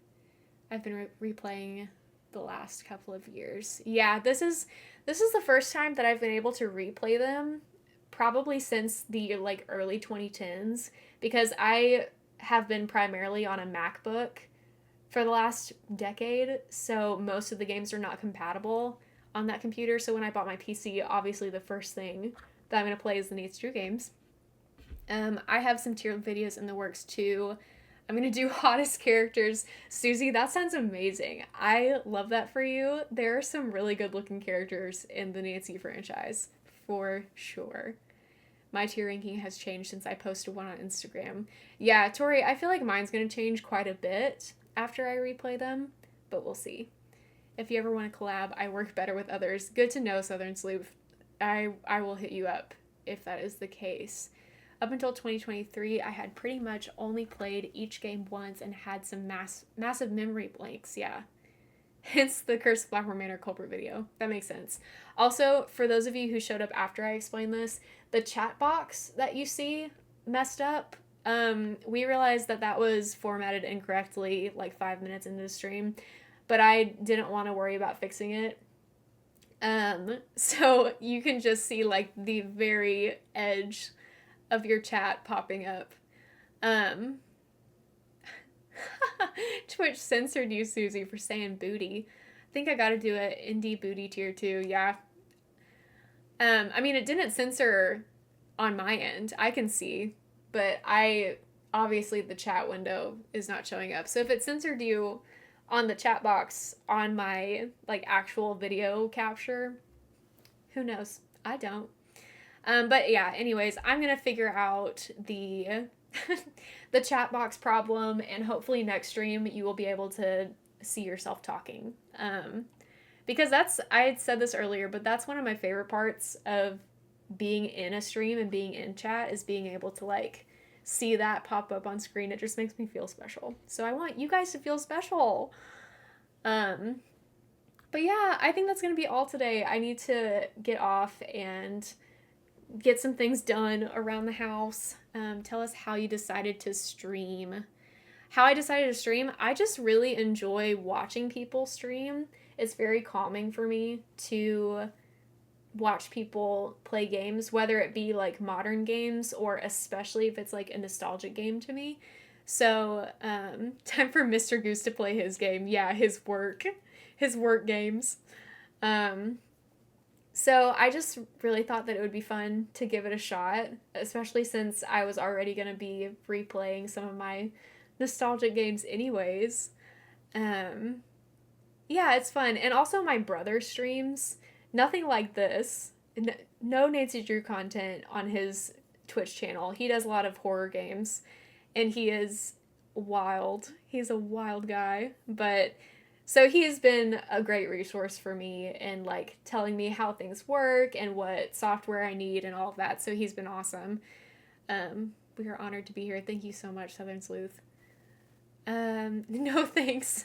I've been replaying the last couple of years. Yeah, this is the first time that I've been able to replay them probably since the like early 2010s because I have been primarily on a MacBook for the last decade, so most of the games are not compatible on that computer. So when I bought my PC, obviously the first thing that I'm going to play is the Nancy Drew games. I have some tier videos in the works too. I'm going to do hottest characters. Susie, that sounds amazing. I love that for you. There are some really good looking characters in the Nancy franchise, for sure. My tier ranking has changed since I posted one on Instagram. Yeah, Tori, I feel like mine's going to change quite a bit after I replay them, but we'll see. If you ever want to collab, I work better with others. Good to know, Southern Sleuth. I will hit you up if that is the case. Up until 2023, I had pretty much only played each game once and had some massive memory blanks, yeah. Hence the Curse of Blackmore Manor culprit video. That makes sense. Also, for those of you who showed up after I explained this, the chat box that you see messed up. We realized that that was formatted incorrectly like 5 minutes into the stream, but I didn't want to worry about fixing it. So you can just see like the very edge of your chat popping up. Twitch censored you, Susie, for saying booty. I think I gotta do an indie booty tier too, yeah. I mean, it didn't censor on my end. I can see, but obviously the chat window is not showing up. So if it censored you on the chat box on my like actual video capture, who knows? I don't. But yeah, anyways, I'm gonna figure out the the chat box problem, and hopefully next stream you will be able to see yourself talking. Because I had said this earlier, but that's one of my favorite parts of being in a stream and being in chat, is being able to like see that pop up on screen. It just makes me feel special. So I want you guys to feel special. But yeah, I think that's gonna be all today. I need to get off and get some things done around the house. Tell us how you decided to stream. How I decided to stream, I just really enjoy watching people stream. It's very calming for me to watch people play games, whether it be like modern games or especially if it's like a nostalgic game to me. So, time for Mr. Goose to play his game. Yeah, his work games. So I just really thought that it would be fun to give it a shot, especially since I was already going to be replaying some of my nostalgic games anyways. Yeah, it's fun. And also my brother streams. Nothing like this. No Nancy Drew content on his Twitch channel. He does a lot of horror games, and he is wild. He's a wild guy. But so he has been a great resource for me in like telling me how things work and what software I need and all of that. So he's been awesome. We are honored to be here. Thank you so much, Southern Sleuth. No thanks.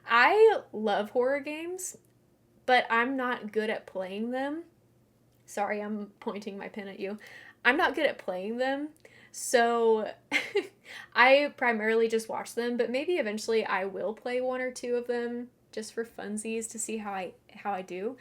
I love horror games, but I'm not good at playing them. Sorry, I'm pointing my pen at you. I'm not good at playing them, so I primarily just watch them, but maybe eventually I will play one or two of them just for funsies to see how I do.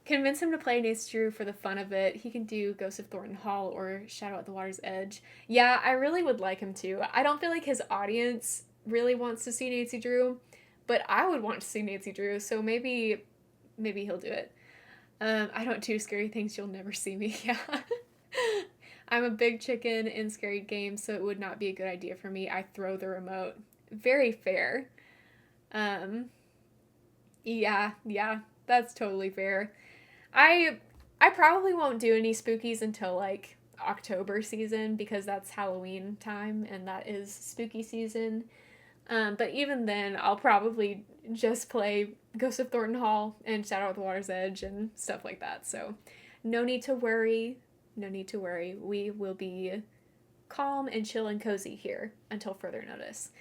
Convince him to play Nancy Drew for the fun of it. He can do Ghost of Thornton Hall or Shadow at the Water's Edge. Yeah, I really would like him to. I don't feel like his audience really wants to see Nancy Drew, but I would want to see Nancy Drew, so maybe he'll do it. I don't do scary things, you'll never see me. Yeah. I'm a big chicken in scary games, so it would not be a good idea for me. I throw the remote. Very fair. Yeah, that's totally fair. I probably won't do any spookies until like October season, because that's Halloween time and that is spooky season. But even then, I'll probably just play Ghost of Thornton Hall and Shadow at the Water's Edge and stuff like that. So no need to worry. No need to worry. We will be calm and chill and cozy here until further notice.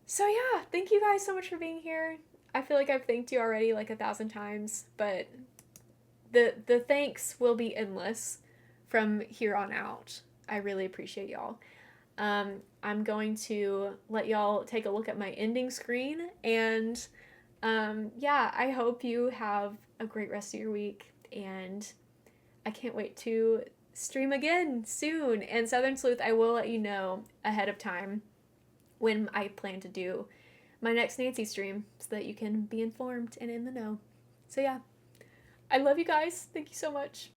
So yeah, thank you guys so much for being here. I feel like I've thanked you already like 1,000 times, but the thanks will be endless from here on out. I really appreciate y'all. I'm going to let y'all take a look at my ending screen, and yeah, I hope you have a great rest of your week, and I can't wait to stream again soon. And Southern Sleuth, I will let you know ahead of time when I plan to do my next Nancy stream so that you can be informed and in the know. So yeah, I love you guys. Thank you so much.